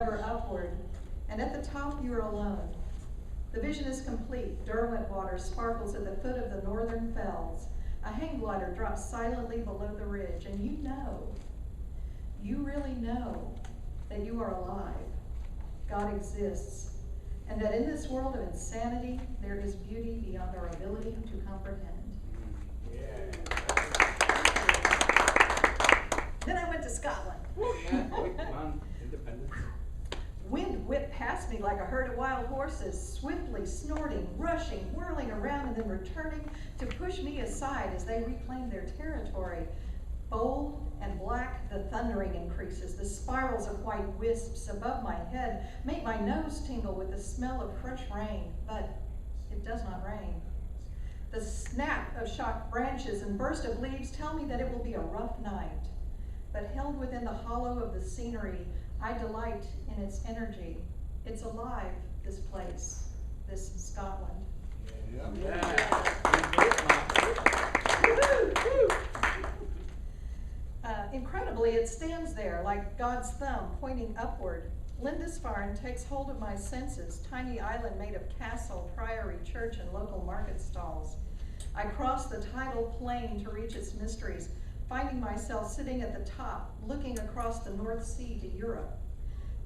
upward, and at the top you are alone. The vision is complete. Derwent water sparkles at the foot of the northern fells. A hang glider drops silently below the ridge, and you really know that you are alive. God exists, and that in this world of insanity, there is beauty beyond our ability to comprehend. Yeah. Then I went to Scotland. Yeah, come on, independence. Wind whipped past me like a herd of wild horses, swiftly snorting, rushing, whirling around, and then returning to push me aside as they reclaimed their territory. Bold and black, the thundering increases. The spirals of white wisps above my head make my nose tingle with the smell of fresh rain, but it does not rain. The snap of shocked branches and burst of leaves tell me that it will be a rough night. But held within the hollow of the scenery, I delight in its energy. It's alive, this place, this Scotland. Incredibly, it stands there like God's thumb pointing upward. Lindisfarne takes hold of my senses, tiny island made of castle, priory, church, and local market stalls. I cross the tidal plain to reach its mysteries, finding myself sitting at the top, looking across the North Sea to Europe,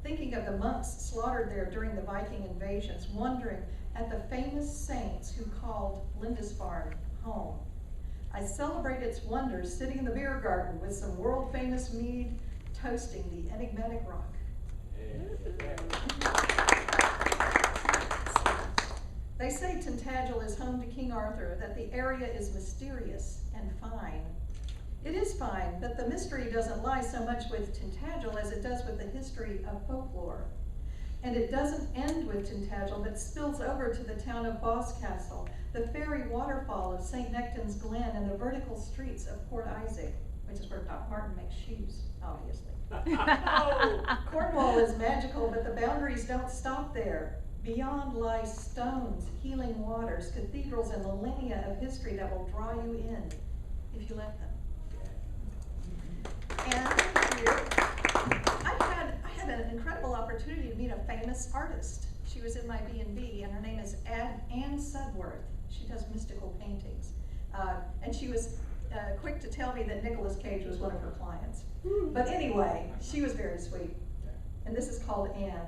thinking of the monks slaughtered there during the Viking invasions, wondering at the famous saints who called Lindisfarne home. I celebrate its wonders sitting in the beer garden with some world-famous mead, toasting the enigmatic rock. They say Tintagel is home to King Arthur, that the area is mysterious and fine. It is fine, but the mystery doesn't lie so much with Tintagel as it does with the history of folklore. And it doesn't end with Tintagel, but spills over to the town of Boscastle, the fairy waterfall of St. Nectan's Glen, and the vertical streets of Port Isaac, which is where Doc Martin makes shoes, obviously. Cornwall is magical, but the boundaries don't stop there. Beyond lie stones, healing waters, cathedrals, and millennia of history that will draw you in, if you let them. And here, I had an incredible opportunity to meet a famous artist. She was in my B&B, and her name is Anne Sudworth. She does mystical paintings. And she was quick to tell me that Nicolas Cage was one of her clients. But anyway, she was very sweet. And this is called Anne.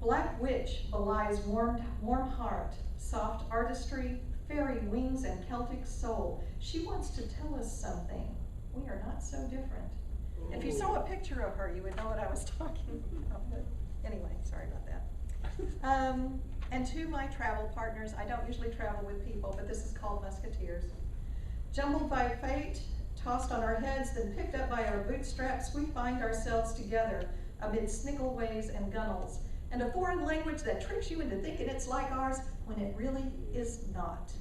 Black witch belies warm heart, soft artistry, fairy wings, and Celtic soul. She wants to tell us something. We are not so different. If you saw a picture of her, you would know what I was talking about. But anyway, sorry about that. And to my travel partners, I don't usually travel with people, but this is called Musketeers. Jumbled by fate, tossed on our heads, then picked up by our bootstraps, we find ourselves together amid snickle waves and gunnels, and a foreign language that tricks you into thinking it's like ours when it really is not.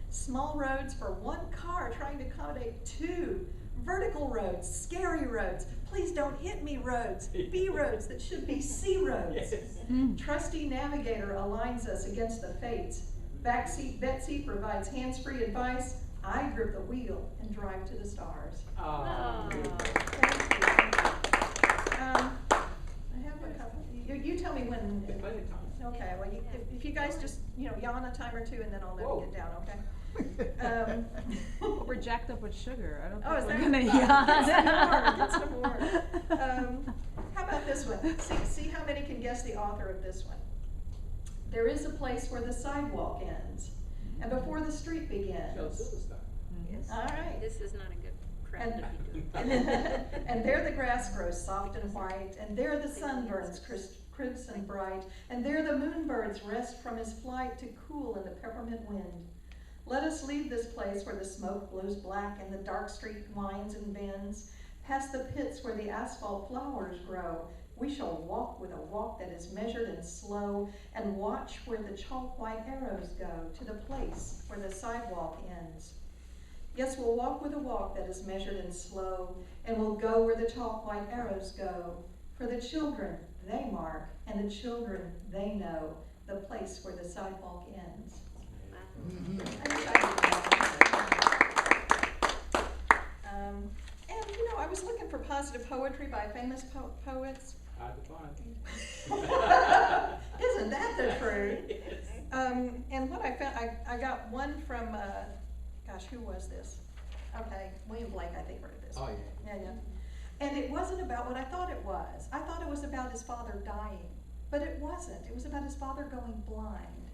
Small roads for one car trying to accommodate two. Vertical roads, scary roads, please don't hit me roads, B roads that should be C roads. Trusty navigator aligns us against the fates. Backseat Betsy provides hands-free advice. I grip the wheel and drive to the stars. Oh. Thank you. I have a couple. You tell me when. Okay, well, if you guys just, yawn a time or two, and then I'll let you get down, okay? We're jacked up with sugar. I don't Oh, is think that? we're gonna Get some more. How about this one? See how many can guess the author of this one. There is a place where the sidewalk ends, and before the street begins. Yes. All right. This is not a good crowd to be doing. And there the grass grows soft and white, and there the sun burns crimson bright, and there the moonbirds rest from his flight to cool in the peppermint wind. Let us leave this place where the smoke blows black and the dark street winds and bends. Past the pits where the asphalt flowers grow, we shall walk with a walk that is measured and slow, and watch where the chalk white arrows go to the place where the sidewalk ends. Yes, we'll walk with a walk that is measured and slow, and we'll go where the chalk white arrows go. For the children, they mark, and the children, they know, the place where the sidewalk ends. And I was looking for positive poetry by famous poets, Hard to find. Isn't that the truth? Yes. And what I found, I got one from, gosh, who was this? Okay, William Blake, I think, wrote this. Oh, yeah. Yeah. And it wasn't about what I thought it was. I thought it was about his father dying, but it wasn't. It was about his father going blind.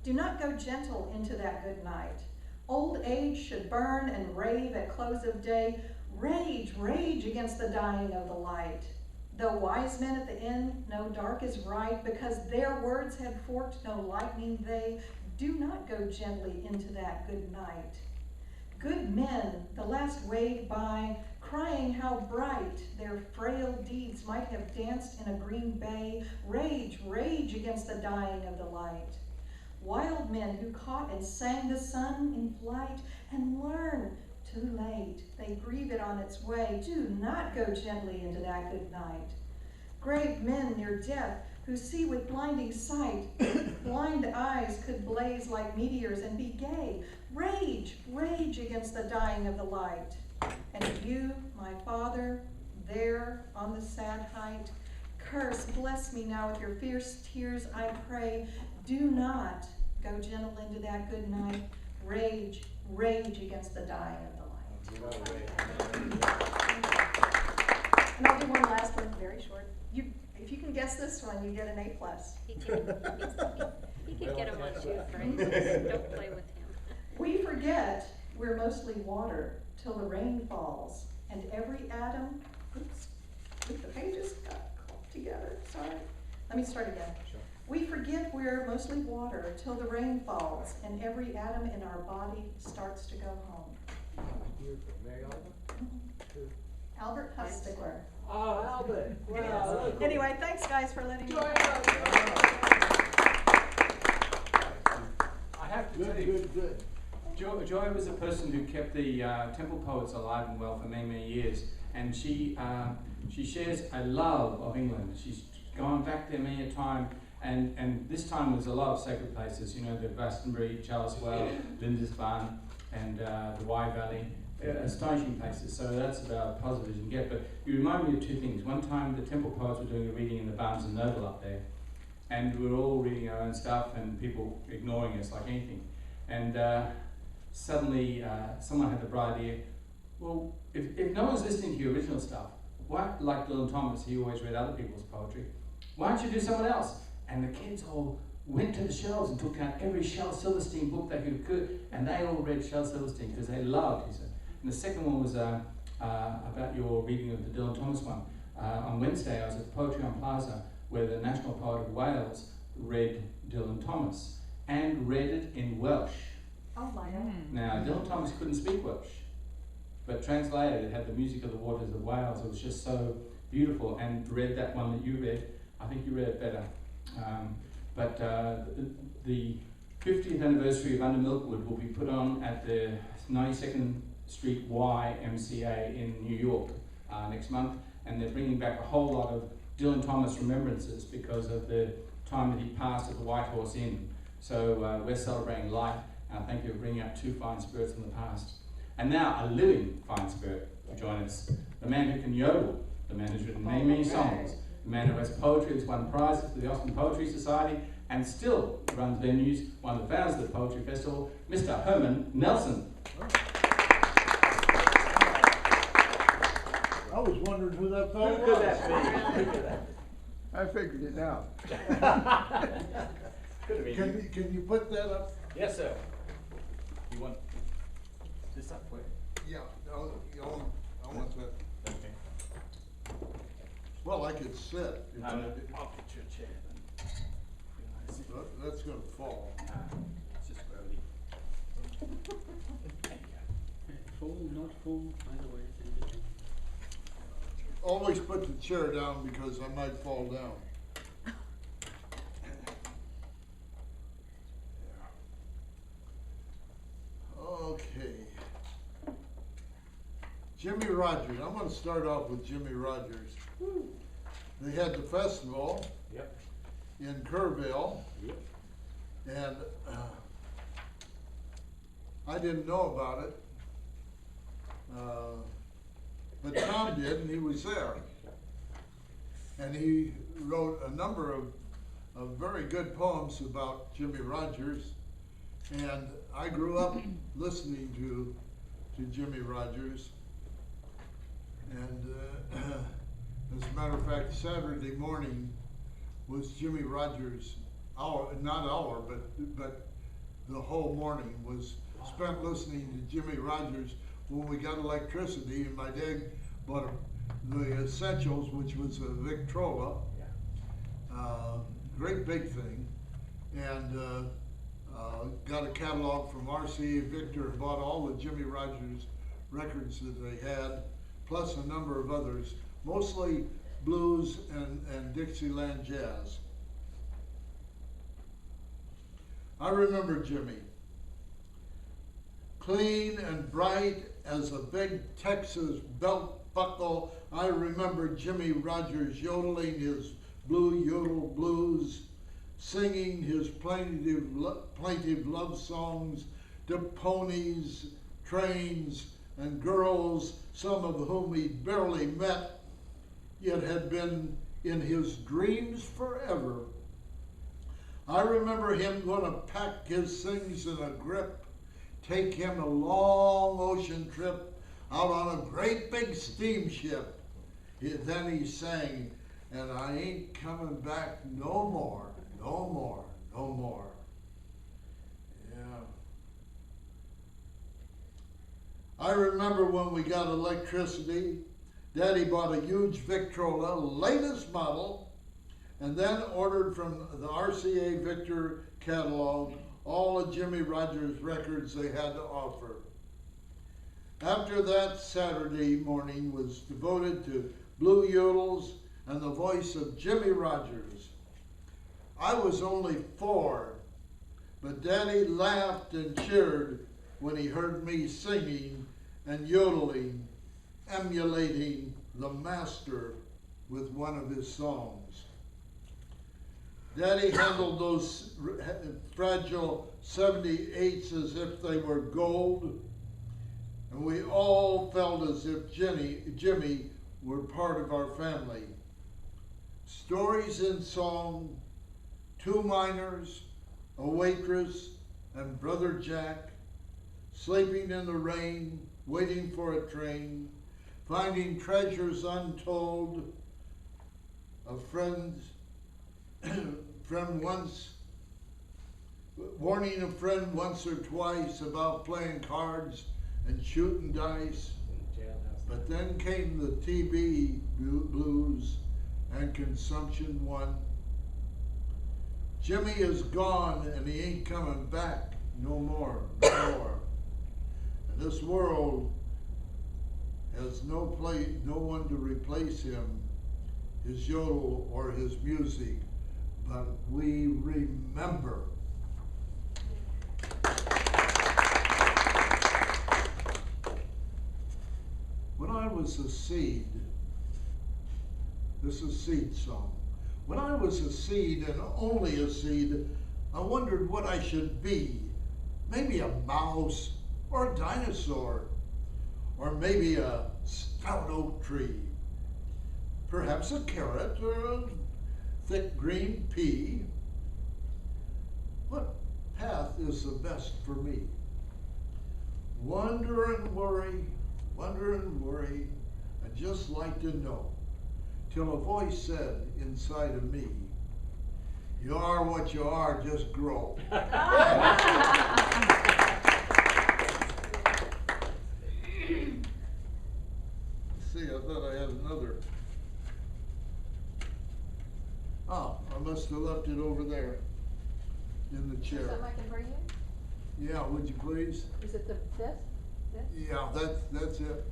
Do not go gentle into that good night. Old age should burn and rave at close of day. Rage, rage against the dying of the light. Though wise men at the end know dark is right, because their words had forked no lightning they, do not go gently into that good night. Good men, the last wave by, crying how bright their frail deeds might have danced in a green bay. Rage, rage against the dying of the light. Wild men who caught and sang the sun in flight, and learn too late, they grieve it on its way. Do not go gently into that good night. Grave men near death, who see with blinding sight, blind eyes could blaze like meteors and be gay. Rage, rage against the dying of the light. And you, my father, there on the sad height, curse, bless me now with your fierce tears, I pray. Do not go gentle into that good night. Rage, rage against the dying of the light. And I'll do one last one, very short. If you can guess this one, you get an A+. He can get him on two, right? Don't play with him. We forget we're mostly water till the rain falls, and every atom, oops, the pages got clumped together, sorry. Let me start again. Sure. We forget we're mostly water till the rain falls, and every atom in our body starts to go home. Beautiful. Mary Oliver? Albert Hustigler. Oh, Albert. Wow. Anyway, thanks guys for letting me. Joy, I have to tell you, Good. Joy was a person who kept the temple poets alive and well for many, many years, and she shares a love of England. She's gone back there many a time, and this time there's a lot of sacred places. You know, the Glastonbury, Charles Well, Linda's Barn, and the Wye Valley. Astonishing places. So that's about positive as you can get. But you remind me of two things. One time the temple poets were doing a reading in the Barnes and Noble up there, and we were all reading our own stuff and people ignoring us like anything. And suddenly someone had the bright idea, well, if no one's listening to your original stuff, why, like Dylan Thomas, he always read other people's poetry, why don't you do someone else? And the kids all went to the shelves and took out every Shel Silverstein book they could, and they all read Shel Silverstein because they loved his. And the second one was about your reading of the Dylan Thomas one. On Wednesday, I was at the Poetry on Plaza, where the National Poet of Wales read Dylan Thomas, and read it in Welsh. Oh my God. Now, Dylan Thomas couldn't speak Welsh, but translated, it had the music of the waters of Wales. It was just so beautiful, and read that one that you read. I think you read it better. But the 50th anniversary of Under Milkwood will be put on at the 92nd Street YMCA in New York next month, and they're bringing back a whole lot of Dylan Thomas remembrances because of the time that he passed at the White Horse Inn. So we're celebrating life, and I thank you for bringing up two fine spirits from the past. And now a living fine spirit to join us, the man who can yodel, the man who's written many, many songs, the man who has poetry, has won prizes for the Austin Poetry Society, and still runs venues, one of the founders of the Poetry Festival, Mr. Herman Nelson. I was wondering who that fellow was. Who could that be? Who could that be? I figured it out. Could have been. Can you put that up? Yes, sir. You want this up where? Yeah, I want that. Okay. Well, I could sit. if No, I no, did. I'll get you a chair then. That's gonna fall. It's just gravity. There you go. Full, not full, either way, it's in between. Always put the chair down because I might fall down. Okay. Jimmy Rogers. I'm going to start off with Jimmy Rogers. They had the festival Yep. in Kerrville, Yep. and I didn't know about it, but Thom did, and he was there. and he wrote a number of very good poems about Jimmie Rodgers. And I grew up listening to Jimmie Rodgers. And as a matter of fact, Saturday morning was Jimmie Rodgers' hour, not hour, but the whole morning was spent listening to Jimmie Rodgers when we got electricity, and my dad bought the Essentials, which was a Victrola, great big thing, and got a catalog from RCA Victor and bought all the Jimmie Rodgers records that they had, plus a number of others, mostly blues and Dixieland jazz. I remember Jimmie. Clean and bright as a big Texas belt buckle, I remember Jimmie Rodgers yodeling his blue yodel blues, singing his plaintive love songs to ponies, trains, and girls, some of whom he barely met, yet had been in his dreams forever. I remember him going to pack his things in a grip, take him a long ocean trip out on a great big steamship. Then he sang, and I ain't coming back no more, no more, no more. Yeah. I remember when we got electricity, Daddy bought a huge Victrola, latest model, and then ordered from the RCA Victor catalog all of Jimmie Rodgers records they had to offer. After that, Saturday morning was devoted to blue yodels and the voice of Jimmie Rodgers. I was only 4, but Daddy laughed and cheered when he heard me singing and yodeling, emulating the master with one of his songs. Daddy handled those fragile 78s as if they were gold, and we all felt as if Jimmie were part of our family. Stories in song, 2 miners, a waitress, and Brother Jack, sleeping in the rain, waiting for a train, finding treasures untold, a friend once, warning a friend once or twice about playing cards and shooting dice. But then came the TB blues and consumption won. Jimmie is gone and he ain't coming back no more, no more. And this world has no one to replace him, his yodel or his music, but we remember. When I was a seed, this is seed song. When I was a seed and only a seed, I wondered what I should be. Maybe a mouse or a dinosaur, or maybe a stout oak tree. Perhaps a carrot or a thick green pea. What path is the best for me? Wonder and worry, I'd just like to know, till a voice said inside of me, you are what you are, just grow. See, I thought I had another. Oh, I must have left it over there in the chair. Is that I can bring you? Yeah, would you please? Is it this? Yeah, that's it.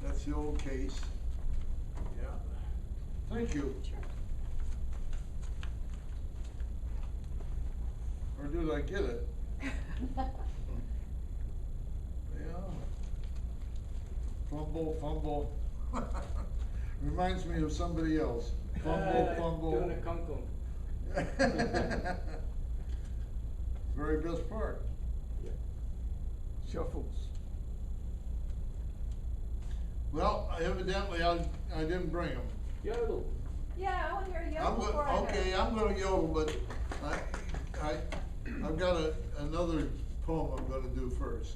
That's the old case. Yeah. Thank you. Sure. Or did I get it? Yeah. Fumble. Reminds me of somebody else. Fumble. Doing a cum-cum. Very best part. Yeah. Shuffles. Well, evidently I didn't bring them. Yodel. Yeah, I want to hear you I'm before I go. okay, I'm gonna yodel, but I've got another poem I'm gonna do first.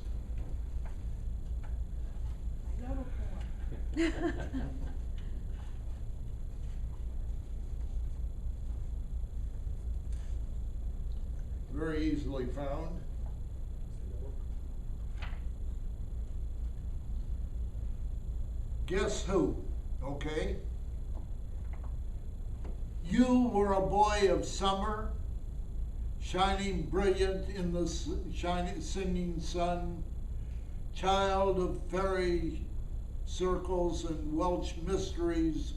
I yodel for. Very easily found. Guess who? Okay. You were a boy of summer, shining brilliant in the shining, singing sun, child of fairy circles and Welsh mysteries.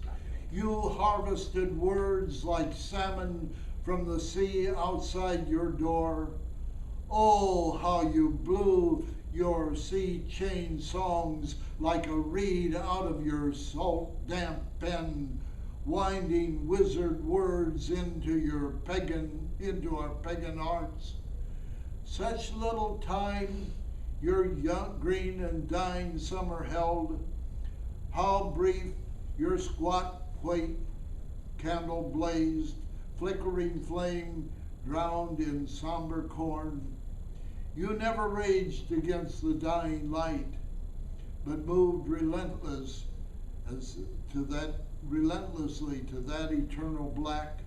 You harvested words like salmon from the sea outside your door. Oh, how you blew your sea chain songs like a reed out of your salt damp pen, winding wizard words into our pagan arts. Such little time your young, green and dying summer held. How brief your squat white candle blazed, flickering flame drowned in somber corn. You never raged against the dying light, but moved relentlessly to that eternal black.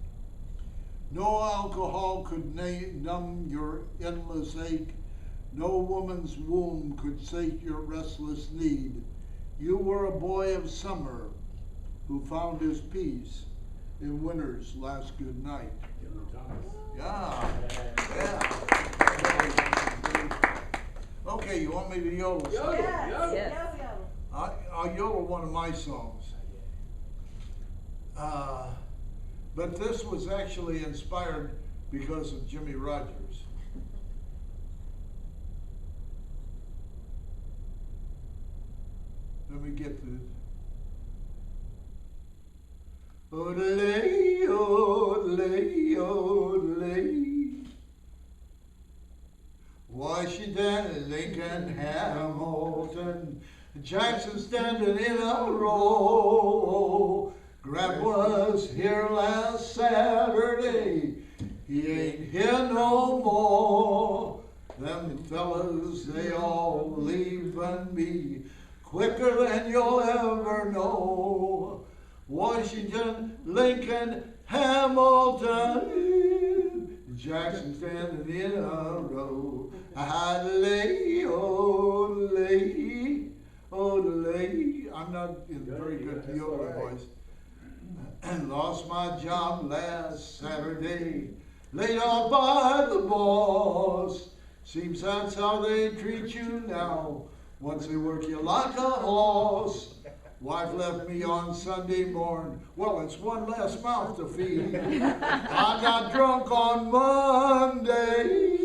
No alcohol could numb your endless ache. No woman's womb could sate your restless need. You were a boy of summer who found his peace in winter's last good night. Yeah. Okay, you want me to yodel? Yodel. Yes, Yodel. yes, yodel. I'll yodel one of my songs. But this was actually inspired because of Jimmy Rogers. Let me get the... Odelay, odelay, odelay. Washington, Lincoln, Hamilton, Jackson standing in a row. Grant was here last Saturday, he ain't here no more. Them fellas, they all leaving me quicker than you'll ever know. Washington, Lincoln, Hamilton, Jackson standing in a row. I lay, oh, lay, oh, lay. I'm not in very good yoga voice. And lost my job last Saturday, laid off by the boss. Seems that's how they treat you now, once they work you like a horse. Wife left me on Sunday morning, well, it's one less mouth to feed. I got drunk on Monday,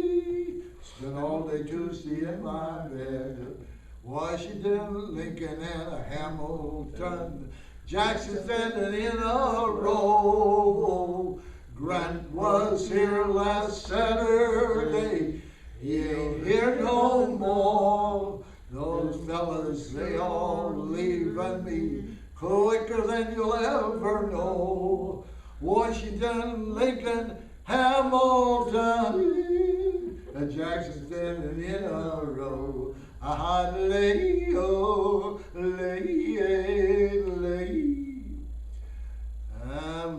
spent all day Tuesday in my bed. Washington, Lincoln, and Hamilton, Jackson standing in a row. Grant was here last Saturday, he ain't here no more. Those fellas, they all leaving me quicker than you'll ever know. Washington, Lincoln, Hamilton, and Jackson standing in a row. I lay, oh, lay, lay.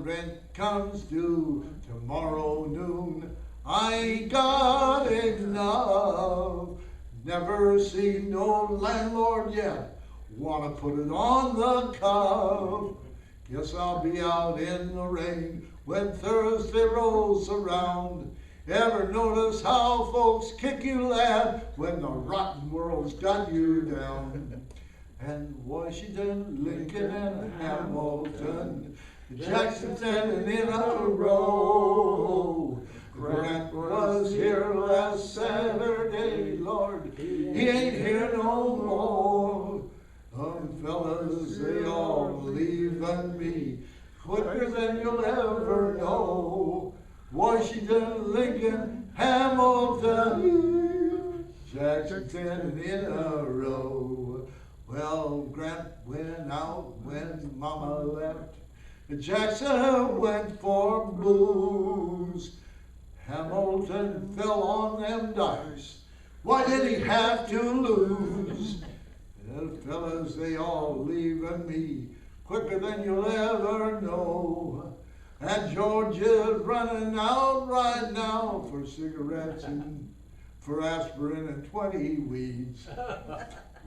Rent comes due tomorrow noon. I ain't got enough. Never seen no landlord yet wanna put it on the cuff. Guess I'll be out in the rain when Thursday rolls around. Ever notice how folks kick you, lad, when the rotten world's got you down? And Washington, Lincoln, and Hamilton, Jackson standing in a row. Grant was here last Saturday, Lord, he ain't here no more. Them fellas, they all leaving me quicker than you'll ever know. Washington, Lincoln, Hamilton, Jackson standing in a row. Well, Grant went out when Mama left. Jackson went for booze. Hamilton fell on them dice. Why did he have to lose? The fellas, they all leaving me quicker than you'll ever know. And George is running out right now for cigarettes and for aspirin and 20 weeds.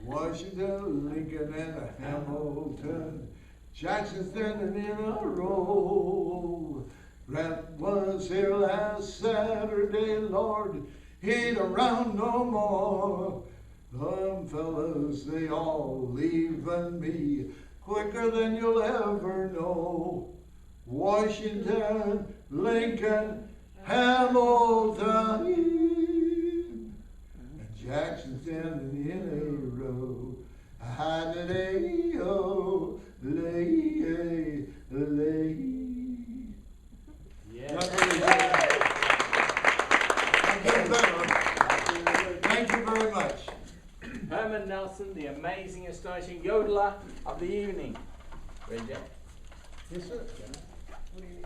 Washington, Lincoln, and Hamilton, Jackson standing in a row. Grant was here last Saturday, Lord, he ain't around no more. Them fellas, they all leaving me quicker than you'll ever know. Washington, Lincoln, Hamilton, and Jackson standing in a row. Hi-da-day-o, lay. Yeah. Thank you very much. Herman Nelson, the amazing, astonishing yodeler of the evening. Ready, Jack? Yes, sir. What do you need?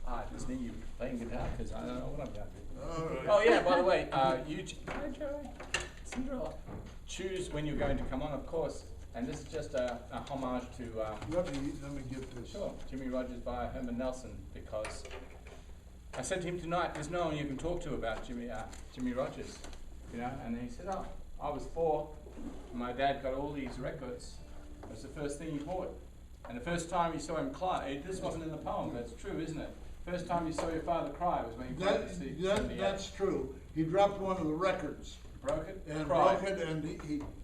I just need you playing guitar because I don't know what I'm going to do. All right. Oh yeah, by the way, you hi Joey, Cinderella. Choose when you're going to come on, of course. And this is just a homage to Let me get this. sure, Jimmy Rogers by Herman Nelson, because I said to him tonight, there's no one you can talk to about Jimmy Rogers, you know. And he said, oh, I was 4, and my dad got all these records. It was the first thing he bought. And the first time you saw him cry, this wasn't in the poem, but it's true, isn't it? First time you saw your father cry was when he broke the CD. That's true. He dropped one of the records. Broke it? And cried. broke it, and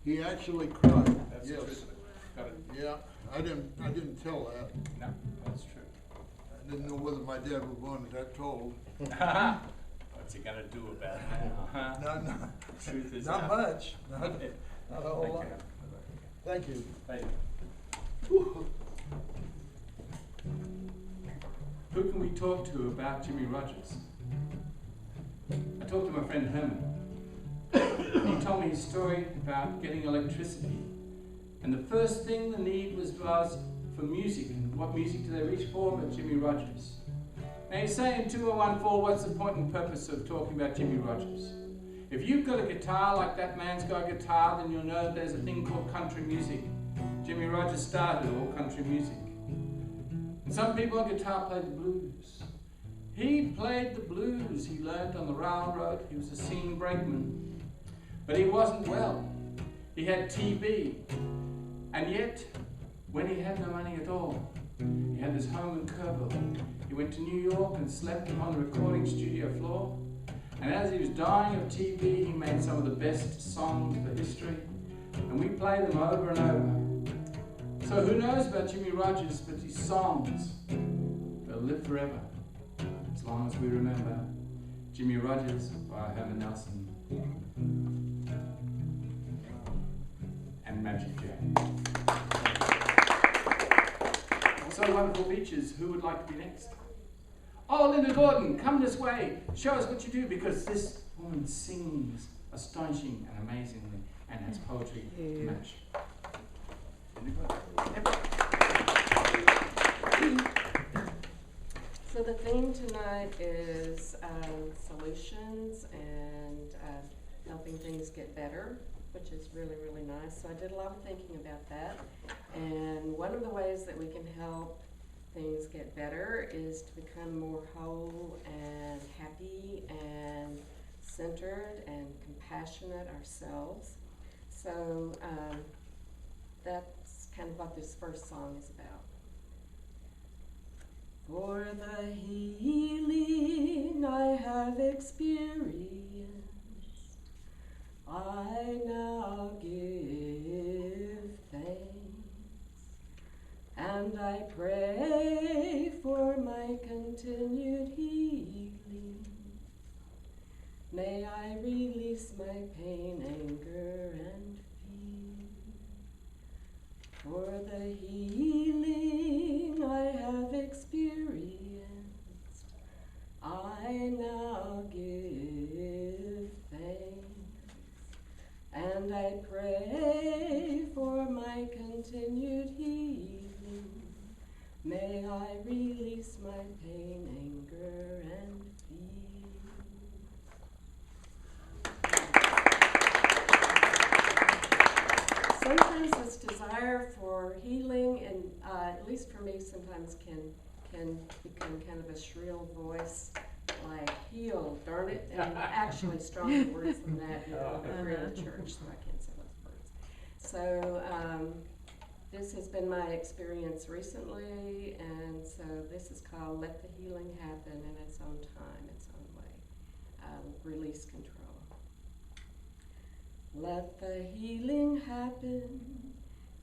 he actually cried. That's Yes. the truth of it. Got it. Yeah, I didn't tell that. No, that's true. I didn't know whether my dad would want that told. What's he gonna do about it now? No, Truth is not out. much. Not a whole Thank lot. you. Thank you. Thank you. Who can we talk to about Jimmy Rogers? I talked to my friend Herman. He told me his story about getting electricity. And the first thing the need was for music. And what music do they reach for but Jimmy Rogers? Now you say in 2014, what's the point and purpose of talking about Jimmy Rogers? If you've got a guitar like that man's got a guitar, then you'll know that there's a thing called country music. Jimmy Rogers started all country music. And some people on guitar play the blues. He played the blues he learned on the railroad. He was a singing brakeman. But he wasn't well. He had TB. And yet, when he had no money at all, he had this home in Kerrville. He went to New York and slept upon the recording studio floor. And as he was dying of TB, he made some of the best songs for history. And we play them over and over. So who knows about Jimmy Rogers, but his songs, they'll live forever, as long as we remember Jimmy Rogers by Herman Nelson and Magic Jack. So wonderful features. Who would like to be next? Oh, Linda Gordon, come this way. Show us what you do, because this woman sings astonishing and amazingly and has poetry to match. So the theme tonight is solutions and helping things get better, which is really, really nice. So I did a lot of thinking about that. And one of the ways that we can help things get better is to become more whole and happy and centered and compassionate ourselves. So that's kind of what this first song is about. For the healing I have experienced, I now give thanks, and I pray for my continued healing. May I release my pain, anger, and fear. For the healing I have experienced, I now give thanks, and I pray for my continued healing. May I anger and fear. Sometimes this desire for healing, and at least for me, sometimes can become kind of a shrill voice, like heal, darn it, and actually stronger words than that. We're in a church, so I can't say those words. So this has been my experience recently, and so this is called Let the Healing Happen in its own time, its own way. Release control. Let the healing happen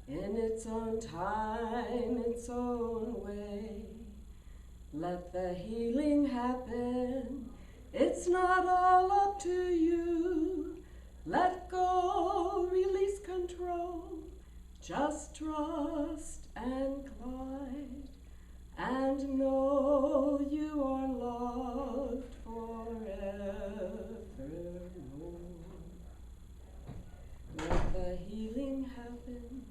in its own time, its own way. Let the healing happen, it's not all up to you. Let go, release control, just trust and glide, and know you are loved forevermore. Let the healing happen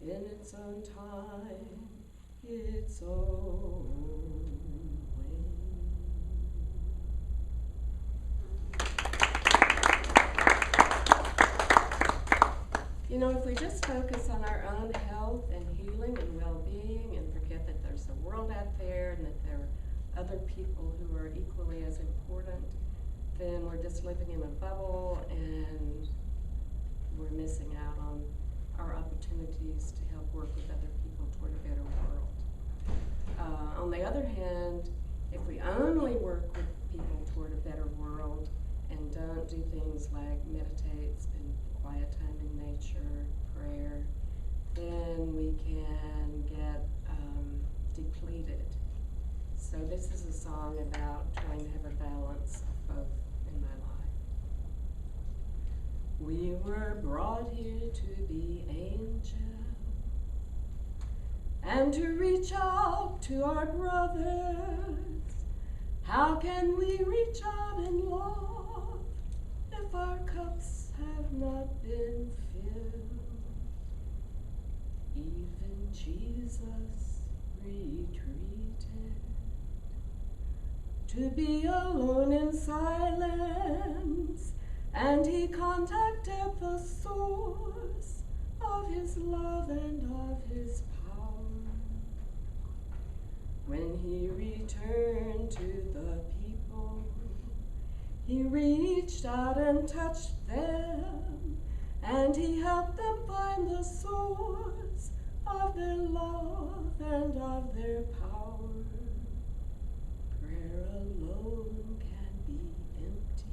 in its own time, its own way. You know, if we just focus on our own health and healing and well-being and forget that there's a world out there and that there are other people who are equally as important, then we're just living in a bubble and we're missing out on our opportunities to help work with other people toward a better world. On the other hand, if we only work with people toward a better world and don't do things like meditate, spend quiet time in nature, prayer, then we can get depleted. So this is a song about trying to have a balance of both in my life. We were brought here to be angels and to reach out to our brothers. How can we reach out in love if our cups have not been filled? Even Jesus retreated to be alone in silence, and he contacted the source of his love and of his power. When he returned to the people, he reached out and touched them, and he helped them find the source of their love and of their power. Prayer alone can be empty.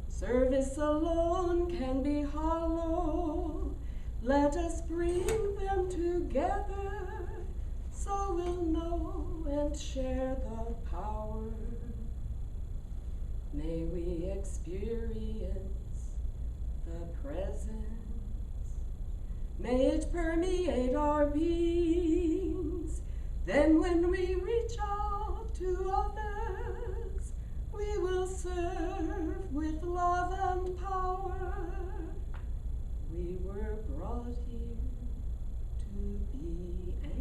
Service alone can be hollow. Let us bring them together so we'll know and share the power. May we experience the presence. May it permeate our beings. Then when we reach out to others, we will serve with love and power. We were brought here to be angels.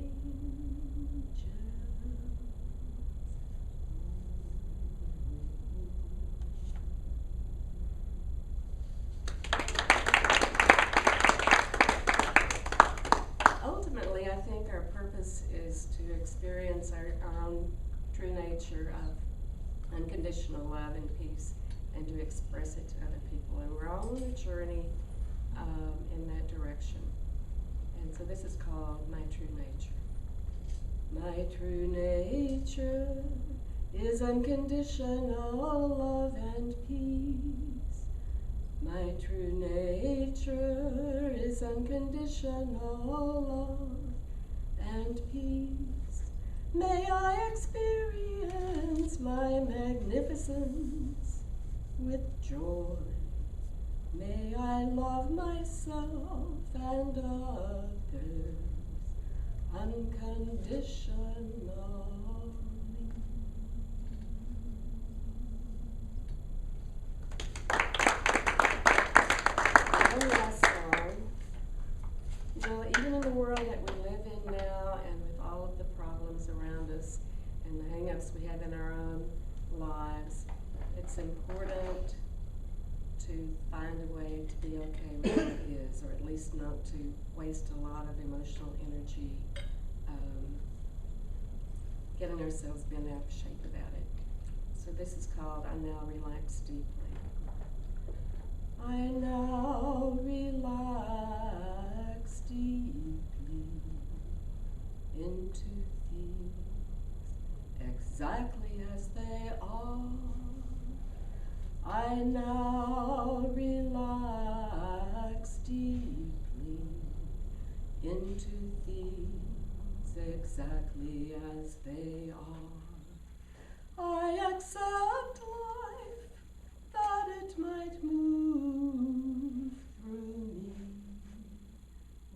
Ultimately, I think our purpose is to experience our own true nature of unconditional love and peace, and to express it to other people. And we're all on a journey in that direction. And so this is called My True Nature. My true nature is unconditional love and peace. My true nature is unconditional love and peace. May I experience my magnificence with joy. May I love myself and others unconditionally. One last song. You know, even in the world that we live in now, and with all of the problems around us, else we have in our own lives, it's important to find a way to be okay with what it is, or at least not to waste a lot of emotional energy getting ourselves bent out of shape about it. So this is called I Now Relax Deeply. I now relax deeply into things exactly as they are. I now relax deeply into things exactly as they are. I accept life that it might move through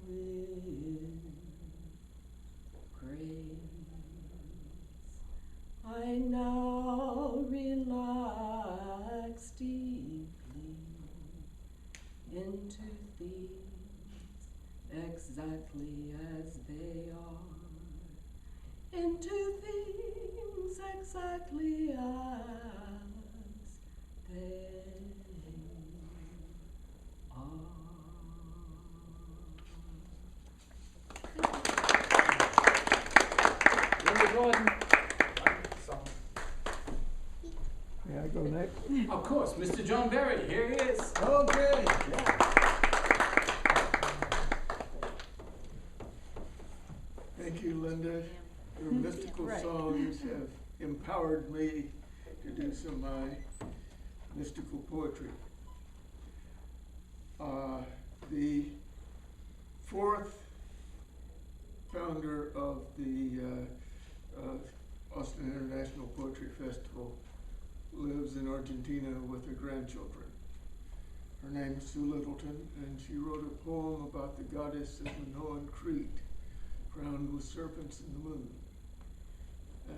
me with grace. I now relax deeply into things exactly as they are. Into things exactly as they are. Linda Gordon. May I go next? Of course, Mr. John Berry, here he is. Okay. Thank you, Linda. Your mystical songs have empowered me to do some of my mystical poetry. The fourth founder of the Austin International Poetry Festival lives in Argentina with her grandchildren. Her name is Sue Littleton, and she wrote a poem about the goddess of Minoan Crete, crowned with serpents in the moon.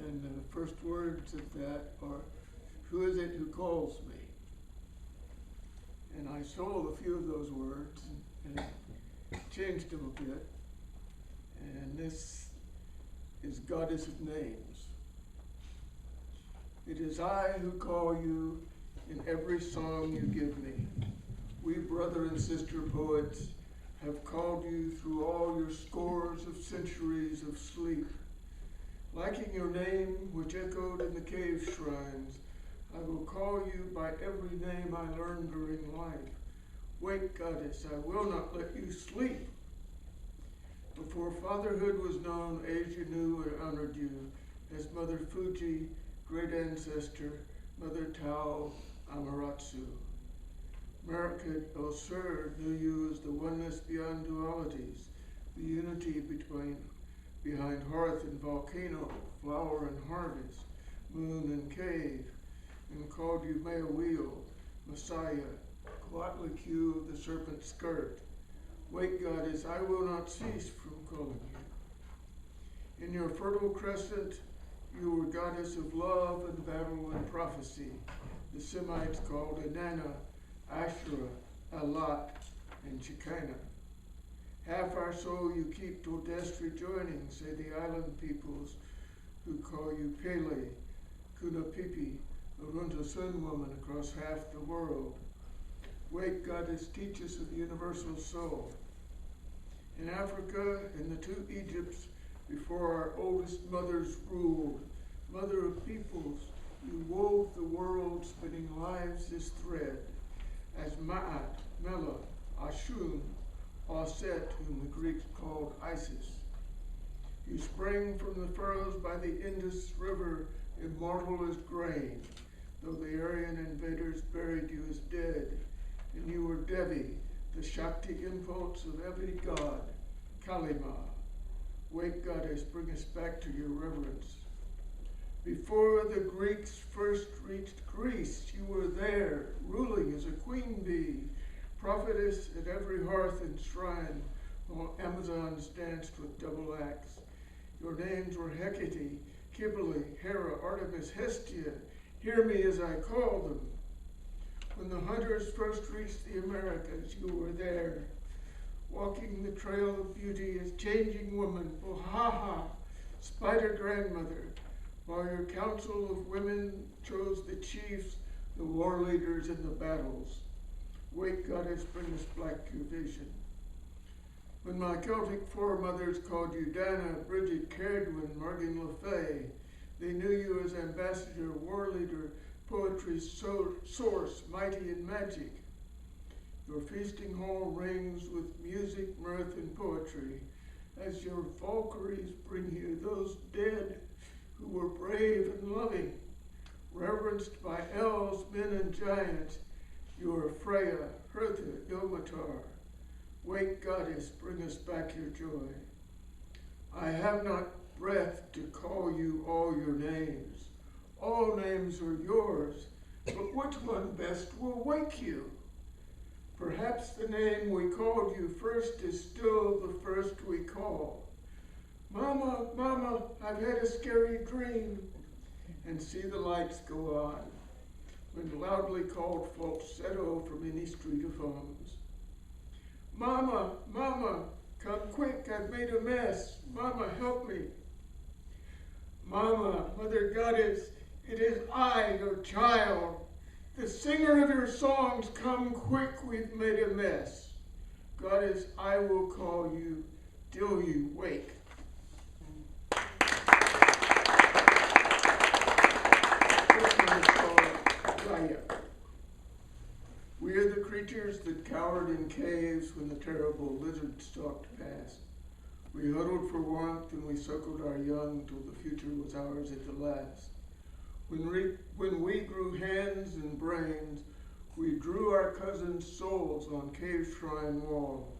And the first words of that are, "Who is it who calls me?" And I stole a few of those words and changed them a bit. And this is Goddess of Names. It is I who call you in every song you give me. We brother and sister poets have called you through all your scores of centuries of sleep. Liking your name, which echoed in the cave shrines, I will call you by every name I learned during life. Wake, goddess, I will not let you sleep. Before fatherhood was known, Asia knew and honored you as Mother Fuji, great ancestor, Mother Tao Amaterasu. Merkit El Sur knew you as the oneness beyond dualities, the unity behind hearth and volcano, flower and harvest, moon and cave, and called you Maaweel, Messiah, Coatlicue of the serpent skirt. Wake, goddess, I will not cease from calling you. In your fertile crescent, you were goddess of love and battle and prophecy. The Semites called Inanna, Ashura, Alat, and Shekinah. Half our soul you keep till death's rejoining, say the island peoples who call you Pele, Kunapipi, Arunta Sun woman across half the world. Wake, goddess, teach us of the universal soul. In Africa, in the two Egypts, before our oldest mothers ruled, mother of peoples, you wove the world, spinning lives as thread, as Ma'at, Mela, Ashun, Aset, whom the Greeks called Isis. You sprang from the furrows by the Indus River, immortal as grain, though the Aryan invaders buried you as dead. And you were Devi, the Shakti impulse of every god, Kalima. Wake, goddess, bring us back to your reverence. Before the Greeks first reached Greece, you were there, ruling as a queen bee, prophetess at every hearth and shrine, while Amazons danced with double axe. Your names were Hecate, Cybele, Hera, Artemis, Hestia. Hear me as I call them. When the hunters first reached the Americas, you were there, walking the trail of beauty as changing woman, Bohaha, spider grandmother, while your council of women chose the chiefs, the war leaders, and the battles. Wake, goddess, bring us back your vision. When my Celtic foremothers called you Dana, Bridget, Caradwin, Morgan Le Fay, they knew you as ambassador, war leader, poetry's source, mighty in magic. Your feasting hall rings with music, mirth, and poetry, as your Valkyries bring you those dead who were brave and loving, reverenced by elves, men, and giants. You are Freya, Hertha, Ilmatar. Wake, goddess, bring us back your joy. I have not breath to call you all your names. All names are yours, but which one best will wake you? Perhaps the name we called you first is still the first we call. Mama, Mama, I've had a scary dream. And see the lights go on, when loudly called falsetto from any street of homes. Mama, Mama, come quick, I've made a mess. Mama, help me. Mama, Mother Goddess, it is I, your child. The singer of your songs, come quick, we've made a mess. Goddess, I will call you till you wake. We are the creatures that cowered in caves when the terrible lizard stalked past. We huddled for warmth and we suckled our young till the future was ours at the last. When we grew hands and brains, we drew our cousins' souls on cave shrine wall.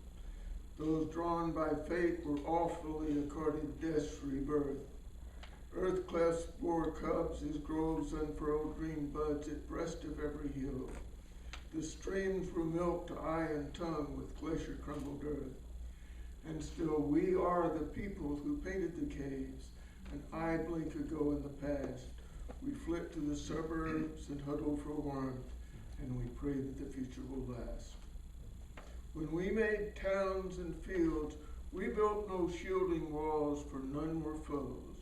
Those drawn by fate were awfully accorded death's rebirth. Earth clefts bore cubs as groves unfurled green buds at breast of every hill. The streams were milked to eye and tongue with glacier crumbled earth. And still we are the people who painted the caves, an eye blink ago in the past. We flit to the suburbs and huddle for warmth, and we pray that the future will last. When we made towns and fields, we built no shielding walls, for none were foes.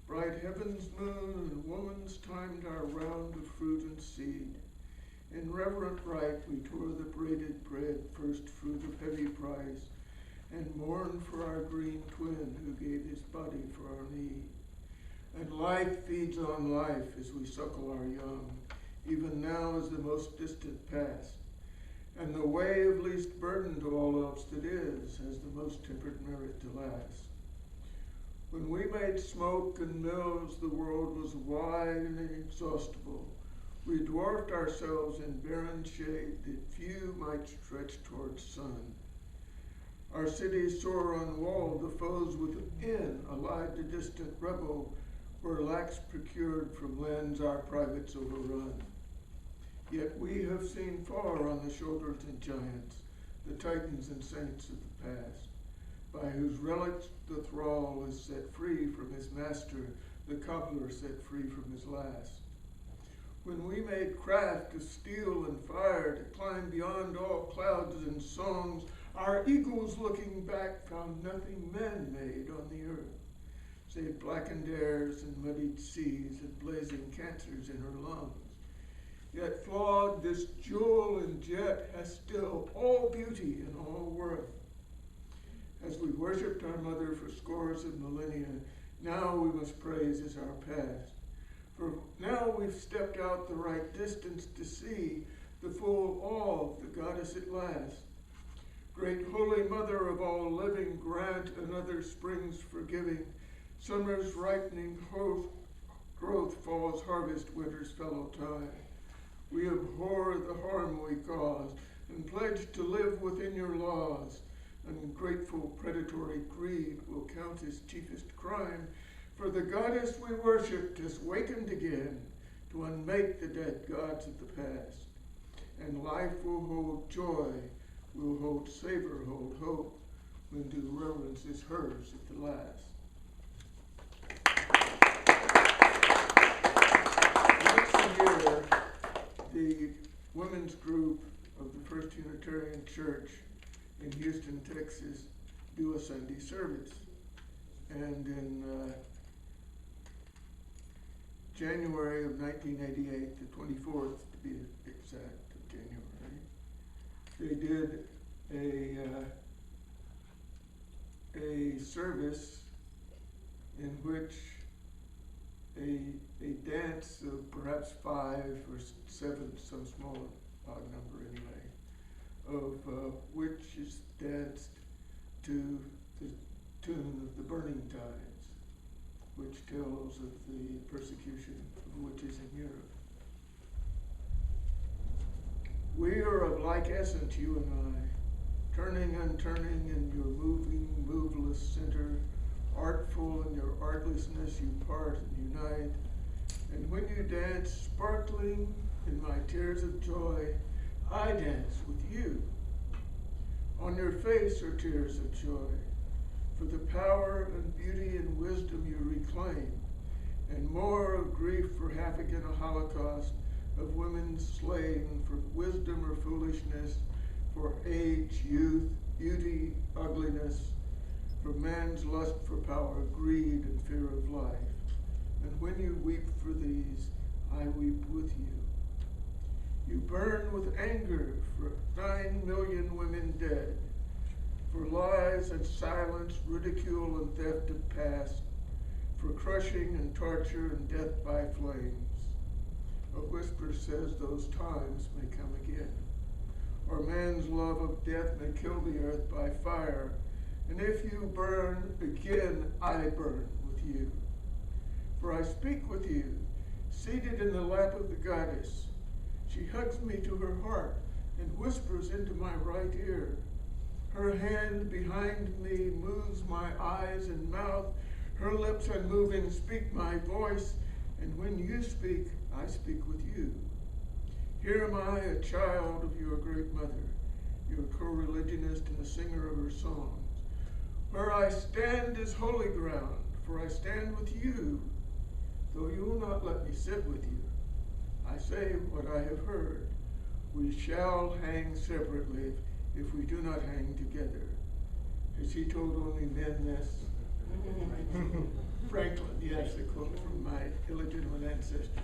Bright heaven's moon and woman's timed our round of fruit and seed. In reverent rite we tore the braided bread, first fruit of heavy price, and mourned for our green twin who gave his body for our need. And life feeds on life as we suckle our young, even now as the most distant past. And the way of least burden to all else that is has the most tempered merit to last. When we made smoke and mills, the world was wide and inexhaustible. We dwarfed ourselves in barren shade that few might stretch towards sun. Our cities soar on wall, the foes within, allied to distant rebel, were lax procured from lands our privates overrun. Yet we have seen far on the shoulders of giants, the titans and saints of the past, by whose relics the thrall is set free from his master, the cobbler set free from his last. When we made craft of steel and fire to climb beyond all clouds and songs, our eagles looking back found nothing man made on the earth, save blackened airs and muddied seas and blazing cancers in her lungs. Yet flawed, this jewel and jet has still all beauty and all worth. As we worshipped our mother for scores of millennia, now we must praise as our past. For now we've stepped out the right distance to see the full awe of the goddess at last. Great Holy Mother of all living, grant another spring's forgiving, summer's ripening growth, fall's harvest, winter's fellow tide. We abhor the harm we cause and pledge to live within your laws. Ungrateful predatory greed will count as chiefest crime, for the goddess we worshipped has wakened again to unmake the dead gods of the past. And life will hold joy, will hold savor, hold hope, when due reverence is hers at the last. Once a year, the women's group of the First Unitarian Church in Houston, Texas, do a Sunday service. And in January of 1988, the 24th to be exact, of January, they did a service in which a dance of perhaps 5 or 7, some small odd number anyway, of which is danced to the tune of the Burning Tides, which tells of the persecution of witches in Europe. We are of like essence, you and I, turning and turning in your moving, moveless center, artful in your artlessness, you part and unite. And when you dance, sparkling in my tears of joy, I dance with you. On your face are tears of joy, for the power and beauty and wisdom you reclaim, and more of grief for half again a holocaust of women slain for wisdom or foolishness, for age, youth, beauty, ugliness, for man's lust for power, greed, and fear of life. And when you weep for these, I weep with you. You burn with anger for 9 million women dead, for lies and silence, ridicule and theft of past, for crushing and torture and death by flames. A whisper says those times may come again, or man's love of death may kill the earth by fire. And if you burn again, I burn with you. For I speak with you, seated in the lap of the goddess. She hugs me to her heart and whispers into my right ear. Her hand behind me moves my eyes and mouth. Her lips unmoving speak my voice. And when you speak, I speak with you. Here am I, a child of your great mother, your co-religionist and a singer of her songs. Where I stand is holy ground, for I stand with you, though you will not let me sit with you. I say what I have heard. We shall hang separately if we do not hang together. Has he told only men this? Franklin, yes, a quote from my illegitimate ancestor,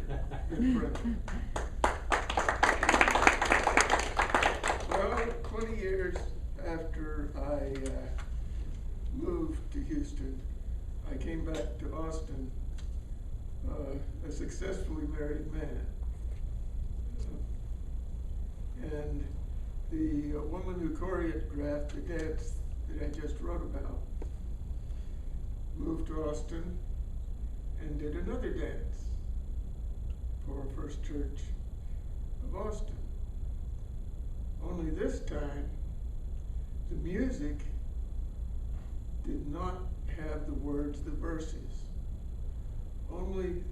Franklin. Well, 20 years after I moved to Houston, I came back to Austin, a successfully married man. And the woman who choreographed the dance that I just wrote about moved to Austin and did another dance for First Church of Austin. Only this time, the music did not have the words, the verses. Only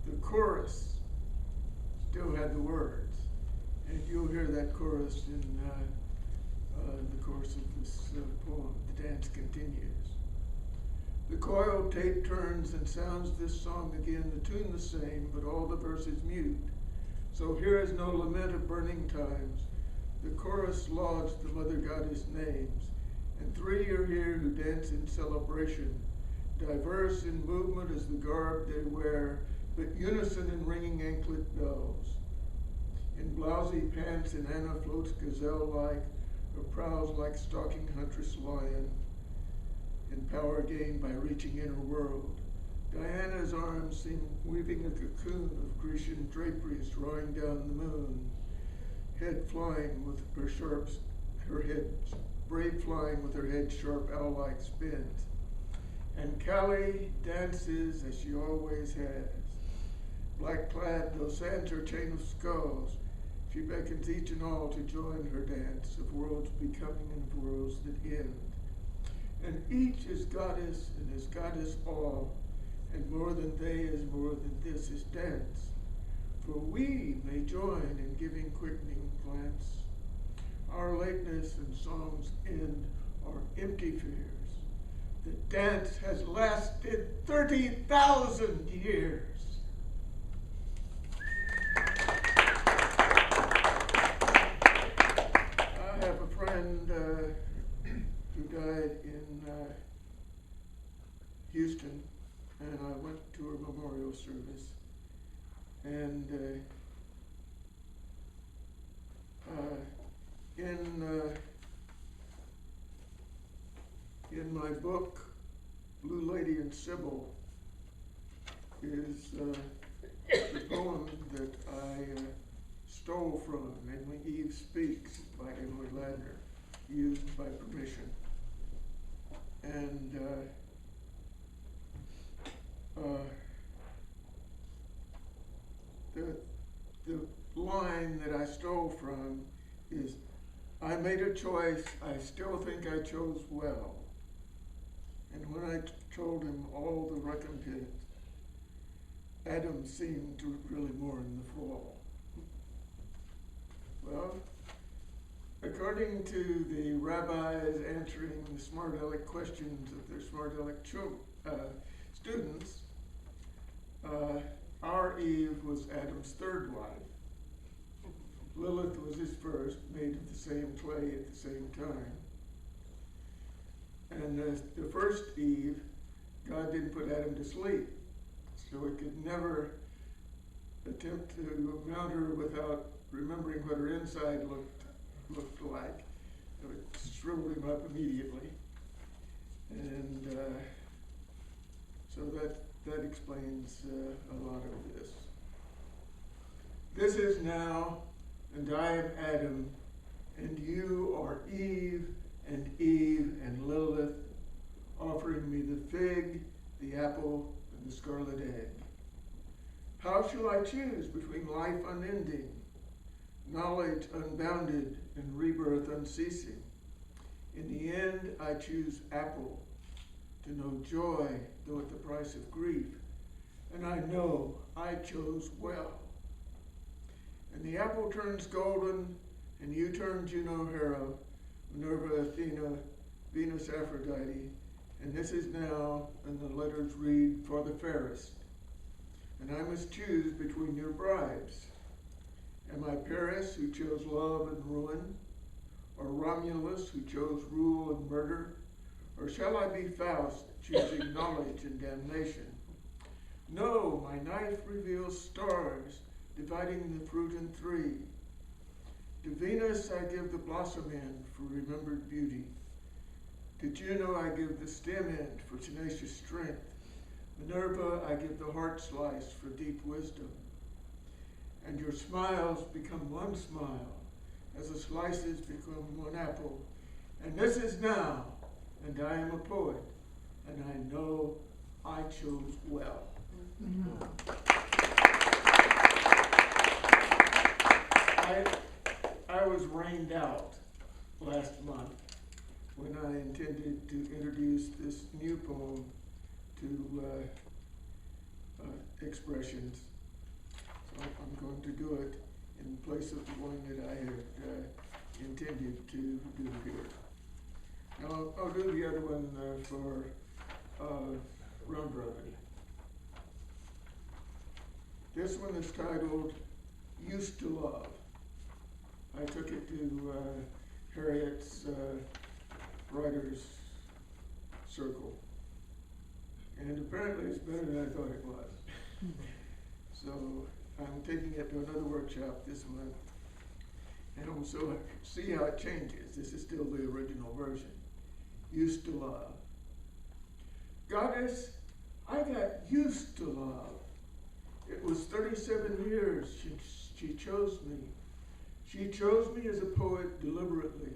the chorus still had the words. And you'll hear that chorus in the course of this poem. The dance continues. The coiled tape turns and sounds this song again, the tune the same, but all the verses mute. So here is no lament of burning times. The chorus lauds the mother goddess names, and 3 are here who dance in celebration, diverse in movement as the garb they wear, but unison in ringing anklet bells. In blousy pants, and Anna floats gazelle-like, or prowls like stalking huntress lion, in power gained by reaching inner world. Diana's arms seem weaving a cocoon of Grecian draperies drawing down the moon, head flying with her head, brave flying with her head sharp owl-like spins. And Callie dances as she always has. Black clad, though sands her chain of skulls, she beckons each and all to join her dance of worlds becoming and of worlds that end. And each is goddess and is goddess all, and more than they is more than this is dance. For we may join in giving quickening glance. Our lateness and song's end are empty fears. The dance has lasted 30,000 years. I have a friend who died in Houston, and I went to her memorial service. And in my book, Blue Lady and Sybil, is the poem that I stole from Emily Eve Speaks by Emily Ladner, used by permission. And the line that I stole from is, I made a choice, I still think I chose well. And when I told him all the recompense, Adam seemed to really mourn the fall. Well, according to the rabbis answering the smart aleck questions of their smart aleck students, our Eve was Adam's third wife. Lilith was his first, made of the same clay at the same time. And the first Eve, God didn't put Adam to sleep, so it could never attempt to mount her without remembering what her inside looked like. It would shrivel him up immediately. And so that explains a lot of this. This is now, and I am Adam, and you are Eve and Lilith, offering me the fig, the apple, and the scarlet egg. How shall I choose between life unending, knowledge unbounded, and rebirth unceasing? In the end, I choose apple, to know joy, though at the price of grief. And I know I chose well. And the apple turns golden, and you turn Juno, Hera, Minerva, Athena, Venus, Aphrodite. And this is now, and the letters read, for the fairest. And I must choose between your bribes. Am I Paris, who chose love and ruin? Or Romulus, who chose rule and murder? Or shall I be Faust, choosing knowledge and damnation? No, my knife reveals stars, dividing the fruit in three. To Venus I give the blossom end for remembered beauty. To Juno I give the stem end for tenacious strength. Minerva I give the heart slice for deep wisdom. And your smiles become one smile, as the slices become one apple. And this is now, and I am a poet, and I know I chose well. I was rained out last month when I intended to introduce this new poem to expressions. So I'm going to do it in place of the one that I had intended to do here. Now I'll do the other one for round robin. This one is titled Used to Love. I took it to Harriet's writer's circle. And apparently it's better than I thought it was. So I'm taking it to another workshop this month. And also see how it changes. This is still the original version. Used to love. Goddess, I got used to love. It was 37 years she chose me. She chose me as a poet deliberately.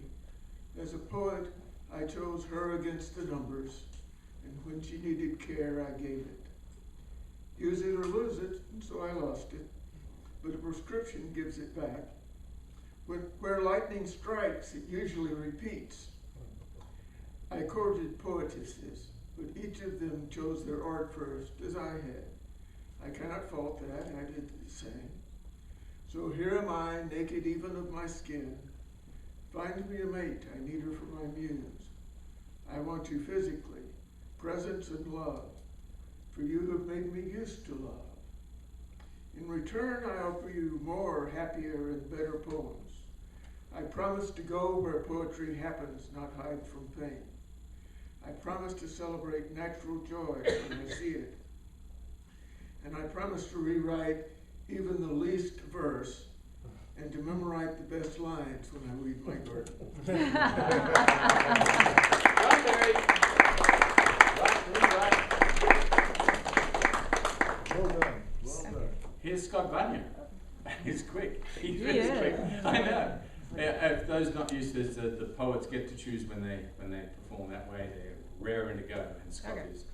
As a poet, I chose her against the numbers, and when she needed care, I gave it. Use it or lose it, and so I lost it, but a prescription gives it back. Where lightning strikes, it usually repeats. I courted poetesses, but each of them chose their art first, as I had. I cannot fault that, I did the same. So here am I, naked even of my skin. Find me a mate, I need her for my muse. I want you physically, presence and love, for you have made me used to love. In return, I offer you more, happier, and better poems. I promise to go where poetry happens, not hide from pain. I promise to celebrate natural joy when I see it. And I promise to rewrite even the least verse, and to memorize the best lines when I read my garden. Right, Barry. Right. Well done, well done. Here's Scott Vanya. He's quick. He's He really is. quick. I know. If those not used to this, the poets get to choose when they perform that way. They're raring to go, and Scott is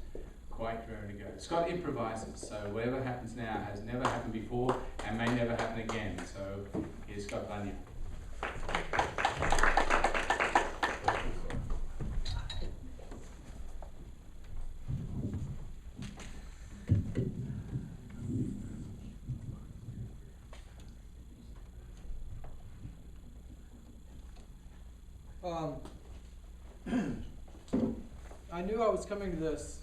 quite raring to go. Scott improvises, so whatever happens now has never happened before and may never happen again. So here's Scott Vanya. I knew I was coming to this,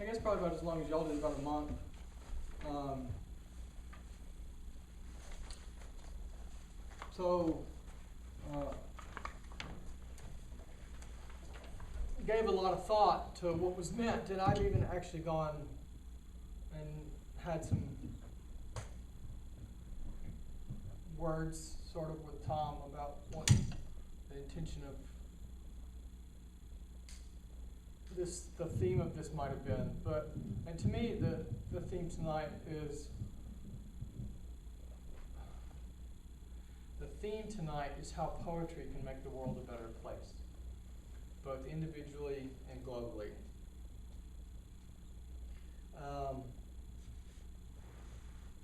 I guess probably about as long as y'all did, about a month. Gave a lot of thought to what was meant, and I've even actually gone and had some words sort of with Thom about what the intention of this, the theme of this might have been. And to me, the theme tonight is, how poetry can make the world a better place, both individually and globally.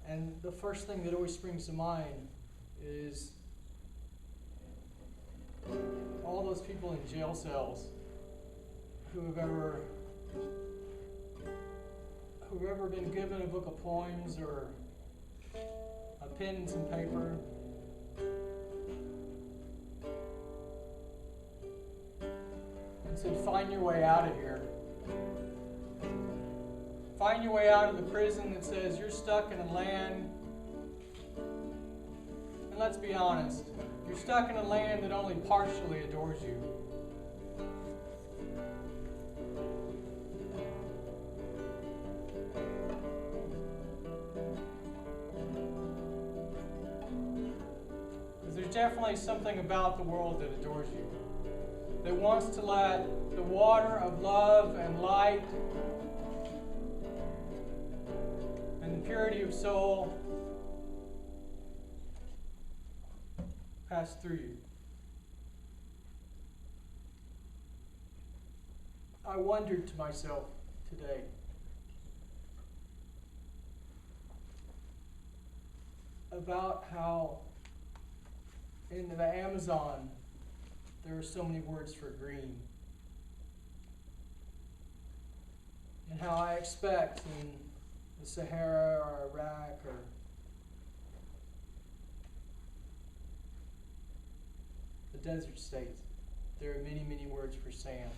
And the first thing that always springs to mind is all those people in jail cells who have ever been given a book of poems or a pen and some paper, and said, find your way out of here. Find your way out of the prison that says you're stuck in a land, and let's be honest, you're stuck in a land that only partially adores you. There's definitely something about the world that adores you, that wants to let the water of love and light and the purity of soul pass through you. I wondered to myself today, about how in the Amazon there are so many words for green, and how I expect in the Sahara or Iraq or the desert states, there are many, many words for sand.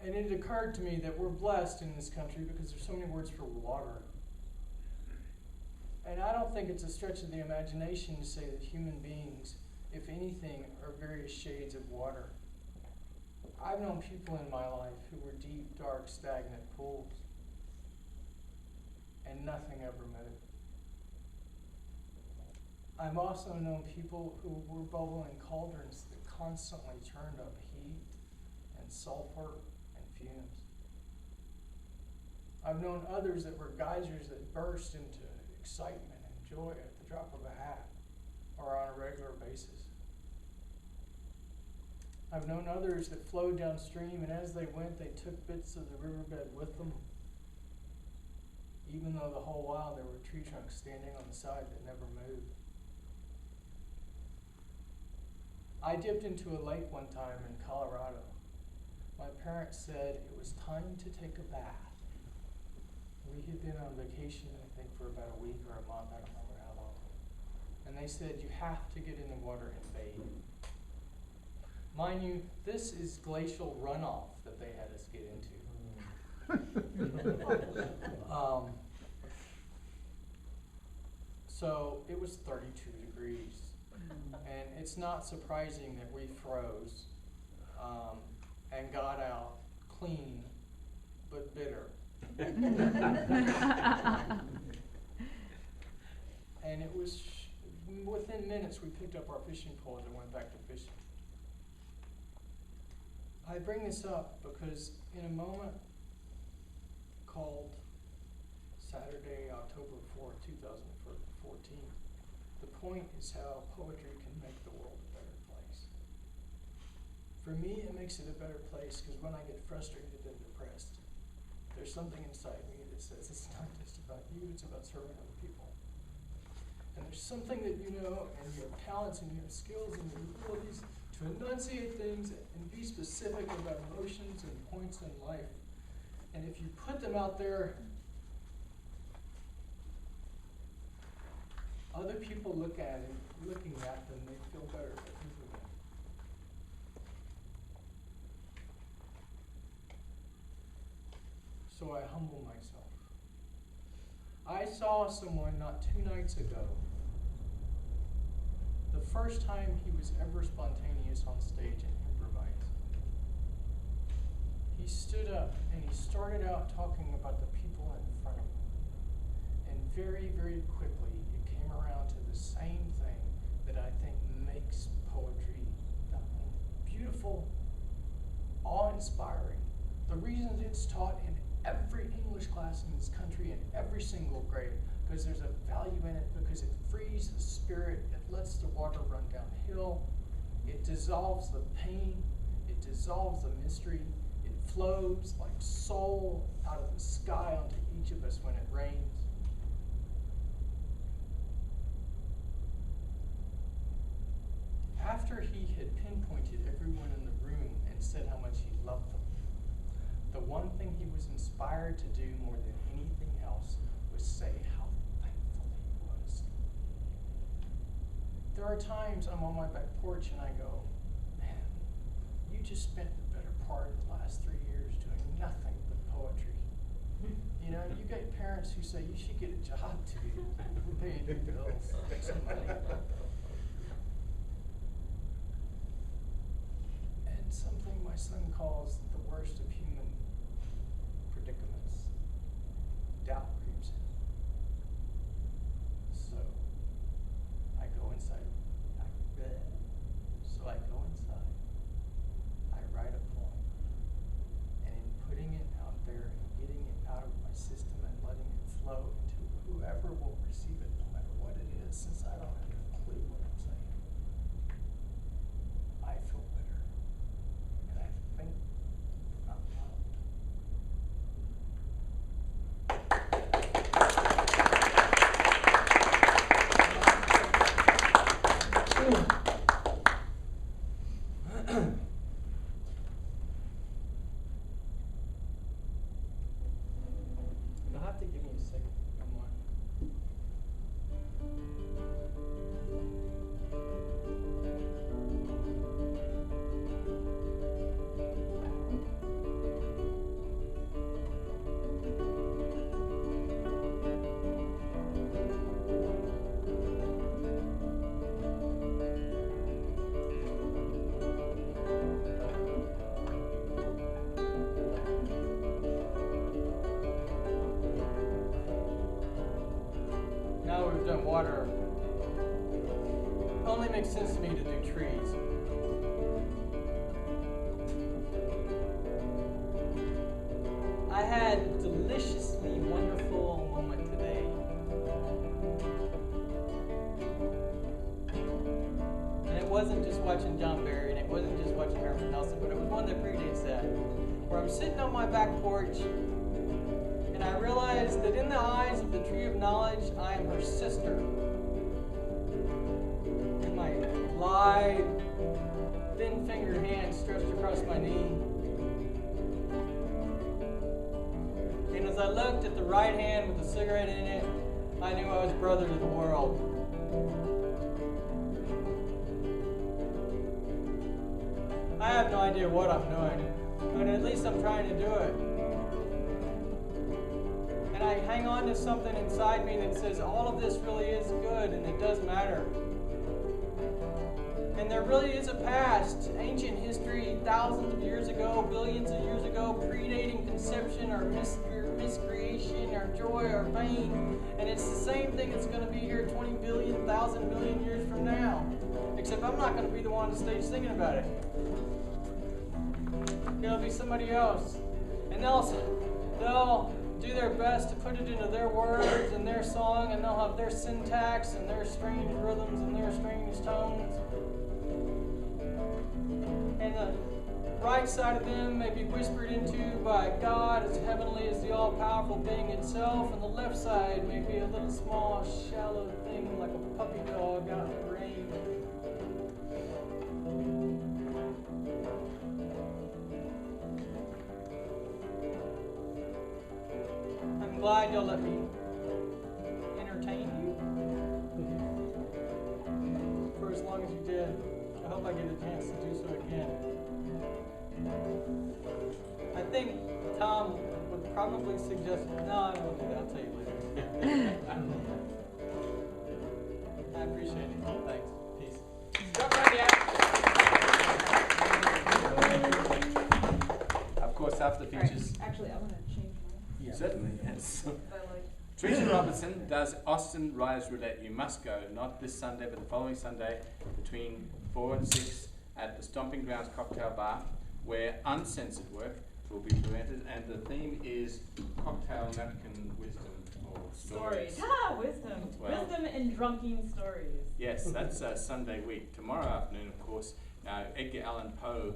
And it occurred to me that we're blessed in this country because there's so many words for water. And I don't think it's a stretch of the imagination to say that human beings, if anything, are various shades of water. I've known people in my life who were deep, dark, stagnant pools, and nothing ever moved. I've also known people who were bubbling cauldrons that constantly turned up heat and sulfur and fumes. I've known others that were geysers that burst into excitement and joy at the drop of a hat or on a regular basis. I've known others that flowed downstream, and as they went, they took bits of the riverbed with them, even though the whole while there were tree trunks standing on the side that never moved. I dipped into a lake one time in Colorado. My parents said it was time to take a bath. We had been on vacation, I think, for about a week or a month, I don't remember how long. And they said, you have to get in the water and bathe. Mind you, this is glacial runoff that they had us get into. So it was 32 degrees. And it's not surprising that we froze and got out clean but bitter. And it was, within minutes, we picked up our fishing poles and went back to fishing. I bring this up because in a moment called Saturday, October 4th, 2014, the point is how poetry can make the world a better place. For me, it makes it a better place because when I get frustrated and depressed, there's something inside me that says it's not just about you, it's about serving other people. And there's something that you know, and you have talents and you have skills and you have abilities to enunciate things and be specific about emotions and points in life. And if you put them out there, other people looking at them, they feel better about who they are. So I humble myself. I saw someone not 2 nights ago, the first time he was ever spontaneous on stage and improvised. He stood up and he started out talking about the people in front of him. And very, very quickly, it came around to the same thing that I think makes poetry beautiful, awe-inspiring. The reason it's taught in every English class in this country in every single grade, because there's a value in it, because it frees the spirit, it lets the water run downhill, it dissolves the pain, it dissolves the mystery, it flows like soul out of the sky onto each of us when it rains. After he had pinpointed everyone in the room and said how much he loved them, the one thing he was inspired to do more than anything else was say how thankful he was. There are times I'm on my back porch and I go, man, you just spent the better part of the last 3 years doing nothing but poetry. You know, you get parents who say you should get a job too, paying your bills, make some money. And something my son calls the worst of human predicaments, doubt creeps in. So I go inside. I go inside. I write a poem, and in putting it out there and getting it out of my system and letting it flow into whoever will receive it, no matter what it is, since I don't have a clue what I'm saying, I feel better, and I think I'm loved. You'll have to give me a second. Come on. Now we've done water, it only makes sense to me to do trees. I had a deliciously wonderful moment today. And it wasn't just watching JohnB, and it wasn't just watching HermanN, but it was one that predates that, where I'm sitting on my back porch, and I realized that in the eyes of the tree of knowledge, I am her sister. And my lithe, thin-fingered hand stretched across my knee. And as I looked at the right hand with the cigarette in it, I knew I was brother to the world. I have no idea what I'm doing, but at least I'm trying to do it. And I hang on to something inside me that says all of this really is good and it does matter. And there really is a past, ancient history, thousands of years ago, billions of years ago, predating conception or miscreation joy or pain, and it's the same thing that's going to be here 20 billion, 1,000 million years from now. Except I'm not going to be the one on the stage singing about it. It'll be somebody else. And they'll do their best to put it into their words and their song, and they'll have their syntax and their strange rhythms and their strange tones. And the right side of them may be whispered into by God as heavenly as the all-powerful being itself, and the left side may be a little small, shallow thing like a puppy dog out in the rain. I'm glad you'll let me entertain you for as long as you did. I hope I get a chance to do so again. I think Thom would probably suggest, no, I won't do that, I'll tell you later. I appreciate it. Thanks. Peace. Jump right out. Of course, after features. Actually, I want to change mine. Certainly, yes. I like. Teresa Robertson does Austin Rise Roulette. You must go, not this Sunday, but the following Sunday between 4 and 6 at the Stomping Grounds Cocktail Bar, where uncensored work will be presented, and the theme is cocktail napkin wisdom or stories. Wisdom. Well, Wisdom and drunken stories. yes, that's Sunday week. Tomorrow afternoon, of course, Edgar Allan Poe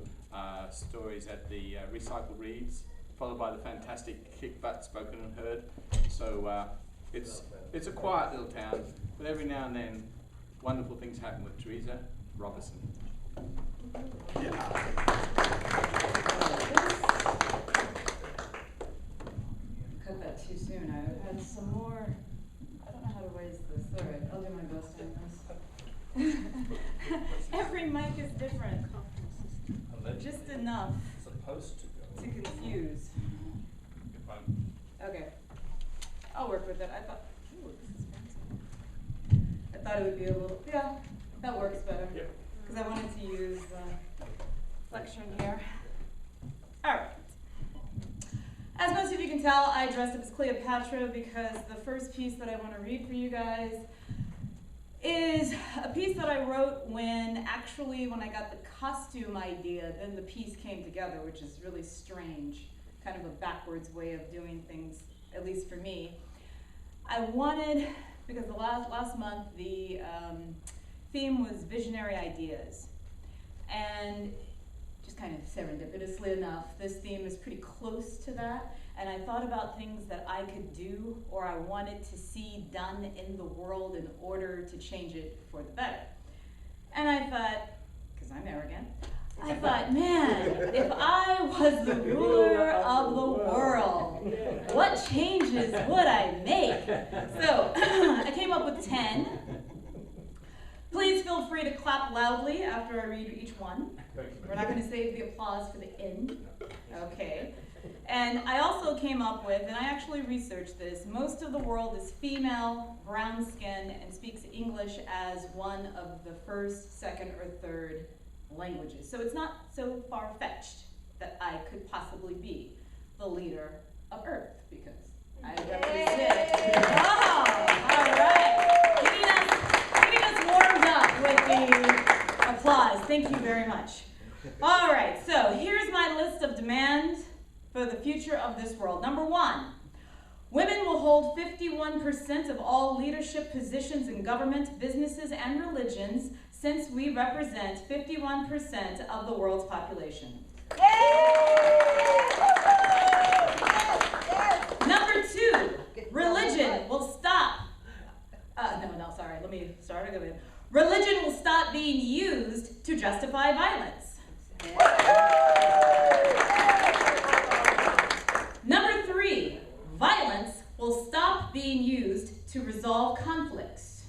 stories at the Recycle Reads, followed by the fantastic Kick Butt Spoken and Heard. So it's a quiet little town, but every now and then wonderful things happen with Teresa Robertson. Cut that too soon. I had some more. I don't know how to raise this. All right, I'll do my best on this. Every mic is different. Just enough to confuse. Okay. I'll work with it. I thought, ooh, this is fancy. I thought it would be a little, yeah, that works better. Because I wanted to use lecture in here. All right. As most of you can tell, I dressed up as Cleopatra because the first piece that I want to read for you guys is a piece that I wrote when I got the costume idea, then the piece came together, which is really strange, kind of a backwards way of doing things, at least for me. I wanted, because the last month the theme was visionary ideas, and just kind of serendipitously enough, this theme is pretty close to that, and I thought about things that I could do or I wanted to see done in the world in order to change it for the better. And I thought, because I'm arrogant, I thought, man, if I was the ruler of the world, what changes would I make? So I came up with 10. Please feel free to clap loudly after I read each one. We're not going to save the applause for the end. Okay. And I also came up with, and I actually researched this, most of the world is female, brown skin, and speaks English as one of the first, second, or third languages. So it's not so far-fetched that I could possibly be the leader of Earth, because I represent. Oh, all right. Getting us warmed up with the applause. Thank you very much. All right, so here's my list of demands for the future of this world. Number 1, women will hold 51% of all leadership positions in government, businesses, and religions, since we represent 51% of the world's population. Number 2, religion will stop. Sorry, let me start again. Religion will stop being used to justify violence. Number 3, violence will stop being used to resolve conflicts.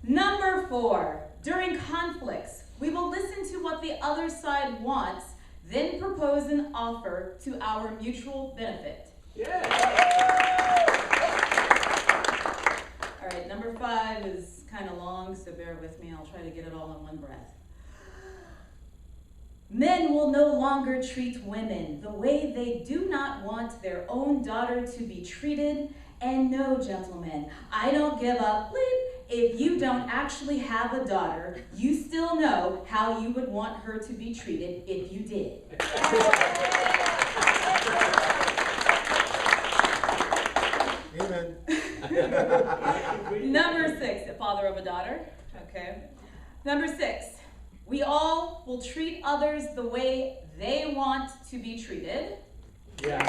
Number 4, during conflicts, we will listen to what the other side wants, then propose an offer to our mutual benefit. All right, number 5 is kind of long, so bear with me. I'll try to get it all in one breath. Men will no longer treat women the way they do not want their own daughter to be treated. And no, gentlemen, I don't give up. Bleep. If you don't actually have a daughter, you still know how you would want her to be treated if you did. Amen. Number 6, the father of a daughter. Okay. Number 6, we all will treat others the way they want to be treated. Yeah.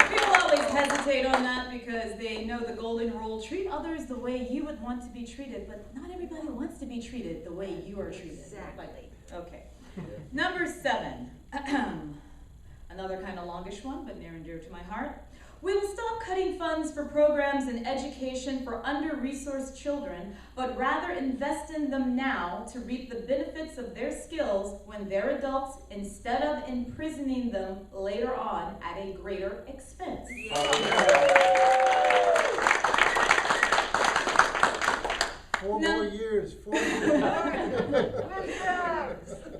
People always hesitate on that because they know the golden rule, treat others the way you would want to be treated, but not everybody wants to be treated the way you are treated. Exactly. Okay. Number 7, another kind of longish one, but near and dear to my heart. We will stop cutting funds for programs and education for under-resourced children, but rather invest in them now to reap the benefits of their skills when they're adults instead of imprisoning them later on at a greater expense. Four more years.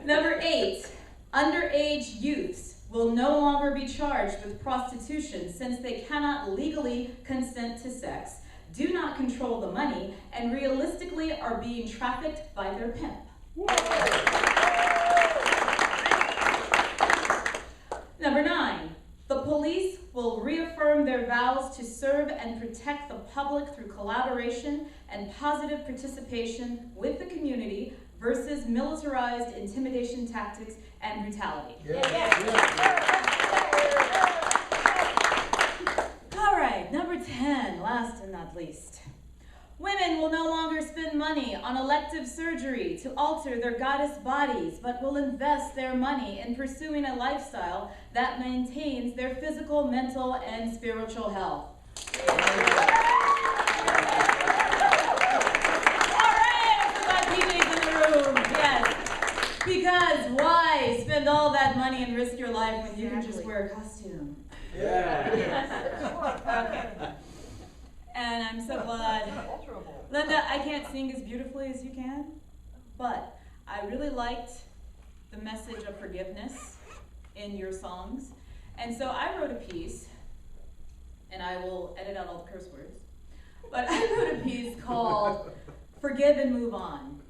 Number 8, underage youths will no longer be charged with prostitution since they cannot legally consent to sex, do not control the money, and realistically are being trafficked by their pimp. Number 9, the police will reaffirm their vows to serve and protect the public through collaboration and positive participation with the community versus militarized intimidation tactics and brutality. All right, number 10, last and not least. Women will no longer spend money on elective surgery to alter their goddess bodies, but will invest their money in pursuing a lifestyle that maintains their physical, mental, and spiritual health. Because why spend all that money and risk your life when you can just wear a costume? Yeah. Okay. And I'm so glad. Linda, I can't sing as beautifully as you can, but I really liked the message of forgiveness in your songs. And so I wrote a piece, and I will edit out all the curse words, but I wrote a piece called Forgive and Move On.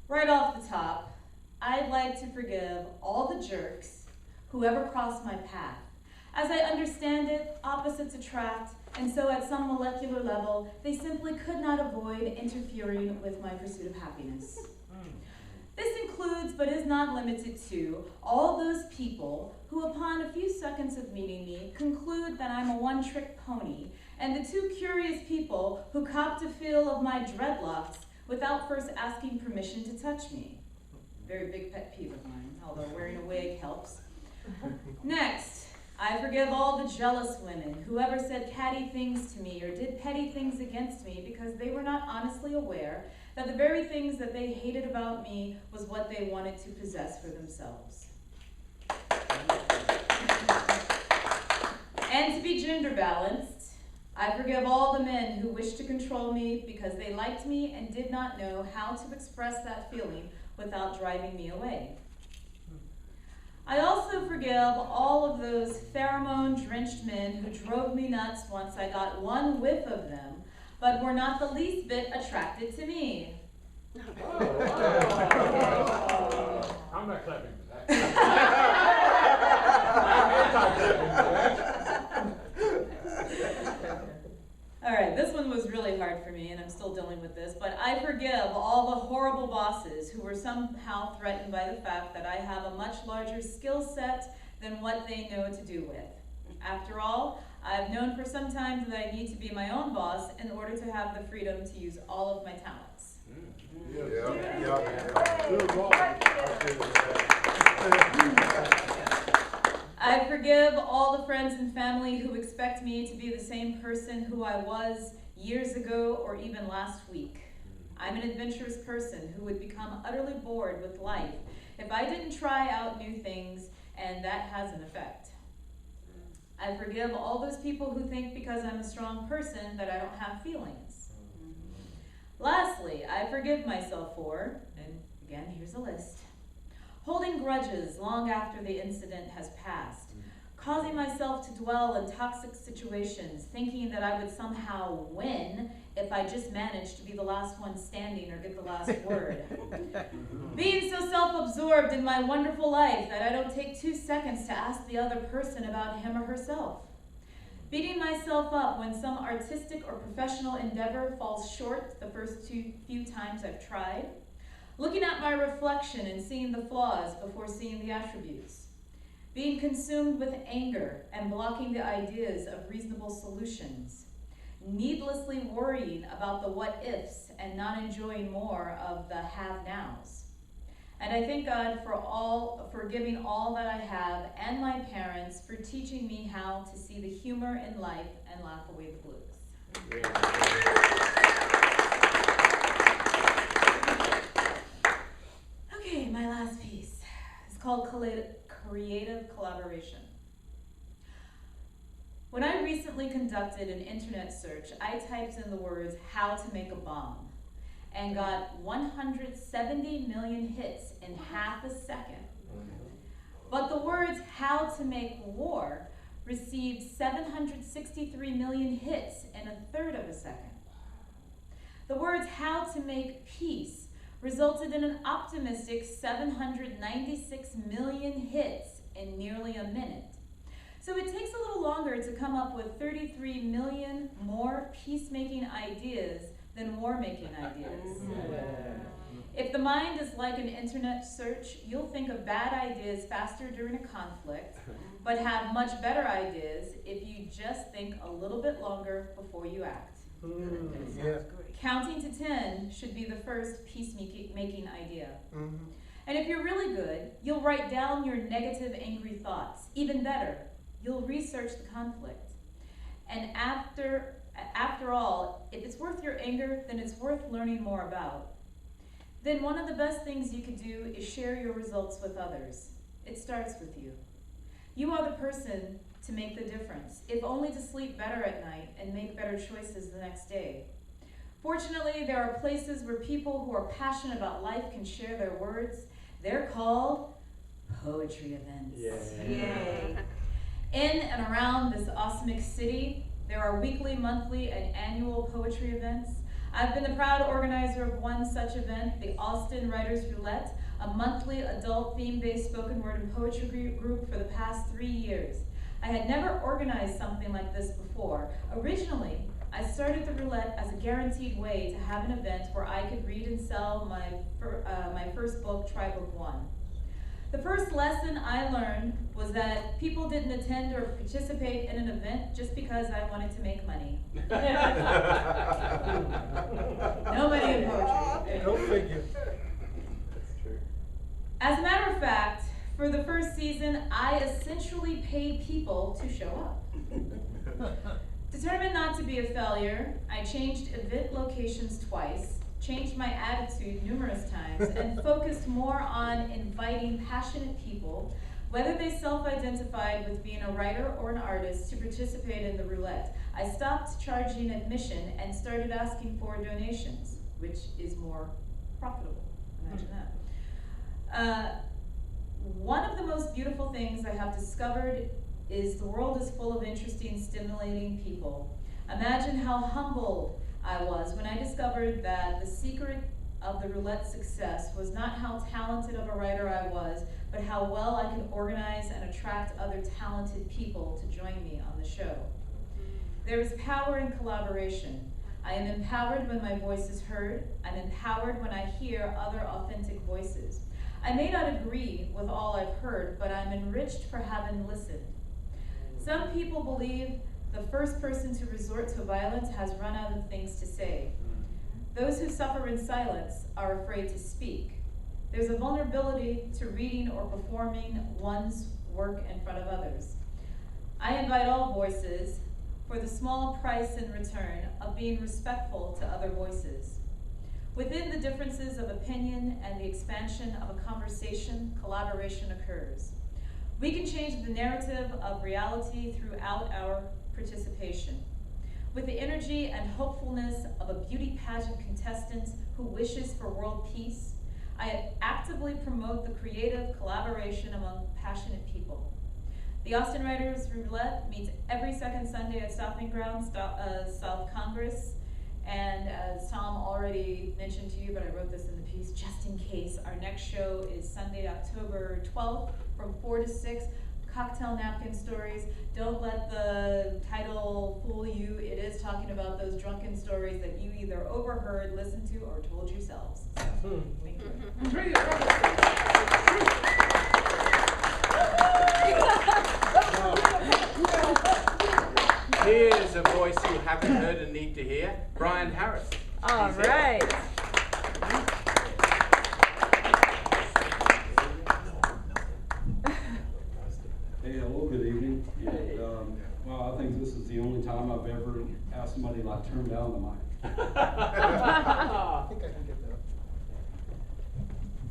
Right off the top, I'd like to forgive all the jerks who ever crossed my path. As I understand it, opposites attract, and so at some molecular level, they simply could not avoid interfering with my pursuit of happiness. This includes, but is not limited to, all those people who, upon a few seconds of meeting me, conclude that I'm a one-trick pony, and the two curious people who copped a feel of my dreadlocks without first asking permission to touch me. Very big pet peeve of mine, although wearing a wig helps. Next, I forgive all the jealous women who ever said catty things to me or did petty things against me because they were not honestly aware that the very things that they hated about me was what they wanted to possess for themselves. And to be gender balanced, I forgive all the men who wished to control me because they liked me and did not know how to express that feeling without driving me away. I also forgive all of those pheromone-drenched men who drove me nuts once I got one whiff of them, but were not the least bit attracted to me. I'm not clapping for that. I'm anti-clapping for that. All right, this one was really hard for me, and I'm still dealing with this, but I forgive all the horrible bosses who were somehow threatened by the fact that I have a much larger skill set than what they know to do with. After all, I've known for some time that I need to be my own boss in order to have the freedom to use all of my talents. I forgive all the friends and family who expect me to be the same person who I was years ago or even last week. I'm an adventurous person who would become utterly bored with life if I didn't try out new things, and that has an effect. I forgive all those people who think because I'm a strong person that I don't have feelings. Lastly, I forgive myself for, and again, here's a list, holding grudges long after the incident has passed, causing myself to dwell in toxic situations, thinking that I would somehow win if I just managed to be the last one standing or get the last word. Being so self-absorbed in my wonderful life that I don't take 2 seconds to ask the other person about him or herself. Beating myself up when some artistic or professional endeavor falls short the first few times I've tried. Looking at my reflection and seeing the flaws before seeing the attributes. Being consumed with anger and blocking the ideas of reasonable solutions. Needlessly worrying about the what-ifs and not enjoying more of the have-nows. And I thank God for giving all that I have, and my parents for teaching me how to see the humor in life and laugh away the blues. Okay, my last piece is called Creative Collaboration. When I recently conducted an internet search, I typed in the words, how to make a bomb, and got 170 million hits in half a second. But the words, how to make war, received 763 million hits in a third of a second. The words, how to make peace, resulted in an optimistic 796 million hits in nearly a minute. So it takes a little longer to come up with 33 million more peacemaking ideas than war-making ideas. If the mind is like an internet search, you'll think of bad ideas faster during a conflict, but have much better ideas if you just think a little bit longer before you act. Counting to 10 should be the first peacemaking idea. And if you're really good, you'll write down your negative, angry thoughts. Even better, you'll research the conflict. And after all, if it's worth your anger, then it's worth learning more about. Then one of the best things you could do is share your results with others. It starts with you. You are the person to make the difference, if only to sleep better at night and make better choices the next day. Fortunately, there are places where people who are passionate about life can share their words. They're called poetry events. Yay. In and around this awesome city, there are weekly, monthly, and annual poetry events. I've been the proud organizer of one such event, the Austin Writers Roulette, a monthly adult theme-based spoken word and poetry group for the past 3 years. I had never organized something like this before. Originally, I started the roulette as a guaranteed way to have an event where I could read and sell my first book, Tribe of One. The first lesson I learned was that people didn't attend or participate in an event just because I wanted to make money. No money in poetry. Go figure. That's true. As a matter of fact, for the first season, I essentially paid people to show up. Determined not to be a failure, I changed event locations twice, changed my attitude numerous times, and focused more on inviting passionate people, whether they self-identified with being a writer or an artist, to participate in the roulette. I stopped charging admission and started asking for donations, which is more profitable. Imagine that. One of the most beautiful things I have discovered is the world is full of interesting, stimulating people. Imagine how humbled I was when I discovered that the secret of the roulette's success was not how talented of a writer I was, but how well I could organize and attract other talented people to join me on the show. There is power in collaboration. I am empowered when my voice is heard. I'm empowered when I hear other authentic voices. I may not agree with all I've heard, but I'm enriched for having listened. Some people believe the first person to resort to violence has run out of things to say. Those who suffer in silence are afraid to speak. There's a vulnerability to reading or performing one's work in front of others. I invite all voices for the small price in return of being respectful to other voices. Within the differences of opinion and the expansion of a conversation, collaboration occurs. We can change the narrative of reality throughout our participation. With the energy and hopefulness of a beauty pageant contestant who wishes for world peace, I actively promote the creative collaboration among passionate people. The Austin Writers Roulette meets every second Sunday at Stopping Ground, South Congress. And as Thom already mentioned to you, but I wrote this in the piece just in case, our next show is Sunday, October 12th from 4 to 6. Cocktail napkin stories. Don't let the title fool you. It is talking about those drunken stories that you either overheard, listened to, or told yourselves. So, thank you. Here's a voice you haven't heard and need to hear, Brian Harris. All right. Hey, hello, good evening. And, well, I think this is the only time I've ever asked somebody to like turn down the mic. I think I can get that.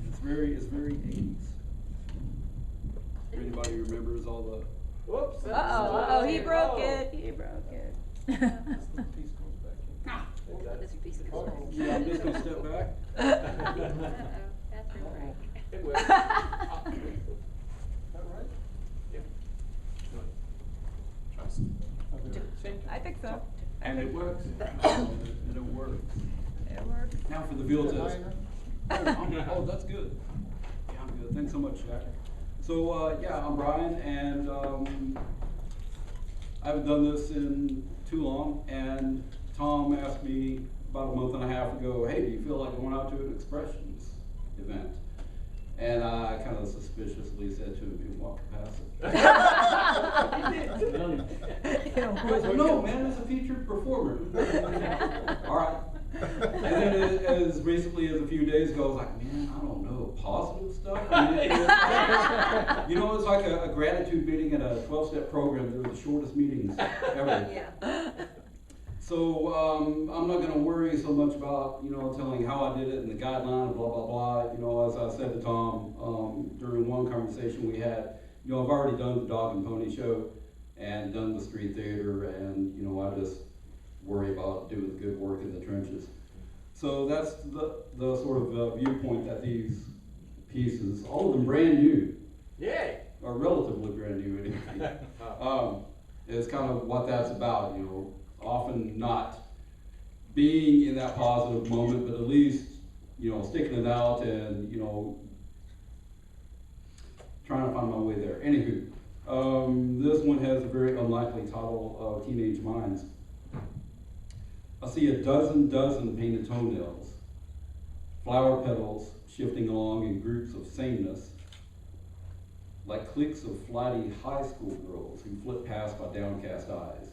It's very 80s. If anybody remembers all the. Whoops. Uh-oh, he broke it. He broke it. This piece goes back in. This piece goes back. Yeah, I'm just gonna step back. Uh-oh, bathroom break. It will. Is that right? Yeah. Trust. I think so. And it works. And it works. It works. Now for the field test. Oh, that's good. Yeah, I'm good. Thanks so much, Jack. So, yeah, I'm Brian, and I haven't done this in too long, and Thom asked me about a month and a half ago, hey, do you feel like going out to an expressions event? And I kind of suspiciously said to him, in what capacity? He goes, well, no, man, as a featured performer. All right. And then as recently as a few days ago, I was like, man, I don't know, positive stuff? I mean, you know, it's like a gratitude meeting at a 12-step program. They're the shortest meetings ever. Yeah. So I'm not going to worry so much about, you know, telling how I did it and the guideline, blah, blah, blah. You know, as I said to Thom during one conversation we had, you know, I've already done the Dog and Pony show and done the street theater, and, you know, I just worry about doing the good work in the trenches. So that's the sort of viewpoint that these pieces, all of them brand new, Yay! or relatively brand new anyway, is kind of what that's about, you know, often not being in that positive moment, but at least, you know, sticking it out and, you know, trying to find my way there. Anywho, this one has a very unlikely title, Teenage Minds. I see a dozen painted toenails, flower petals shifting along in groups of sameness, like cliques of flighty high school girls who flit past my downcast eyes.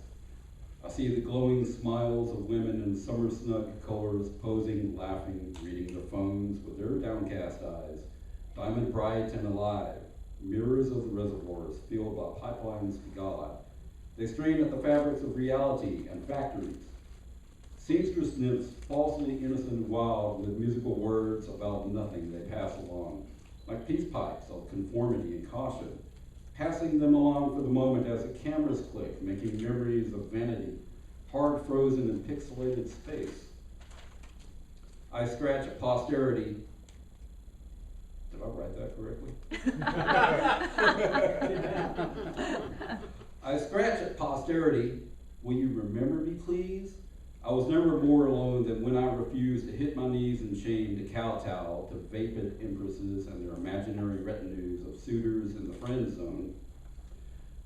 I see the glowing smiles of women in summer snug colors, posing, laughing, reading their phones with their downcast eyes, diamond bright and alive, mirrors of the reservoirs filled by pipelines to God. They strain at the fabrics of reality and factories. Seamstress nymphs, falsely innocent and wild, with musical words about nothing they pass along, like peace pipes of conformity and caution, passing them along for the moment as the cameras click, making memories of vanity, hard frozen in pixelated space. I scratch at posterity. Did I write that correctly? I scratch at posterity. Will you remember me, please? I was never more alone than when I refused to hit my knees in shame to kowtow to vapid empresses and their imaginary retinues of suitors in the friend zone.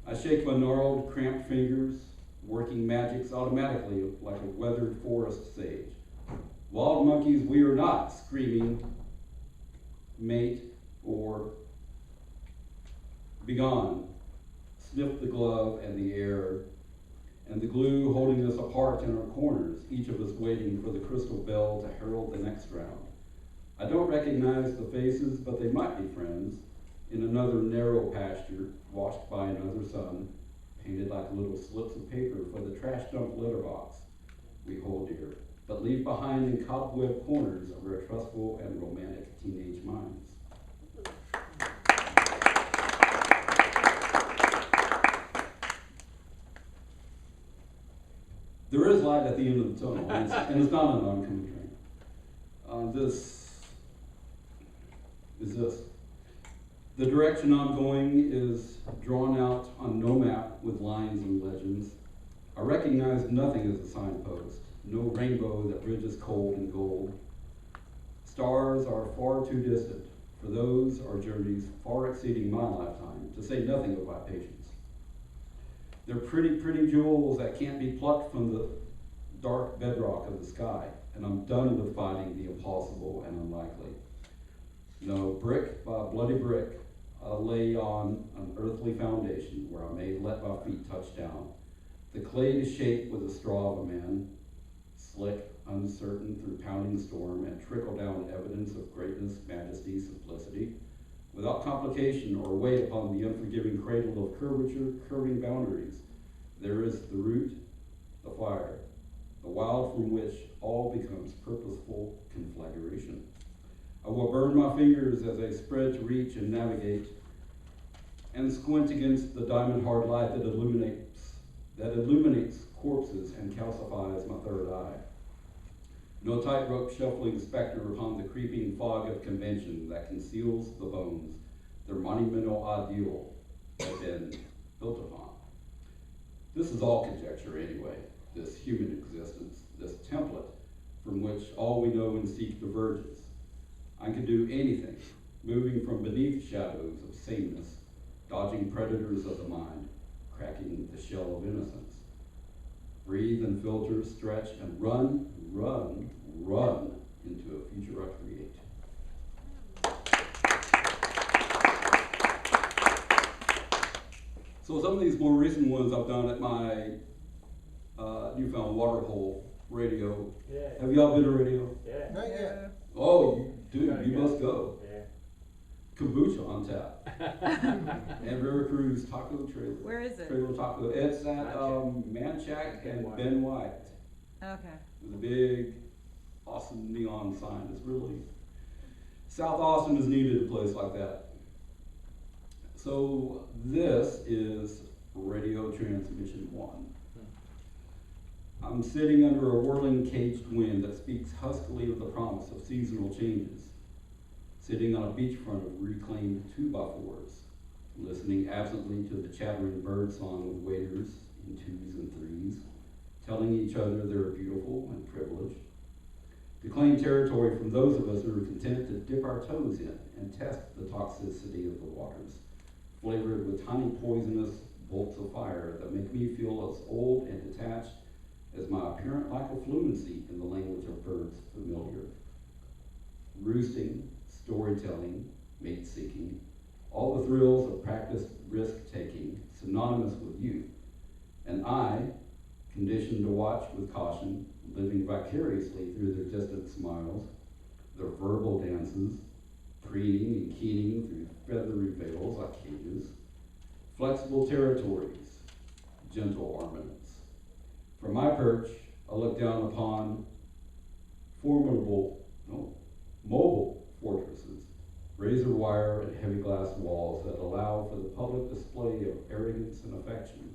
I shake my gnarled, cramped fingers, working magics automatically like a weathered forest sage. Wild monkeys, we are not screaming, mate, or begone. Sniff the glove and the air, and the glue holding us apart in our corners, each of us waiting for the crystal bell to herald the next round. I don't recognize the faces, but they might be friends, in another narrow pasture, washed by another sun, painted like little slips of paper for the trash dump letterbox we hold dear, but leave behind in cobweb corners of our trustful and romantic teenage minds. There is light at the end of the tunnel, and it's not an oncoming train. This is this. The direction I'm going is drawn out on no map with lines and legends. I recognize nothing as a signpost, no rainbow that bridges cold and gold. Stars are far too distant. For those are journeys far exceeding my lifetime, to say nothing of my patience. They're pretty, pretty jewels that can't be plucked from the dark bedrock of the sky, and I'm done with fighting the impossible and unlikely. No, brick by bloody brick, I lay on an earthly foundation where I may let my feet touch down. The clay is shaped with the straw of a man, slick, uncertain through pounding storm, and trickle down evidence of greatness, majesty, simplicity, without complication or weight upon the unforgiving cradle of curvature, curving boundaries. There is the root, the fire, the wild from which all becomes purposeful conflagration. I will burn my fingers as I spread to reach and navigate, and squint against the diamond hard light that illuminates corpses and calcifies my third eye. No tightrope shuffling specter upon the creeping fog of convention that conceals the bones their monumental ideal has been built upon. This is all conjecture anyway, this human existence, this template from which all we know and seek diverges. I can do anything, moving from beneath shadows of sameness, dodging predators of the mind, cracking the shell of innocence. Breathe and filter, stretch, and run, run, run into a future I create. So some of these more recent ones I've done at my newfound Waterhole radio. Yeah. Have y'all been to radio? Yeah. Not yet. Oh, dude, you go. must go. Yeah. Kombucha on tap. And River Cruise Taco Trailer. Where is it? Trailer Taco. It's at Manchac and Ben White. Okay. With a big, awesome neon sign. It's really, South Austin has needed a place like that. So this is radio transmission 1. I'm sitting under a whirling caged wind that speaks huskily of the promise of seasonal changes. Sitting on a beachfront of reclaimed 2x4s, listening absently to the chattering bird song of waiters in 2s and 3s, telling each other they're beautiful and privileged. To claim territory from those of us who are content to dip our toes in and test the toxicity of the waters, flavored with tiny poisonous bolts of fire that make me feel as old and detached as my apparent lack of fluency in the language of birds familiar. Roosting, storytelling, mate-seeking, all the thrills of practiced risk-taking, synonymous with youth. And I, conditioned to watch with caution, living vicariously through their distant smiles, their verbal dances, preening and keening through feathery veils like cages, flexible territories, gentle armaments. From my perch, I look down upon mobile fortresses, razor wire and heavy glass walls that allow for the public display of arrogance and affection.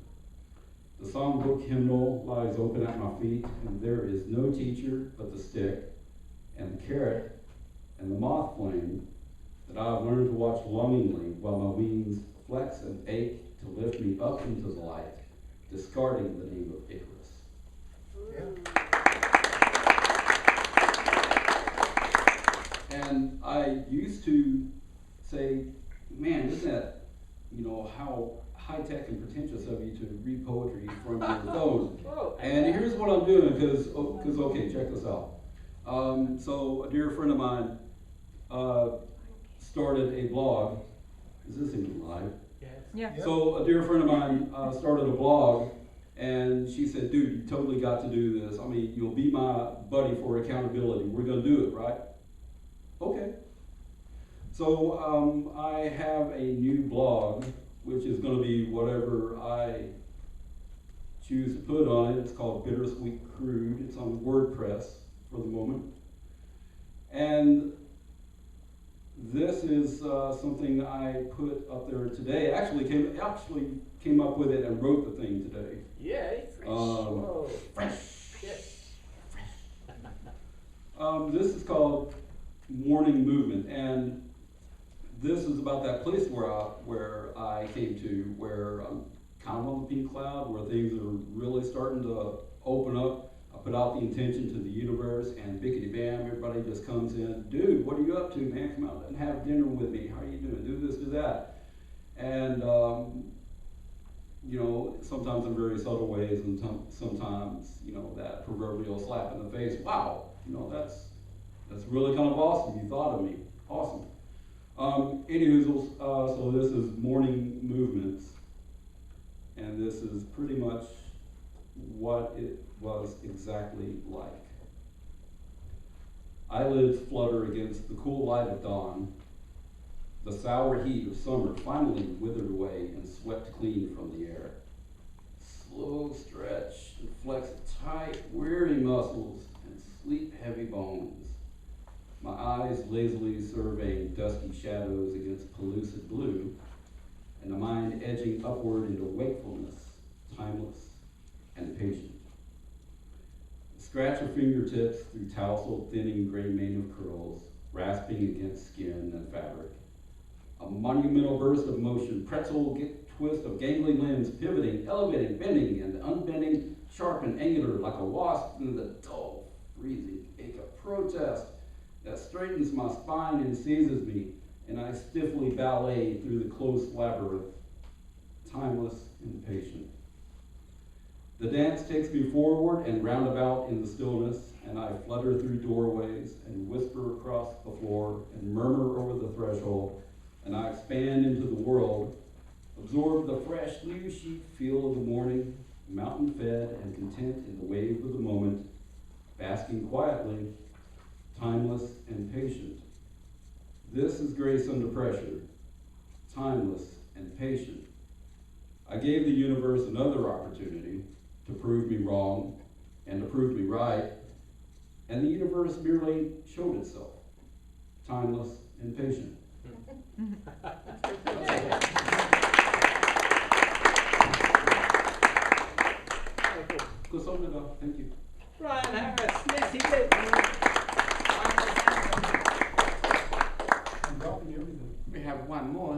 The songbook hymnal lies open at my feet, and there is no teacher but the stick and the carrot and the moth flame that I have learned to watch longingly while my wings flex and ache to lift me up into the light, discarding the name of Icarus. And I used to say, man, isn't that, how high-tech and pretentious of you to read poetry from your phone. And here's what I'm doing, because okay, check this out. So a dear friend of mine started a blog. Is this even live? Yes. Yeah. So a dear friend of mine started a blog, and she said, dude, you totally got to do this. I mean, you'll be my buddy for accountability. We're going to do it, right? Okay. So I have a new blog, which is going to be whatever I choose to put on it. It's called Bittersweet Crude. It's on WordPress for the moment. And This is something I put up there today. Actually came up with it and wrote the thing today. Yay. Whoa. Fresh. Yes. This is called Morning Movement, and this is about that place where I came to, where I'm kind of on the pink cloud, where things are really starting to open up. I put out the intention to the universe, and bickety bam, everybody just comes in. Dude, what are you up to, man? Come out and have dinner with me. How are you doing? Do this, do that. And you know, sometimes in very subtle ways, and sometimes, you know, that proverbial slap in the face. Wow, you know, that's really kind of awesome. You thought of me. Awesome. Anywho, so this is Morning Movements, and this is pretty much what it was exactly like. Eyelids flutter against the cool light of dawn. The sour heat of summer finally withered away and swept clean from the air. Slow stretch and flex of tight, weary muscles and sleep-heavy bones. My eyes lazily surveying dusky shadows against pellucid blue, and the mind edging upward into wakefulness, timeless and patient. Scratch of fingertips through tousled, thinning gray mane of curls, rasping against skin and fabric. A monumental burst of motion, pretzel twist of gangly limbs, pivoting, elevating, bending, and unbending, sharp and angular like a wasp in the dull, freezing ache of protest that straightens my spine and seizes me, and I stiffly ballet through the close labyrinth, timeless and patient. The dance takes me forward and roundabout in the stillness, and I flutter through doorways and whisper across the floor and murmur over the threshold, and I expand into the world, absorb the fresh new sheet feel of the morning, mountain fed and content in the wave of the moment, basking quietly, timeless and patient. This is grace under pressure, timeless and patient. I gave the universe another opportunity to prove me wrong and to prove me right, and the universe merely showed itself, timeless and patient. Thank you. Brian Harris. Yes, he did. I'm dropping everything. We have one more.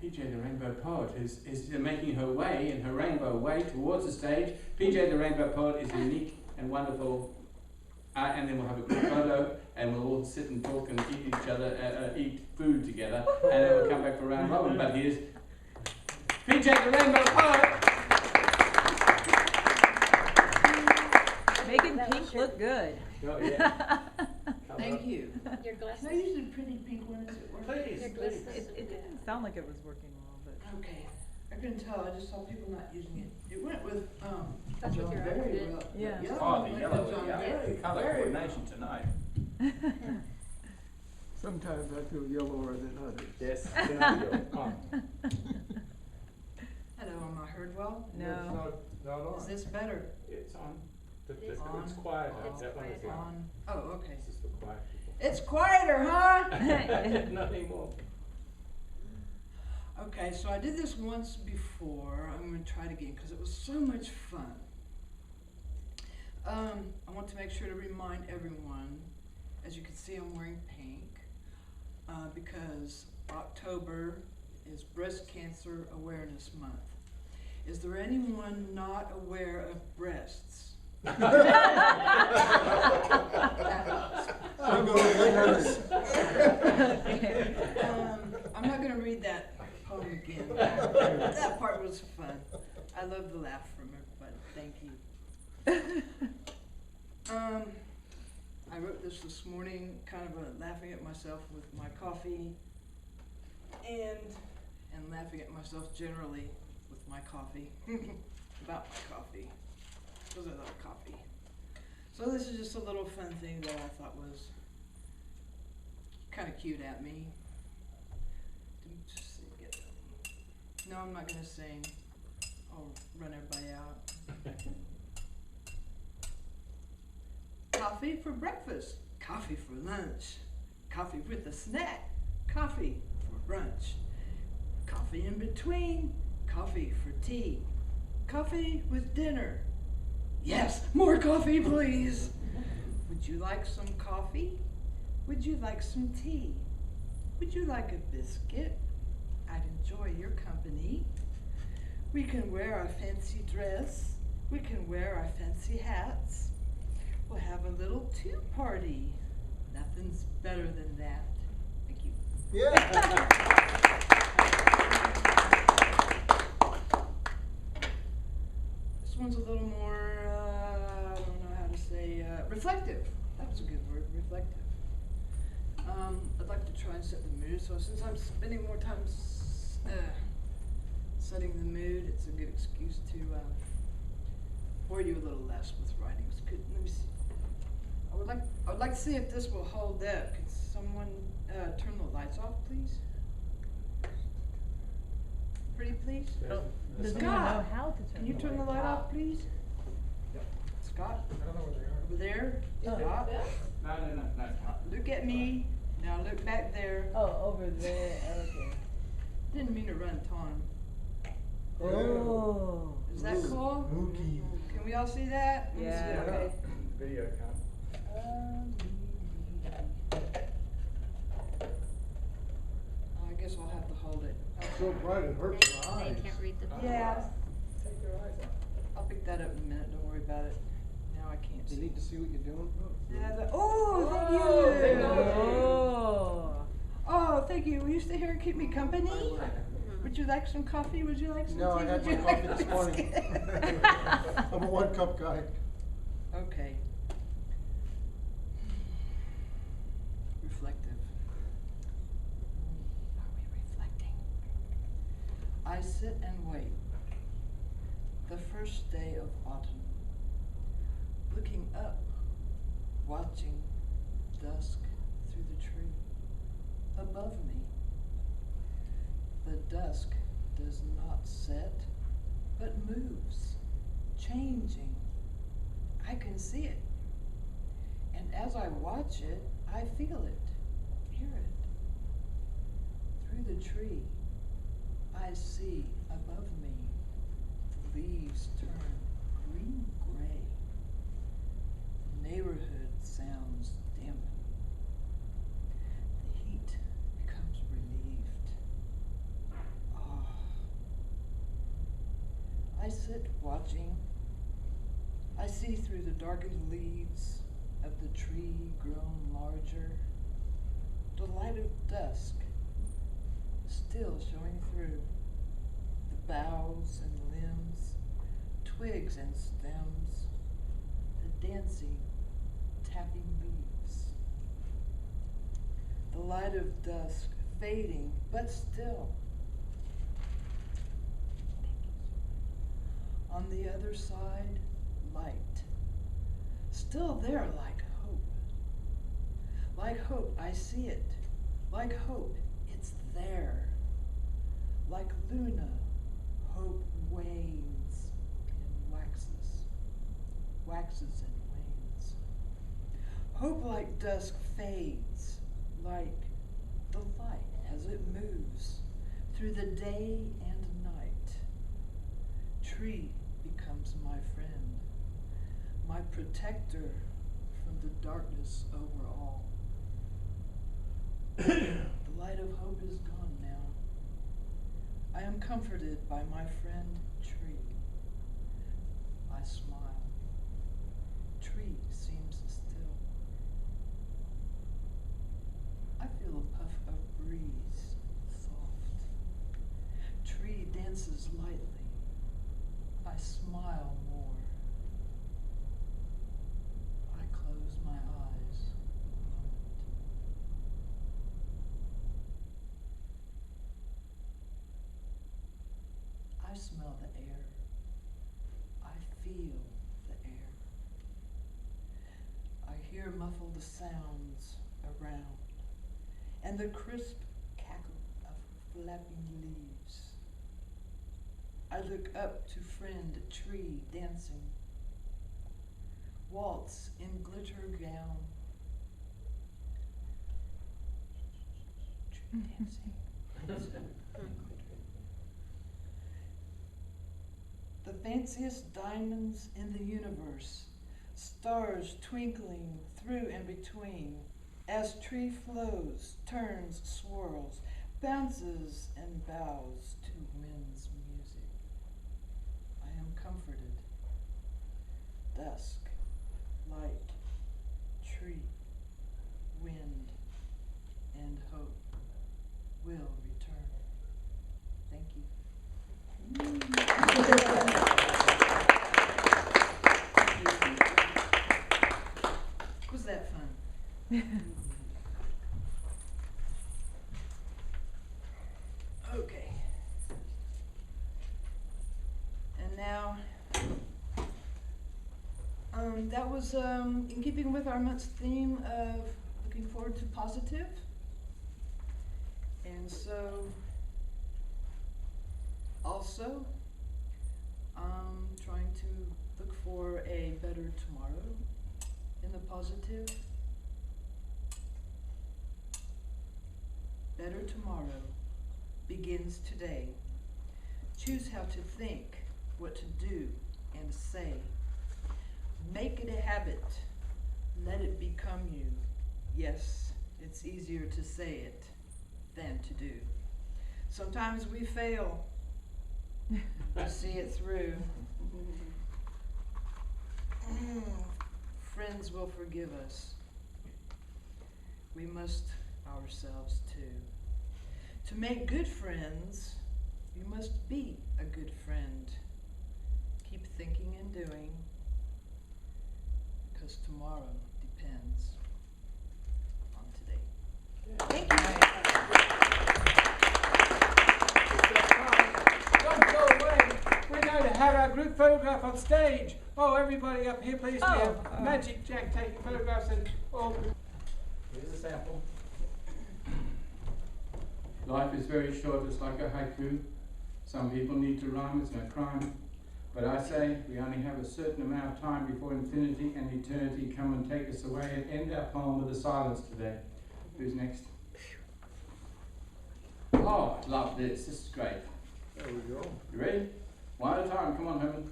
PJ the Rainbow Poet is making her way in her rainbow way towards the stage. PJ the Rainbow Poet is unique and wonderful. And then we'll have a quick photo, and we'll all sit and talk and eat each other, eat food together, and then we'll come back for round robin. But here's PJ the Rainbow Poet. Making pink look good. Oh, yeah. Thank you. Your glasses. Can I use the pretty pink one? Is it working? Please, Your please. glasses. It didn't sound like it was working well, but. Okay. I couldn't tell. I just saw people not using it. It went with That's what John your very outfit. well. Yeah. The yellow Oh, one the went yellow with one, John yeah. very, Color very coordination tonight. Sometimes I feel yellower than others. Yes, tonight you're on. Hello, am I heard well? No. Not on. Is this better? It's on. It's on. It's quiet. It's That one is quieter. on. On. Oh, okay. This is for quiet people. It's quieter, huh? Not anymore. Okay, so I did this once before. I'm going to try it again because it was so much fun. I want to make sure to remind everyone, as you can see I'm wearing pink, because October is Breast Cancer Awareness Month. Is there anyone not aware of breasts? I'm not going to read that poem again. That part was fun. I love the laugh from everybody. Thank you. I wrote this morning, kind of laughing at myself with my coffee, and laughing at myself generally with my coffee, about my coffee, because I love coffee. So this is just a little fun thing that I thought was kind of cute at me. Just get no, I'm not gonna sing. I'll run everybody out. Coffee for breakfast, coffee for lunch, Coffee with a snack, coffee for brunch. Coffee in between, coffee for tea. Coffee with dinner. Yes, more coffee, please. Would you like some coffee? Would you like some tea? Would you like a biscuit? I'd enjoy your company. We can wear our fancy dress. We can wear our fancy hats. We'll have a little tea party. Nothing's better than that. Thank you. Yeah. This one's a little more, I don't know how to say, reflective. That was a good word, reflective. I'd like to try and set the mood. So since I'm spending more time setting the mood, it's a good excuse to bore you a little less with writing. Let me see. I would like to see if this will hold up. Could someone turn the lights off, please? Pretty please? Does anyone Scott, know how to turn can you the turn the light light off, please? Yep. Scott? I don't know where they are. Over there? Scott? No. Look at me. Now look back there. Oh, over there. Okay. Didn't mean to run Thom. Oh. Is that cool? Can we all see that? Let me see. Yeah. Okay. Video can't. I guess I'll have to hold it. It's so bright it hurts my eyes. They can't read the Yeah. Take your eyes off. I'll pick that up in a minute. Don't worry about it. Now I can't You see. need to see what you're doing. Yeah, oh, thank you. Oh. Oh, thank you. Will you stay here and keep me company? Would you like some coffee? Would you like some No, tea? I had Would my you coffee like this a morning. biscuit? I'm a 1 cup guy. Okay. Reflective. Are we reflecting? I sit and wait. The first day of autumn. Looking up, watching dusk through the tree. Above me. The dusk does not set, but moves, changing. I can see it. And as I watch it, I feel it, hear it. Through the tree, I see above me, the leaves turn green-gray. Neighborhood sounds dampen. The heat becomes relieved. Ah. I sit watching. I see through the darkened leaves of the tree grown larger, the light of dusk still showing through the boughs and limbs, twigs and stems, the dancing, tapping leaves. The light of dusk fading, but still. On the other side, light. Still there like hope. Like hope, I see it. Like hope, it's there. Like Luna, hope wanes and waxes. Waxes and wanes. Hope like dusk fades, like the light as it moves through the day and night. Tree becomes my friend, my protector from the darkness over all. The light of hope is gone now. I am comforted by my friend Tree. I smile. Tree seems still. I feel a puff of breeze, soft. Tree dances lightly. I smile more. I close my eyes a moment. I smell the air. I feel the air. I hear muffled sounds around and the crisp cackle of flapping leaves. I look up to friend Tree dancing. Waltz in glitter gown. The fanciest diamonds in the universe, stars twinkling through and between, as tree flows, turns, swirls, bounces and bows to wind's music. I am comforted. Dusk, light, tree, wind, and hope will return. Thank you. Was that fun? Okay. And now, that was in keeping with our month's theme of looking forward to positive. And so, also, trying to look for a better tomorrow in the positive. Better tomorrow begins today. Choose how to think, what to do, and say. Make it a habit. Let it become you. Yes, it's easier to say it than to do. Sometimes we fail to see it through. Friends will forgive us. We must ourselves too. To make good friends, you must be a good friend. Keep thinking and doing, because tomorrow depends on today. Thank you. Don't go away. We're going to have our group photograph on stage. Oh, everybody up here, please. We have Magic Jack taking photographs and all. Here's a sample. Life is very short, it's like a haiku. Some people need to rhyme, it's no crime. But I say we only have a certain amount of time before infinity and eternity come and take us away and end our poem with a silence today. Who's next? Oh, I love this. This is great. There we go. You ready? One at a time. Come on, Herman.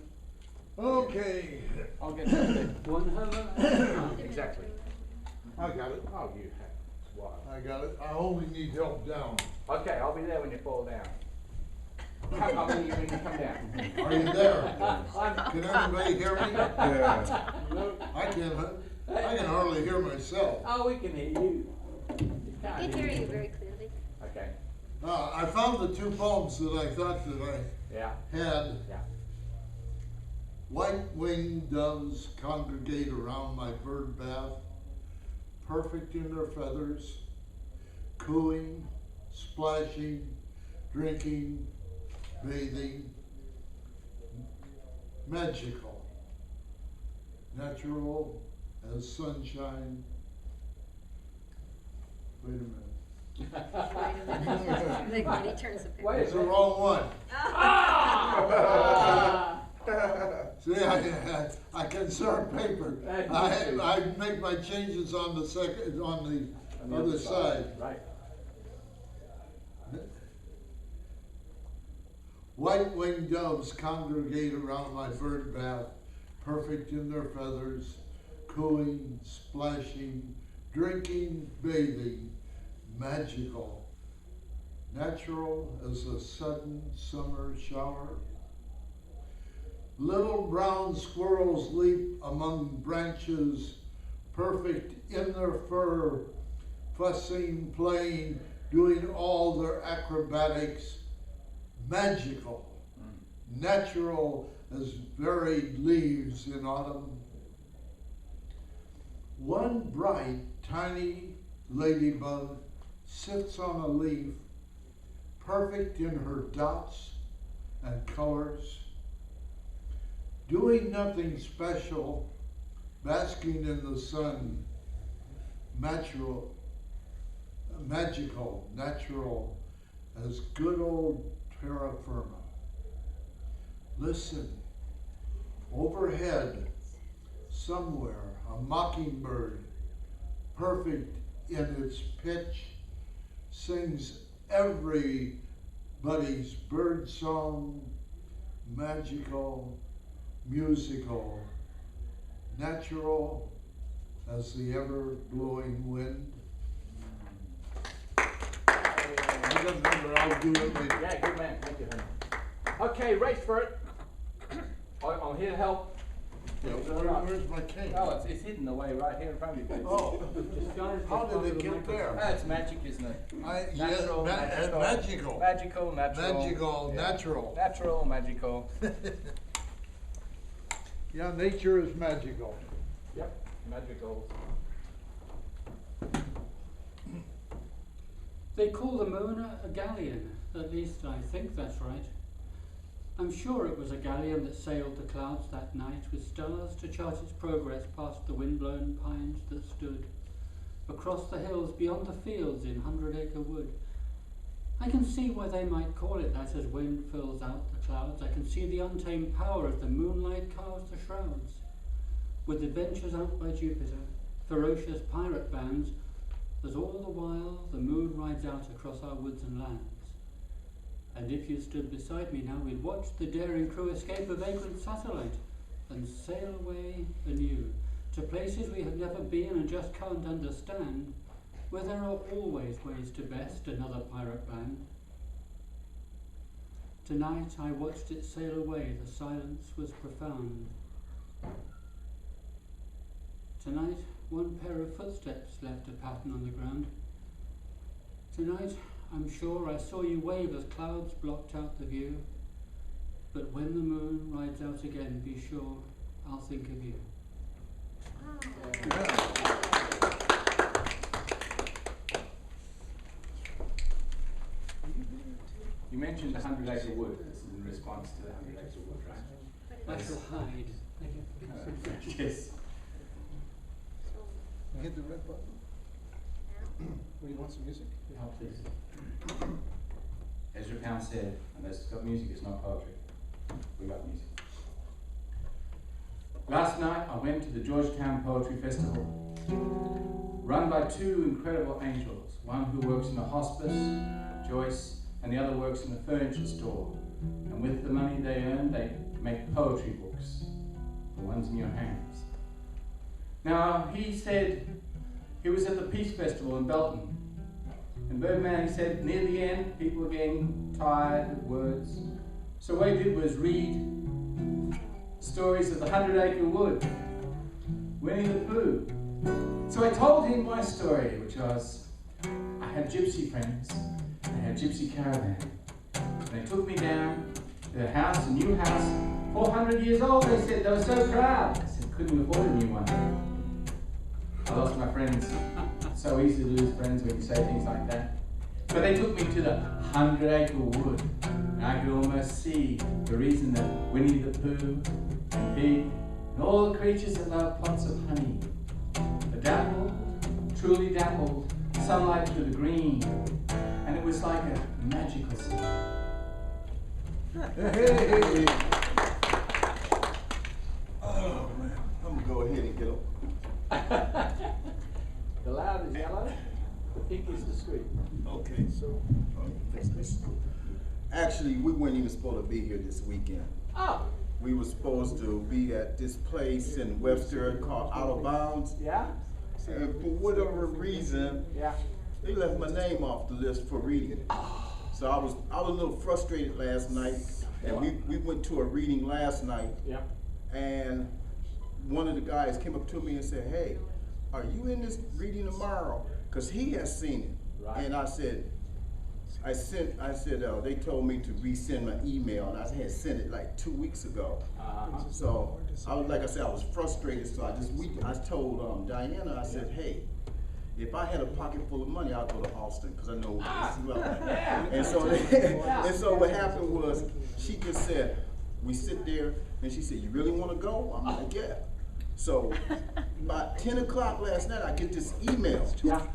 Okay. I'll get that. One Herman. Exactly. I got it. Oh, you have. Wow. I got it. I only need help down. Okay, I'll be there when you fall down. I'll be when you come down. Are you there? Can everybody hear me? Yeah. I can hardly hear myself. Oh, we can hear you. I can hear you very clearly. Okay. I found the two poems that I thought that I had. Yeah. White-winged doves congregate around my bird bath, perfect in their feathers, cooing, splashing, drinking, bathing, magical, natural as sunshine. Wait a minute. Like when he turns the picture. It's the wrong one. See, I conserve paper. I make my changes on the other side. Right. White-winged doves congregate around my bird bath, perfect in their feathers, cooing, splashing, drinking, bathing, magical, natural as a sudden summer shower. Little brown squirrels leap among branches, perfect in their fur, fussing, playing, doing all their acrobatics, magical, natural as varied leaves in autumn. One bright, tiny ladybug sits on a leaf, perfect in her dots and colors, doing nothing special, basking in the sun, magical, natural as good old terra firma. Listen, overhead, somewhere, a mockingbird, perfect in its pitch, sings everybody's bird song, magical, musical, natural as the ever-blowing wind. He doesn't remember, I'll do it later. Yeah, good man. Thank you, Herman. Okay, race for it. I'm here to help. Yeah, where's my cane? Oh, it's hidden away right here in front of you. Oh, Just go and how take did it the get microphone. there? It's magic, isn't it? Magical. Magical, natural. Magical, Yeah. natural. Natural, magical. Yeah, nature is magical. Yep, magical. They call the moon a galleon, at least I think that's right. I'm sure it was a galleon that sailed the clouds that night with stars to chart its progress past the wind-blown pines that stood across the hills beyond the fields in 100-acre wood. I can see why they might call it that as wind fills out the clouds. I can see the untamed power as the moonlight carves the shrouds. With adventures out by Jupiter, ferocious pirate bands, as all the while the moon rides out across our woods and lands. And if you stood beside me now, we'd watch the daring crew escape a vagrant satellite and sail away anew to places we have never been and just can't understand, where there are always ways to best another pirate band. Tonight I watched it sail away, the silence was profound. Tonight one pair of footsteps left a pattern on the ground. Tonight I'm sure I saw you wave as clouds blocked out the view. But when the moon rides out again, be sure I'll think of you. You mentioned 100-acre wood. This is in response to the 100-acre wood, right? I shall hide. Yes. Hit the red button. What, do you want some music? Oh, please. Ezra Pound said, unless it's got music, it's not poetry. We got music. Last night, I went to the Georgetown Poetry Festival, run by two incredible angels, one who works in a hospice, Joyce, and the other works in a furniture store. And with the money they earn, they make poetry books, the ones in your hands. Now, he said he was at the Peace Festival in Belton. And Birdman, he said, near the end, people were getting tired of words. So what he did was read stories of the 100-acre wood, Winnie the Pooh. So I told him my story, which was, I had gypsy friends, they had gypsy caravan. And they took me down to their house, a new house, 400 years old, they said. They were so proud. I said, couldn't afford a new one. I lost my friends. So easy to lose friends when you say things like that. But they took me to the 100-acre wood, and I could almost see the reason that Winnie the Pooh and Pig and all the creatures that love pots of honey are dappled, truly dappled, sunlight to the green, and it was like a magical scene. Hey. Oh man, I'm gonna go ahead and get up. The loud is yellow, the pink is discreet. Okay, so fix this. Actually, we weren't even supposed to be here this weekend. Oh. We were supposed to be at this place in Webster called Out of Bounds. Yeah? And for whatever reason, yeah, they left my name off the list for reading. So I was a little frustrated last night, and we went to a reading last night. Yeah. And one of the guys came up to me and said, "Hey, are you in this reading tomorrow?" Because he has seen it. Right. And I said, they told me to resend my email, and I had sent it like 2 weeks ago. So I was, like I said, I was frustrated. So I told Diana, I said, "Hey, if I had a pocket full of money, I'd go to Austin because I know this is well." Yeah. And so what happened was she just said, we sit there, and she said, "You really want to go?" I'm like, "Yeah." So about 10 o'clock last night, I get this email. Yeah.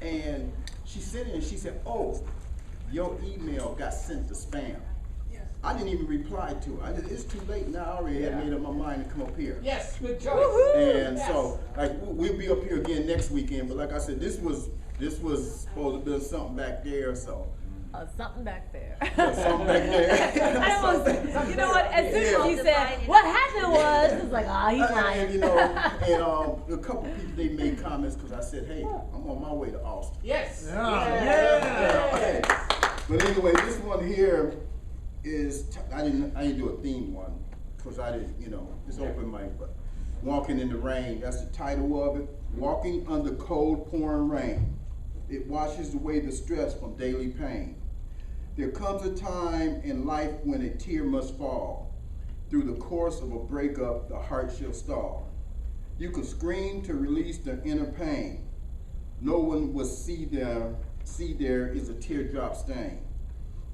And she sent it, and she said, "Oh, your email got sent to spam." I didn't even reply to her. It's too late now. I already had made up my mind to come up here. Yes, good choice. And so, like, we'll be up here again next weekend. But like I said, this was This was supposed to be something back there, so. Something back there. Yeah, something back there. I almost, you know what, as soon as you said, what happened was, it's like, he's lying. And, you know, and a couple people, they made comments because I said, hey, I'm on my way to Austin. Yes. Yeah. But anyway, this one here is, I didn't do a theme one because I didn't, you know, it's open mic, but Walking in the Rain, that's the title of it. Walking under cold pouring rain. It washes away the stress from daily pain. There comes a time in life when a tear must fall. Through the course of a breakup, the heart shall stall. You could scream to release the inner pain. No one will see there is a teardrop stain.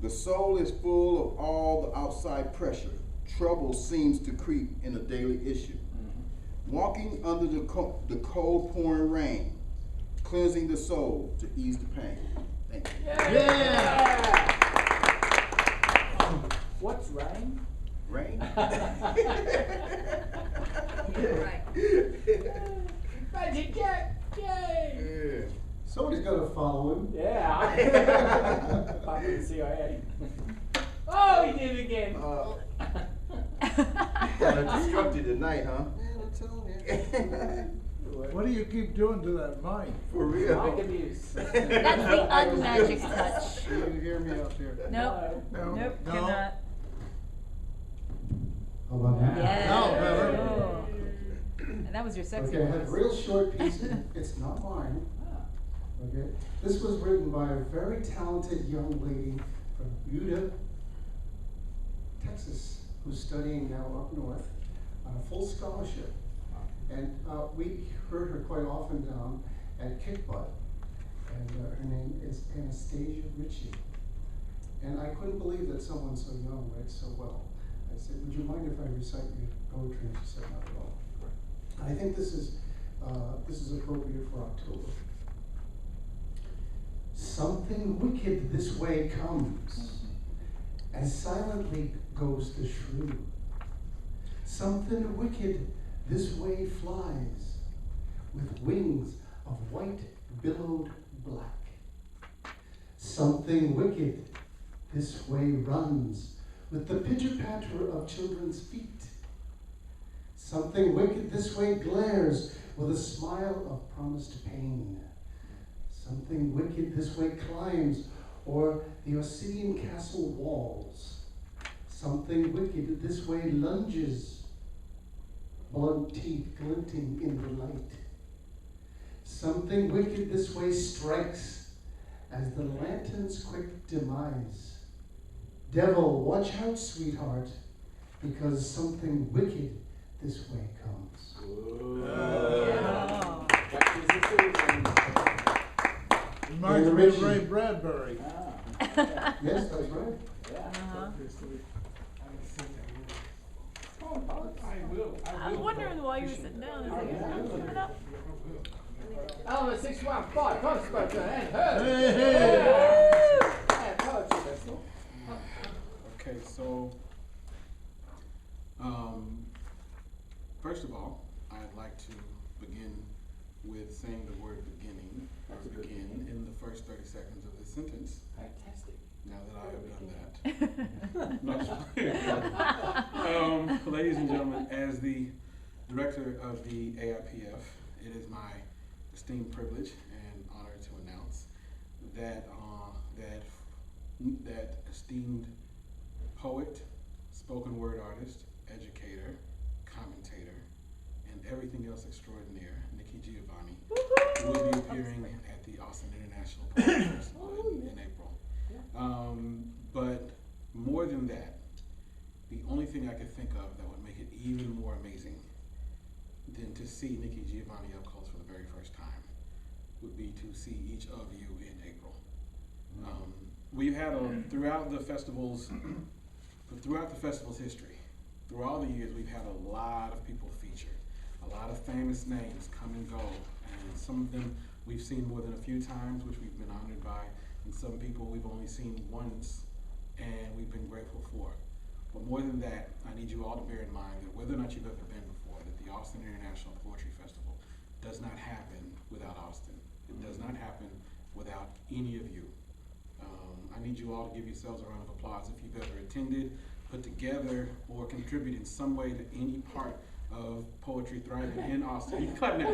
The soul is full of all the outside pressure. Trouble seems to creep in a daily issue. Walking under the cold pouring rain, cleansing the soul to ease the pain. Thank you. Yeah. What's rain? Rain? Right. Magic Jack! Yay! Yeah. Somebody's got to follow him. Yeah. Back in the CIA. Oh, he did it again. Disrupted tonight, huh? What do you keep doing to that mic? For real. Mic abuse. That's the unmagic touch. You can hear me out there. Nope. No. Nope, No. cannot. How about now? Yeah. Now better. Oh. And that was your sexy Okay, I have a voice. real short piece. It's not mine. Okay, this was written by a very talented young lady from Buda, Texas, who's studying now up north on a full scholarship. And we heard her quite often down at Kick Butt. And her name is Anastasia Ritchie. And I couldn't believe that someone so young writes so well. I said, would you mind if I recite your poetry? And she said, not at all. I think this is appropriate for October. Something wicked this way comes, as silently goes the shrew. Something wicked this way flies, with wings of white billowed black. Something wicked this way runs, with the pitter-patter of children's feet. Something wicked this way glares, with a smile of promised pain. Something wicked this way climbs o'er the Ossidian castle walls. Something wicked this way lunges, blunt teeth glinting in the light. Something wicked this way strikes as the lantern's quick demise. Devil, watch out, sweetheart, because something wicked this way comes. Reminds me of Ray Bradbury. Yes, that's right. I'm wondering why you were sitting down. Is it coming up? Element 615, Conspector and her. Hey. And poetry festival. Okay, so first of all, I'd like to begin with saying the word beginning, or begin, in the first 30 seconds of this sentence. Fantastic. Now that I have done that. Ladies and gentlemen, as the director of the AIPF, it is my esteemed privilege and honor to announce that that esteemed poet, spoken word artist, educator, commentator, and everything else extraordinaire, Nikki Giovanni, will be appearing at the Austin International Poetry Festival in April. But more than that, the only thing I could think of that would make it even more amazing than to see Nikki Giovanni up close for the very first time would be to see each of you in April. We've had throughout the festival's history, through all the years, we've had a lot of people featured, a lot of famous names come and go, and some of them we've seen more than a few times, which we've been honored by, and some people we've only seen once, and we've been grateful for. But more than that, I need you all to bear in mind that whether or not you've ever been before, that the Austin International Poetry Festival does not happen without Austin. It does not happen without any of you. I need you all to give yourselves a round of applause if you've ever attended, put together, or contributed in some way to any part of Poetry Thriving in Austin. You clap now.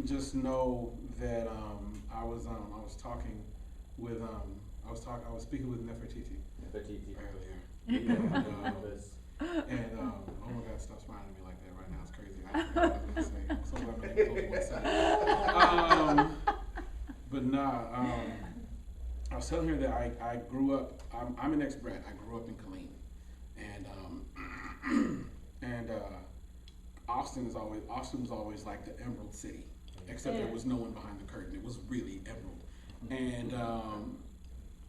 Just know that I was speaking with Nefertiti earlier. And oh my God, stop smiling at me like that right now. It's crazy. I forgot what I was going to say. I'm so glad my name told me what to say. But nah, I was telling her that I grew up, I'm an ex-brat. I grew up in Killeen. And Austin was always like the Emerald City, except there was no one behind the curtain. It was really emerald. And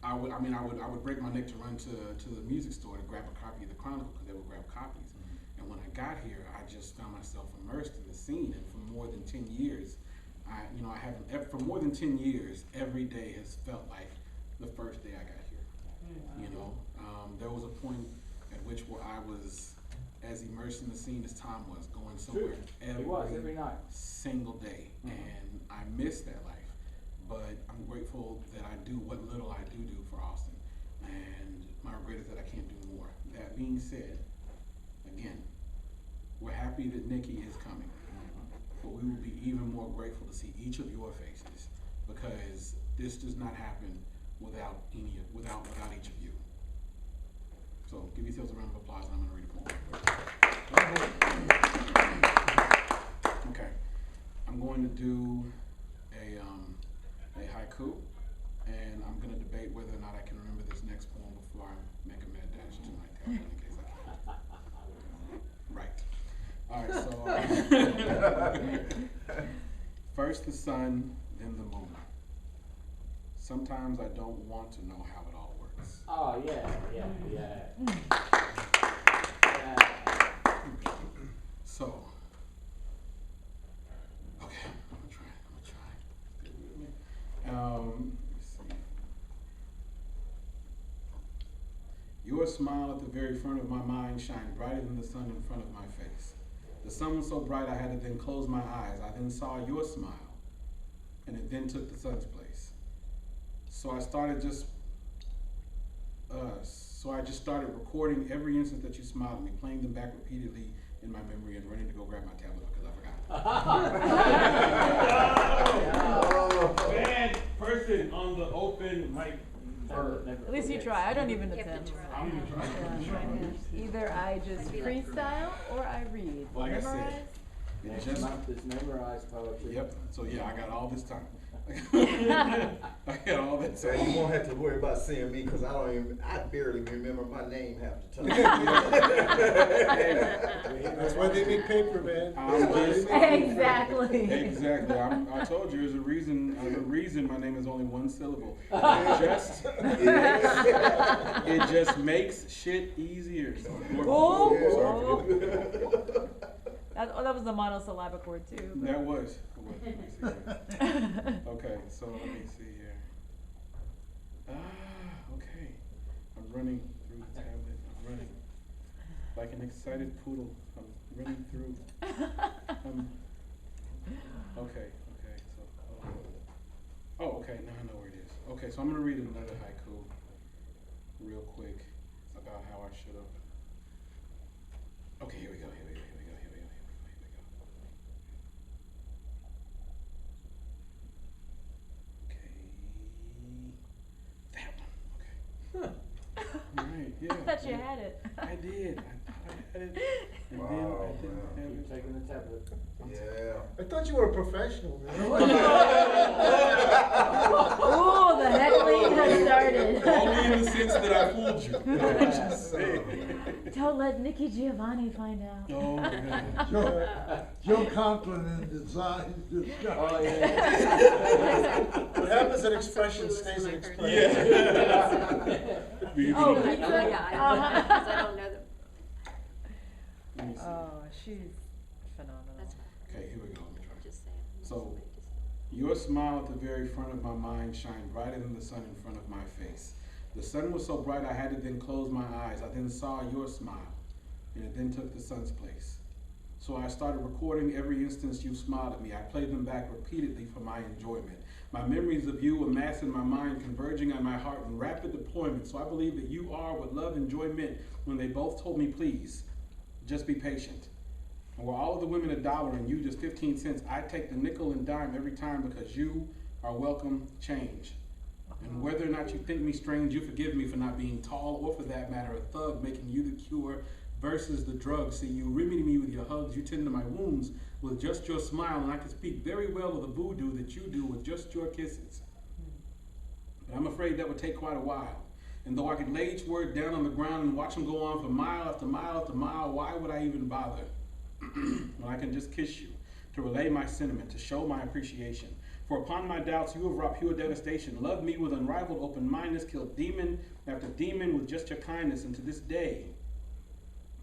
I would break my neck to run to the music store to grab a copy of the Chronicle because they would grab copies. And when I got here, I just found myself immersed in the scene. And for more than 10 years, for more than 10 years, every day has felt like the first day I got here. You know, there was a point at which where I was as immersed in the scene as Thom was, going somewhere every night, single day, and I miss that life. But I'm grateful that I do what little I do for Austin, and my regret is that I can't do more. That being said, again, we're happy that Nikki is coming, but we will be even more grateful to see each of your faces, because this does not happen without each of you. So give yourselves a round of applause, and I'm going to read a poem. Okay, I'm going to do a haiku, and I'm going to debate whether or not I can remember this next poem before I make a mad dash to my tablet in case I can't. Right. So, first the sun, then the moon. Sometimes I don't want to know how it all works. Oh, yeah. So, okay, I'm gonna try. Stay with me. Let's see. Your smile at the very front of my mind shined brighter than the sun in front of my face. The sun was so bright I had to then close my eyes. I then saw your smile, and it then took the sun's place. So I just started recording every instant that you smiled at me, playing them back repeatedly in my memory, and running to go grab my tablet because I forgot. Bad person on the open mic. At least you try. I don't even attempt. I'm gonna try. Either I just freestyle or I read. Like I said, Next month is memorized poetry. Yep. So yeah, I got all this time. I got all that So time. you won't have to worry about seeing me because I barely remember my name half the time. That's why they make paper, man. Exactly. Exactly. I told you there's a reason my name is only one syllable. It just makes shit easier. That was the monosyllabic word too. That was. Let me see here. Okay, so let me see here. Okay. I'm running through the tablet. I'm running like an excited poodle. I'm running through. Okay. So. Oh, okay. Now I know where it is. Okay, so I'm gonna read another haiku real quick about how I should have. Okay, here we go. Right, yeah. I thought you had it. I did. I thought I had it. And then I didn't have it. Taking the tablet. Yeah. I thought you were a professional, man. Ooh, the heckling has started. Only in the sense that I fooled you. Don't let Nikki Giovanni find out. Oh, my God. Joe Conklin in design just got. Oh, yeah. What happens in expression stays in expression. Yeah. Oh, I don't know them. Let me see. Oh, she's phenomenal. That's fine. Okay, here we go. Let me try. Just saying. So, your smile at the very front of my mind shined brighter than the sun in front of my face. The sun was so bright I had to then close my eyes. I then saw your smile, and it then took the sun's place. So I started recording every instance you smiled at me. I played them back repeatedly for my enjoyment. My memories of you amassed in my mind, converging on my heart in rapid deployment. So I believe that you are what love and joy meant when they both told me, please, just be patient. And where all of the women $1 and you just 15 cents, I take the nickel and dime every time because you are welcome change. And whether or not you think me strange, you forgive me for not being tall or for that matter a thug, making you the cure versus the drug. See, you remedy me with your hugs, you tend to my wounds with just your smile, and I can speak very well of the voodoo that you do with just your kisses. But I'm afraid that would take quite a while. And though I could lay each word down on the ground and watch them go on for mile after mile after mile, why would I even bother? When I can just kiss you, to relay my sentiment, to show my appreciation. For upon my doubts you have wrought pure devastation. Loved me with unrivaled open-mindedness, killed demon after demon with just your kindness, and to this day,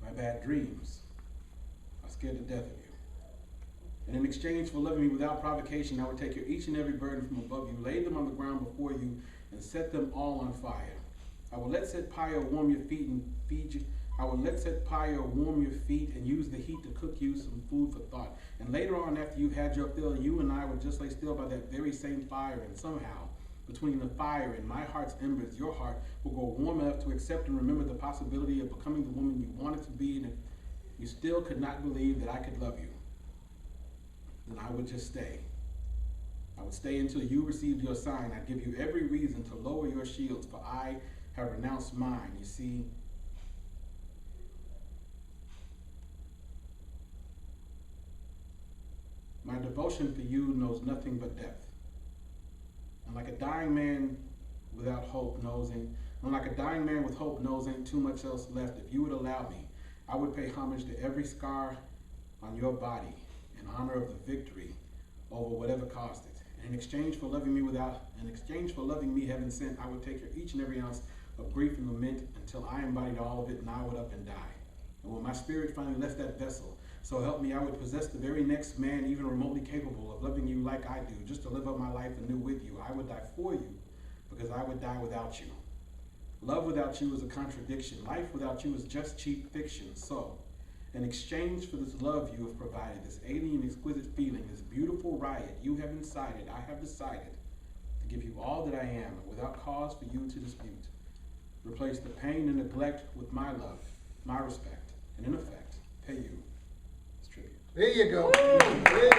my bad dreams are scared to death of you. And in exchange for loving me without provocation, I would take your each and every burden from above you, lay them on the ground before you, and set them all on fire. I will let set fire warm your feet and feed you. I will let set fire warm your feet and use the heat to cook you some food for thought. And later on, after you've had your fill, you and I would just lay still by that very same fire, and somehow, between the fire and my heart's embers, your heart will grow warm enough to accept and remember the possibility of becoming the woman you wanted to be. And if you still could not believe that I could love you, then I would just stay. I would stay until you received your sign. I'd give you every reason to lower your shields, for I have renounced mine. You see, my devotion for you knows nothing but depth. And like a dying man without hope knows, and like a dying man with hope knows ain't too much else left, if you would allow me, I would pay homage to every scar on your body in honor of the victory over whatever caused it. And in exchange for loving me heaven sent, I would take your each and every ounce of grief and lament until I embodied all of it and I would up and die. And when my spirit finally left that vessel, so help me, I would possess the very next man even remotely capable of loving you like I do, just to live up my life anew with you. I would die for you because I would die without you. Love without you is a contradiction. Life without you is just cheap fiction. So, in exchange for this love you have provided, this alien exquisite feeling, this beautiful riot you have incited, I have decided to give you all that I am, and without cause for you to dispute. Replace the pain and neglect with my love, my respect, and in effect, pay you as tribute. There you go. There you go.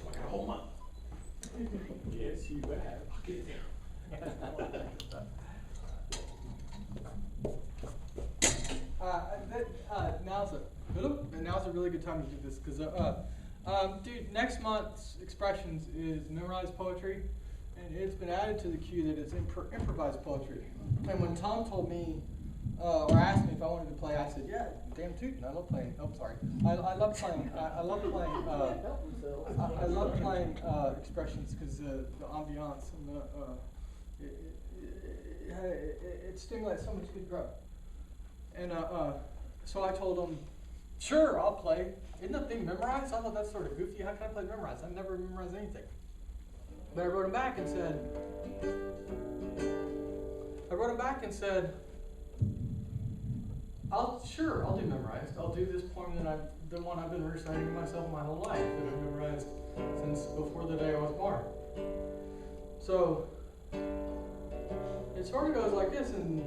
Like a whole month. Yes, you have. I'll get it down. Now's a really good time to do this because, dude, next month's expressions is memorized poetry, and it's been added to the queue that it's improvised poetry. And when Thom told me or asked me if I wanted to play, I said, "Yeah, damn tootin', I love playing." Oh, sorry, I love playing. I love playing. I love playing expressions because the ambiance and it stimulates so much good growth. And so I told him, "Sure, I'll play." Isn't that thing memorized? I thought that's sort of goofy. How can I play memorized? I've never memorized anything. But I wrote him back and said, I'll do memorized. I'll do this poem the one I've been reciting to myself my whole life, that I've memorized since before the day I was born. So it sort of goes like this, and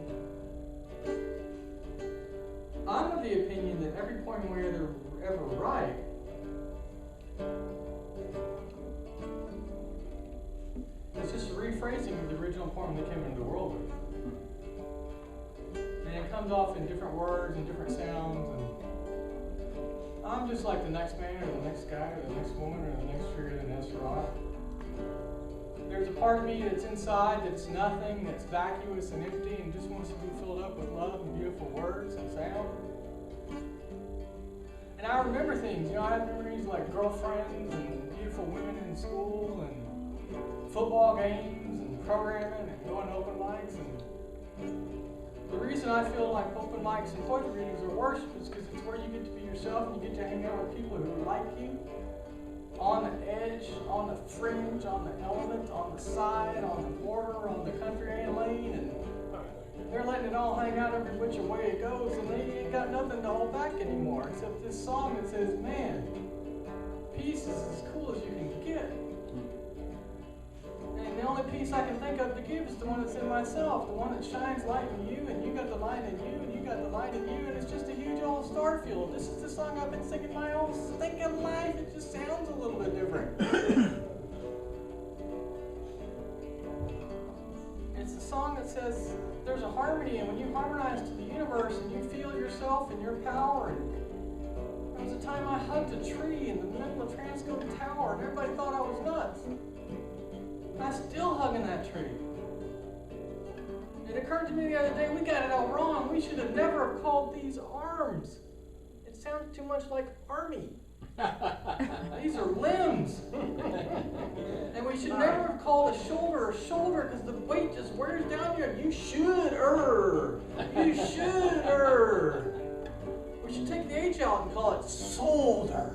I'm of the opinion that every poem we ever write is just a rephrasing of the original poem that came into the world with. And it comes off in different words and different sounds, and I'm just like the next man or the next guy or the next woman or the next tree or the next rock. There's a part of me that's inside that's nothing, that's vacuous and empty and just wants to be filled up with love and beautiful words and sound. And I remember things, I have memories like girlfriends and beautiful women in school and football games and programming and going to open mics. And the reason I feel like open mics and poetry readings are worse is because it's where you get to be yourself and you get to hang out with people who like you. On the edge, on the fringe, on the element, on the side, on the border, on the country lane, and they're letting it all hang out every which way it goes, and they ain't got nothing to hold back anymore, except this song that says, man, peace is as cool as you can get. And the only peace I can think of to give is the one that's in myself, the one that shines light in you, and you got the light in you, and you got the light in you, and it's just a huge old star field. This is the song I've been singing my whole stinking life. It just sounds a little bit different. It's a song that says there's a harmony, and when you harmonize to the universe and you feel yourself and your power. And there was a time I hugged a tree in the middle of Transcoat Tower, and everybody thought I was nuts. I'm still hugging that tree. It occurred to me the other day, we got it all wrong. We should have never have called these arms. It sounds too much like army. These are limbs. And we should never have called a shoulder because the weight just wears down you. You should. We should take the H out and call it solder.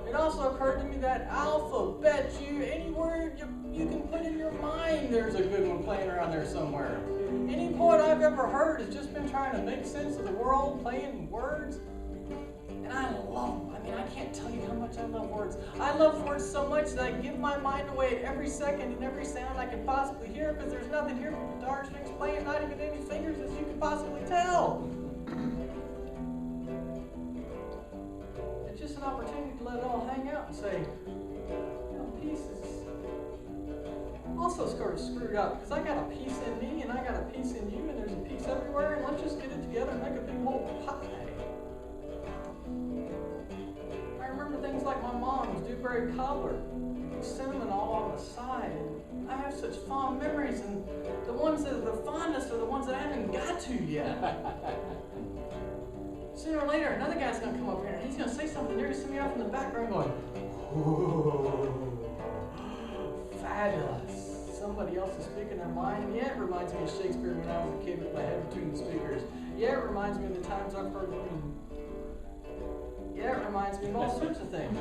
It also occurred to me that alphabet, any word you can put in your mind, there's a good one playing around there somewhere. Any poet I've ever heard has just been trying to make sense of the world, playing words. And I love them. I mean, I can't tell you how much I love words. I love words so much that I give my mind away at every second and every sound I can possibly hear, because there's nothing here but guitar strings playing, not even any fingers, as you can possibly tell. It's just an opportunity to let it all hang out and say, you know, peace is also sort of screwed up, because I got a piece in me and I got a piece in you, and there's a piece everywhere, and let's just get it together and make a big old pie. I remember things like my mom's dewberry cobbler, cinnamon all on the side. I have such fond memories, and the ones that are the fondest are the ones that I haven't got to yet. Sooner or later, another guy's going to come up here, and he's going to say something. You're going to see me off in the background going, "Ooh, fabulous." Somebody else is speaking their mind. Yeah, it reminds me of Shakespeare when I was a kid with my head between the speakers. Yeah, it reminds me of the times I've heard women. Yeah, it reminds me of all sorts of things.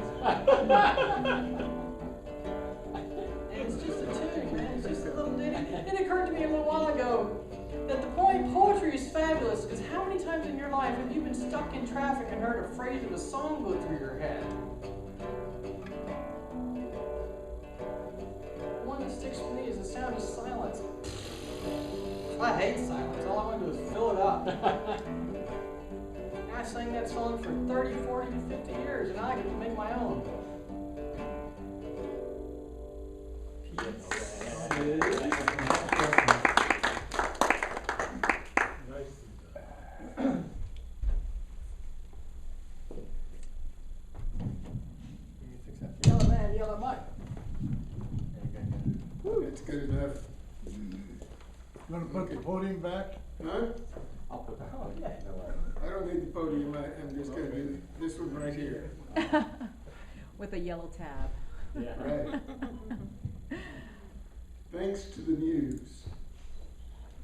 And it's just a tune, man. It's just a little ditty. It occurred to me a little while ago that the point poetry is fabulous, because how many times in your life have you been stuck in traffic and heard a phrase of a song go through your head? The one that sticks with me is the sound of silence. I hate silence. All I want to do is fill it up. I sang that song for 30, 40, 50 years, and I get to make my own. Yellow man, yellow mic. That's good enough. Gonna put the podium back? Huh? I'll put that on. I don't need the podium. I'm just going to do this one right here. With a yellow tab. Yeah. Right. Thanks to the muse.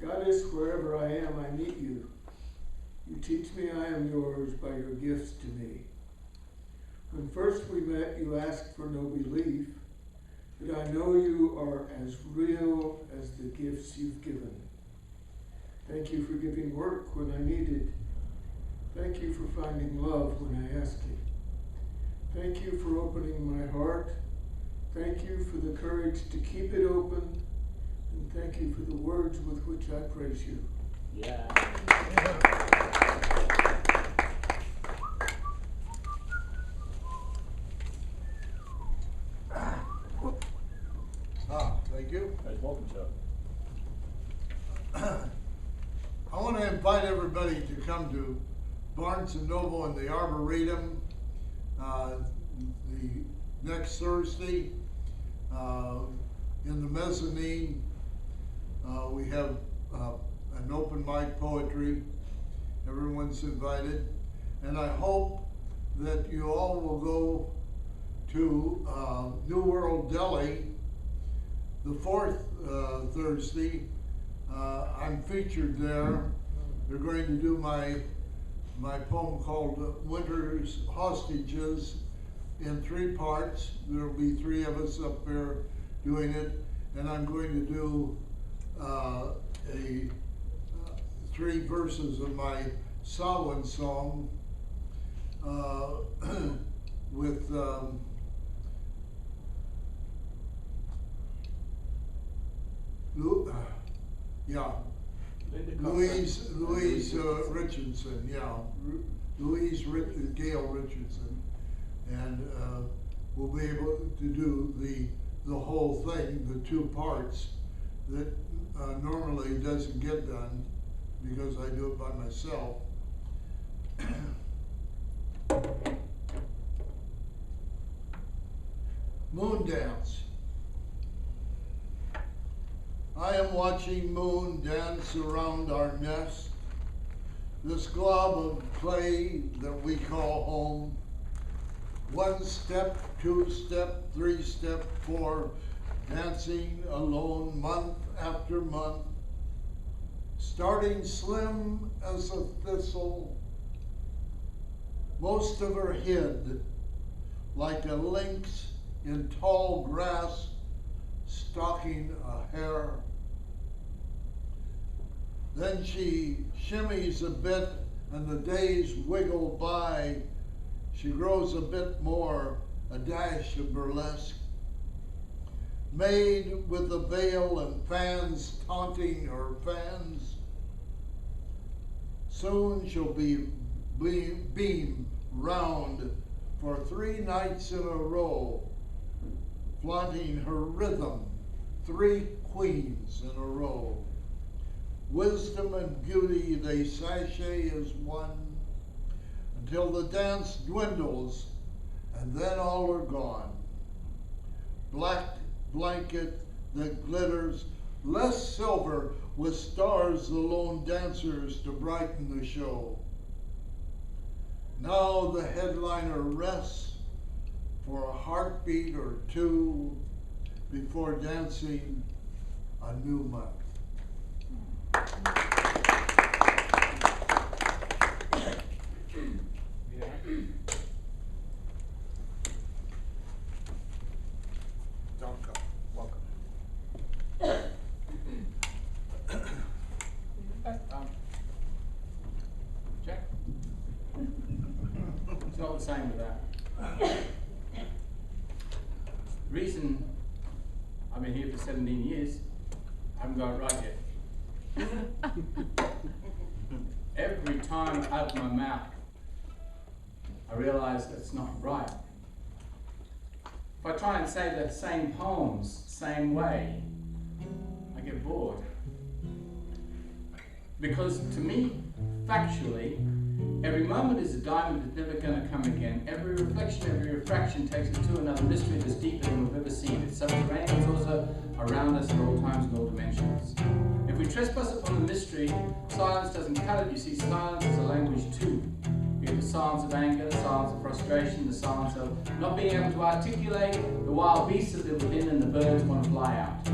Goddess, wherever I am, I meet you. You teach me I am yours by your gifts to me. When first we met, you asked for no belief, but I know you are as real as the gifts you've given. Thank you for giving work when I needed. Thank you for finding love when I asked it. Thank you for opening my heart. Thank you for the courage to keep it open. And thank you for the words with which I praise you. Yeah. Thank you. Welcome, Chuck. I want to invite everybody to come to Barnes & Noble and the Arboretum the next Thursday. In the mezzanine, we have an open mic poetry. Everyone's invited. And I hope that you all will go to New World Deli the fourth Thursday. I'm featured there. They're going to do my poem called Winter's Hostages in 3 parts. There'll be 3 of us up there doing it, and I'm going to do 3 verses of my Samhain song with Louise Richardson, Gail Richardson, and we'll be able to do the whole thing, the 2 parts that normally doesn't get done because I do it by myself. Moon dance. I am watching moon dance around our nest, this glob of clay that we call home. 1 step, 2 step, 3 step, 4, dancing alone month after month, starting slim as a thistle, most of her hid like a lynx in tall grass, stalking a hare. Then she shimmies a bit and the days wiggle by. She grows a bit more, a dash of burlesque. Made with a veil and fans taunting her fans. Soon she'll be beamed round for 3 nights in a row, flaunting her rhythm, 3 queens in a row. Wisdom and beauty they sashay as one, until the dance dwindles and then all are gone. Black blanket that glitters, less silver with stars the lone dancers to brighten the show. Now the headliner rests for a heartbeat or 2 before dancing a new month. Check. It's not the same with that. The reason I've been here for 17 years, I haven't got it right yet. Every time I open my mouth, I realize that's not right. If I try and say the same poems, same way, I get bored. Because to me, factually, every moment is a diamond that's never going to come again. Every reflection, every refraction takes us to another mystery that's deeper than we've ever seen. It's subterranean, it's also around us at all times and all dimensions. If we trespass upon the mystery, silence doesn't cut it. You see, silence is a language too. We have the silence of anger, the silence of frustration, the silence of not being able to articulate the wild beasts that live within and the birds want to fly out.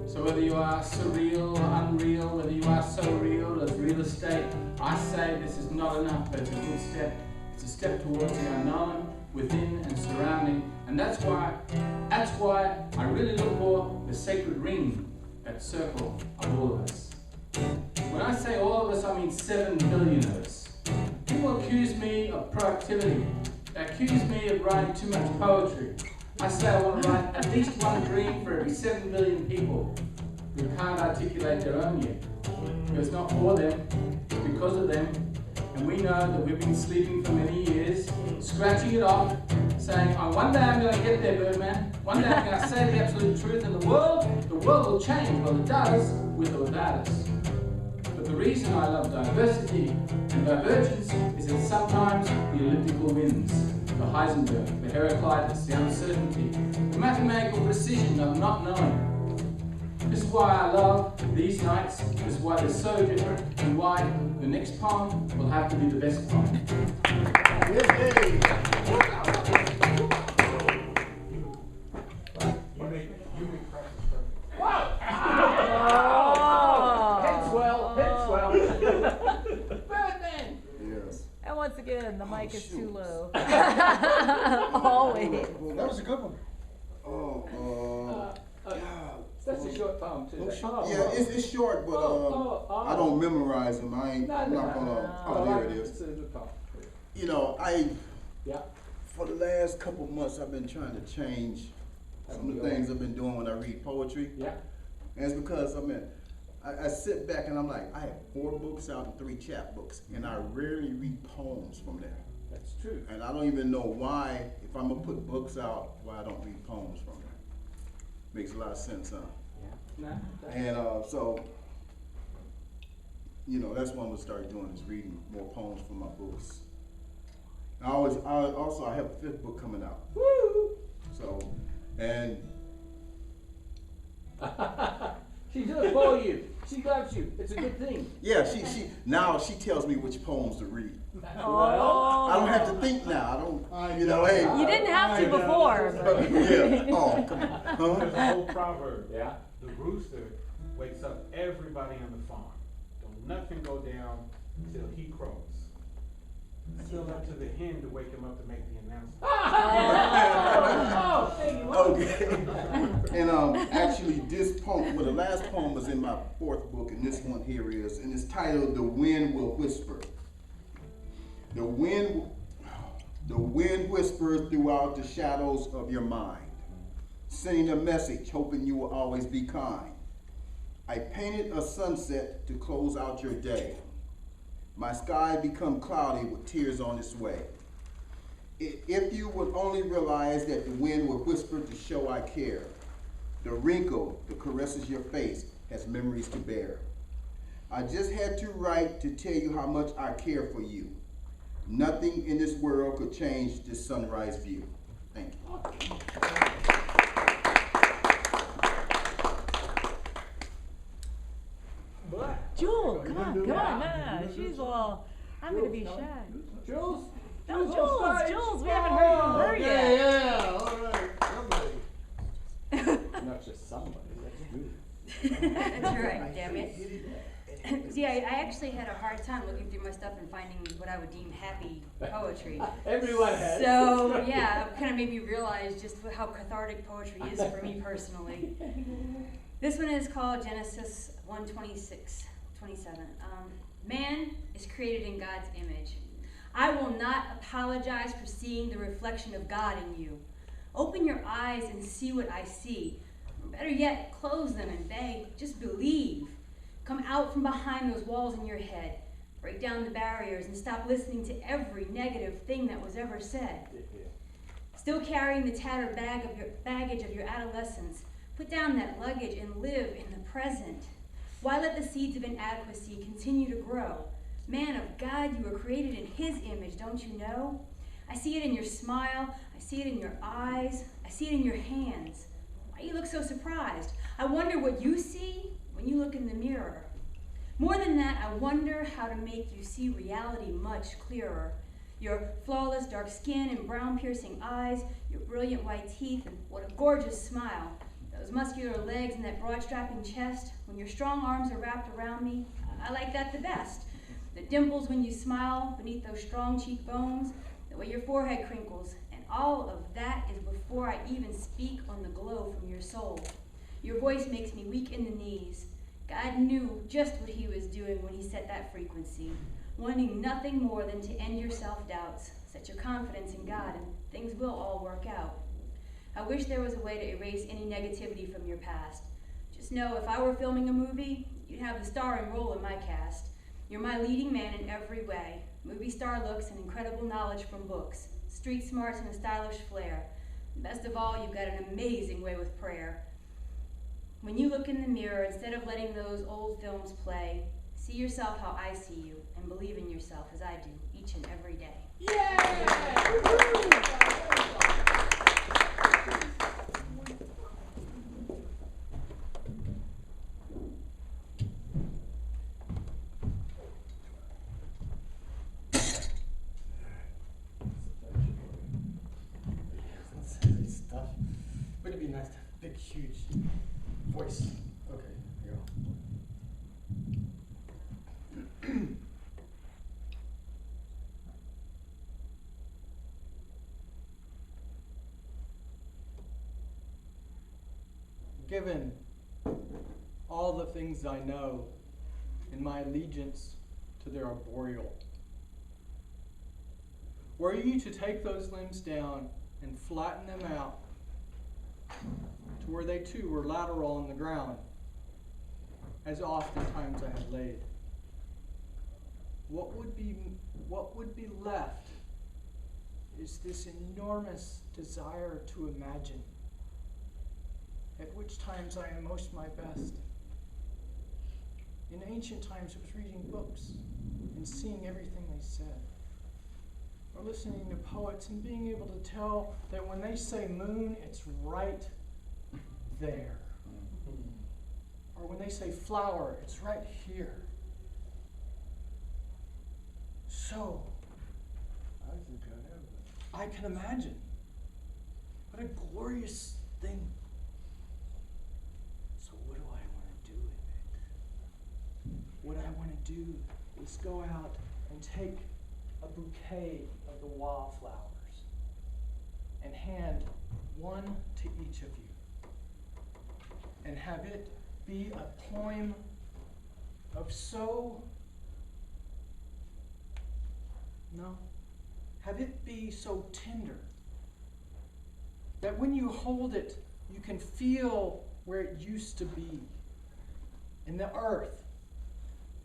So whether you are surreal or unreal, whether you are so real as real estate, I say this is not enough, but it's a good step. It's a step towards the unknown, within and surrounding. And that's why I really look for the sacred ring, that circle of all of us. When I say all of us, I mean 7 billion of us. People accuse me of productivity. They accuse me of writing too much poetry. I say I want to write at least 1 dream for every 7 billion people who can't articulate their own yet. It's not for them, it's because of them. And we know that we've been sleeping for many years, scratching it off, saying, oh, one day I'm going to get there, Birdman. One day I'm going to say the absolute truth and the world will change. Well, it does, with or without us. But the reason I love diversity and divergence is that sometimes the elliptical wins. The Heisenberg, the Heraclitus, the uncertainty, the mathematical precision of not knowing. This is why I love these nights, this is why they're so different, and why the next poem will have to be the best poem. And once again, the mic is too low. Always. That was a good one. That's a short poem too. Yeah, it's short, but I don't memorize them. I'm not gonna. Oh, there it is. You know, for the last couple months, I've been trying to change some of the things I've been doing when I read poetry. Yeah. And it's because I sit back and I'm like, I have 4 books out and 3 chapbooks, and I rarely read poems from there. That's true. And I don't even know why, if I'm gonna put books out, why I don't read poems from there. Makes a lot of sense, huh? Yeah. And so, you know, that's what I'm gonna start doing, is reading more poems from my books. I have a 5th book coming out. Woo! So, and she does for you. She loves you. It's a good thing. yeah, now she tells me which poems to read. Oh. I don't have to think now. I don't, you know, hey. You didn't have to before. But. Yeah. Oh, come on. Huh? There's an old proverb. Yeah. The rooster wakes up everybody on the farm. Don't nothing go down till he crows. It's still up to the hen to wake him up to make the announcement. Okay. And actually, this poem, well, the last poem was in my 4th book, and this one here is, and it's titled "The Wind Will Whisper." The wind whispers throughout the shadows of your mind, sending a message, hoping you will always be kind. I painted a sunset to close out your day. My sky become cloudy with tears on its way. If you would only realize that the wind will whisper to show I care. The wrinkle that caresses your face has memories to bear. I just had to write to tell you how much I care for you. Nothing in this world could change this sunrise view. Thank you. Jewel, come on. No. She's all, I'm going to be shy. Jewelz? No, Jewelz, we haven't heard from her yet. Yeah, all right, somebody. Not just somebody, that's good. That's right, damn it. See, I actually had a hard time looking through my stuff and finding what I would deem happy poetry. Everyone has. So, yeah, it kind of made me realize just how cathartic poetry is for me personally. This one is called Genesis 1:26-27. Man is created in God's image. I will not apologize for seeing the reflection of God in you. Open your eyes and see what I see. Or better yet, close them and beg, just believe. Come out from behind those walls in your head. Break down the barriers and stop listening to every negative thing that was ever said. Still carrying the tattered baggage of your adolescence, put down that luggage and live in the present. Why let the seeds of inadequacy continue to grow? Man of God, you were created in His image, don't you know? I see it in your smile. I see it in your eyes. I see it in your hands. Why do you look so surprised? I wonder what you see when you look in the mirror. More than that, I wonder how to make you see reality much clearer. Your flawless dark skin and brown piercing eyes, your brilliant white teeth, and what a gorgeous smile. Those muscular legs and that broad strapping chest, when your strong arms are wrapped around me, I like that the best. The dimples when you smile beneath those strong cheekbones, the way your forehead crinkles, and all of that is before I even speak on the glow from your soul. Your voice makes me weak in the knees. God knew just what He was doing when He set that frequency, wanting nothing more than to end your self-doubts, set your confidence in God, and things will all work out. I wish there was a way to erase any negativity from your past. Just know if I were filming a movie, you'd have the starring role in my cast. You're my leading man in every way. Movie star looks and incredible knowledge from books, street smarts and a stylish flair. Best of all, you've got an amazing way with prayer. When you look in the mirror, instead of letting those old films play, see yourself how I see you and believe in yourself as I do each and every day. Stuff. Wouldn't it be nice to have a big, huge voice? Okay, here we go. Given all the things I know and my allegiance to their arboreal. Were you to take those limbs down and flatten them out to where they too were lateral in the ground, as oftentimes I have laid, what would be left is this enormous desire to imagine, at which times I am most my best. In ancient times, it was reading books and seeing everything they said, or listening to poets and being able to tell that when they say moon, it's right there. Or when they say flower, it's right here. So, I can imagine. What a glorious thing. So what do I want to do with it? What I want to do is go out and take a bouquet of the wildflowers and hand one to each of you and have it be a poem of have it be so tender that when you hold it, you can feel where it used to be in the earth,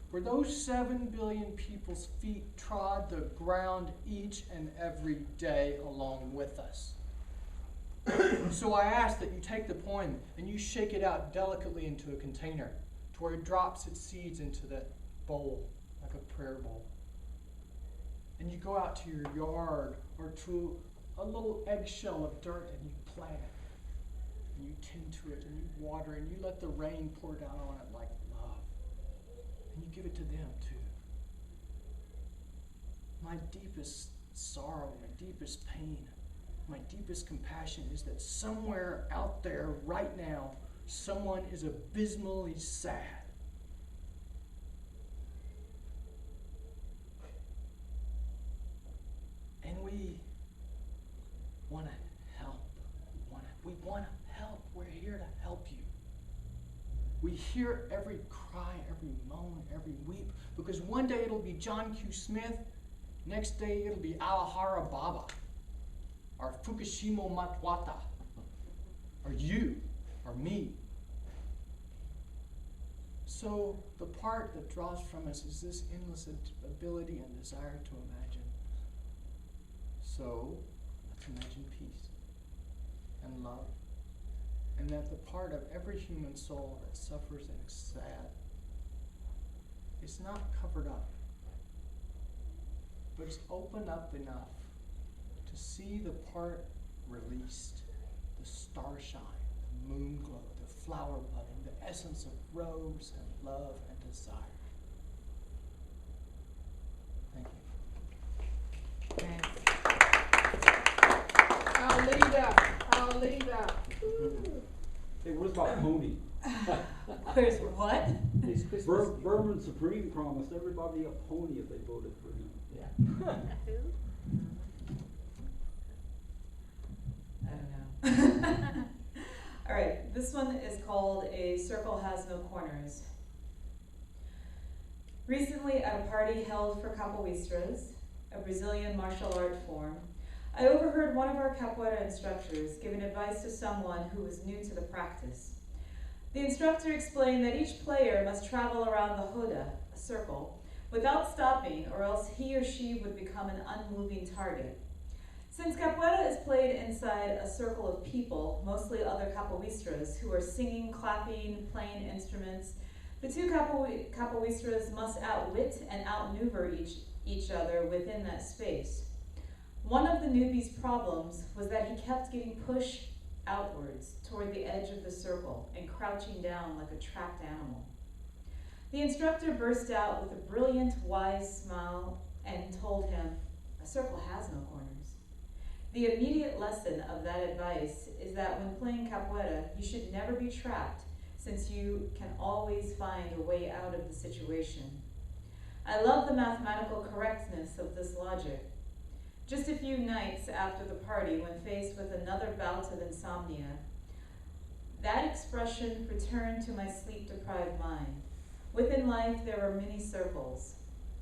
where those 7 billion people's feet trod the ground each and every day along with us. So I ask that you take the poem and you shake it out delicately into a container to where it drops its seeds into that bowl, like a prayer bowl. And you go out to your yard or to a little eggshell of dirt and you plant it. And you tend to it and you water it and you let the rain pour down on it like love. And you give it to them too. My deepest sorrow, my deepest pain, my deepest compassion is that somewhere out there right now, someone is abysmally sad. And we want to help. We want to help. We're here to help you. We hear every cry, every moan, every weep, because one day it'll be John Q. Smith, next day it'll be Alahara Baba, or Fukushima Matwata, or you, or me. So the part that draws from us is this endless ability and desire to imagine. So let's imagine peace and love, and that the part of every human soul that suffers and is sad is not covered up, but is opened up enough to see the part released, the starshine, the moon glow, the flower budding, the essence of rose and love and desire. Thank you. Our leader. Hey, what about pony? Where's what? Berman Supreme promised everybody a pony if they voted for him. Yeah. I don't know. All right, this one is called A Circle Has No Corners. Recently, at a party held for capoeistras, a Brazilian martial art form, I overheard one of our capoeira instructors giving advice to someone who was new to the practice. The instructor explained that each player must travel around the roda, a circle, without stopping, or else he or she would become an unmoving target. Since capoeira is played inside a circle of people, mostly other capoeistras, who are singing, clapping, playing instruments, the two capoeistras must outwit and outmaneuver each other within that space. One of the newbie's problems was that he kept getting pushed outwards toward the edge of the circle and crouching down like a trapped animal. The instructor burst out with a brilliant, wise smile and told him, "A circle has no corners." The immediate lesson of that advice is that when playing capoeira, you should never be trapped, since you can always find a way out of the situation. I love the mathematical correctness of this logic. Just a few nights after the party, when faced with another bout of insomnia, That expression returned to my sleep-deprived mind. Within life, there are many circles,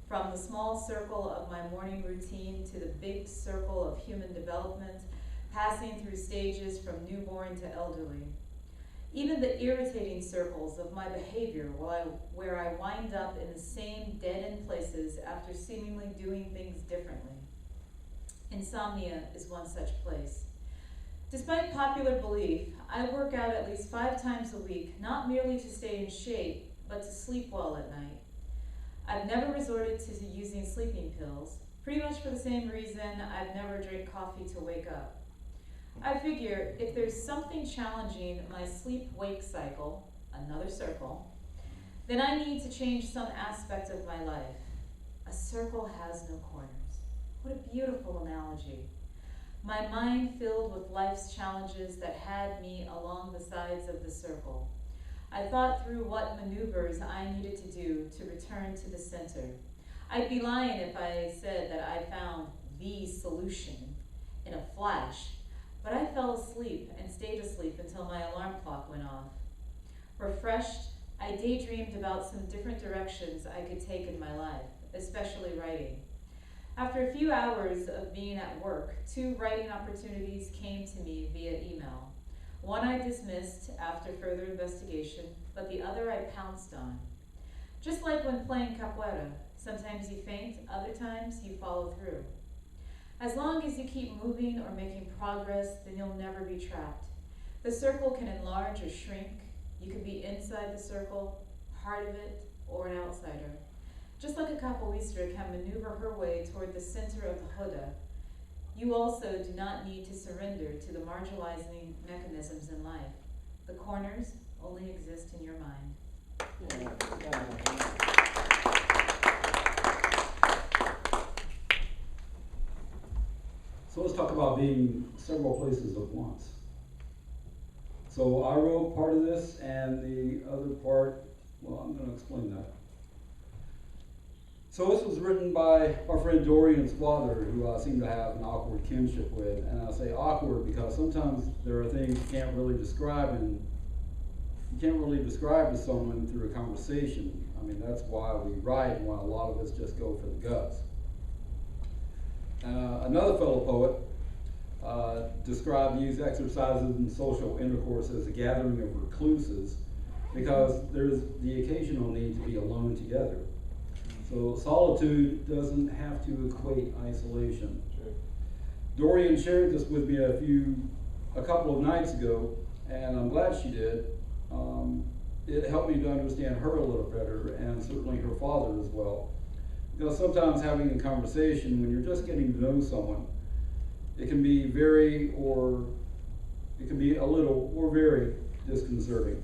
from the small circle of my morning routine to the big circle of human development, passing through stages from newborn to elderly. Even the irritating circles of my behavior where I wind up in the same dead-end places after seemingly doing things differently. Insomnia is one such place. Despite popular belief, I work out at least 5 times a week, not merely to stay in shape, but to sleep well at night. I've never resorted to using sleeping pills, pretty much for the same reason I've never drank coffee to wake up. I figure if there's something challenging my sleep-wake cycle, another circle, then I need to change some aspect of my life. A circle has no corners. What a beautiful analogy. My mind filled with life's challenges that had me along the sides of the circle. I thought through what maneuvers I needed to do to return to the center. I'd be lying if I said that I found the solution in a flash, but I fell asleep and stayed asleep until my alarm clock went off. Refreshed, I daydreamed about some different directions I could take in my life, especially writing. After a few hours of being at work, 2 writing opportunities came to me via email. One I dismissed after further investigation, but the other I pounced on. Just like when playing capoeira, sometimes you faint, other times you follow through. As long as you keep moving or making progress, then you'll never be trapped. The circle can enlarge or shrink. You can be inside the circle, part of it, or an outsider. Just like a capoeira can maneuver her way toward the center of the Huda, you also do not need to surrender to the marginalizing mechanisms in life. The corners only exist in your mind. So let's talk about being several places at once. So I wrote part of this, and the other part, well, I'm going to explain that. So this was written by our friend Dorian's father, who I seem to have an awkward kinship with. And I say awkward because sometimes there are things you can't really describe, and you can't really describe to someone through a conversation. I mean, that's why we write and why a lot of us just go for the guts. Another fellow poet described these exercises in social intercourse as a gathering of recluses because there's the occasional need to be alone together. So solitude doesn't have to equate isolation. Sure. Dorian shared this with me a couple of nights ago, and I'm glad she did. It helped me to understand her a little better, and certainly her father as well. You know, sometimes having a conversation, when you're just getting to know someone, it can be a little or very disconcerting,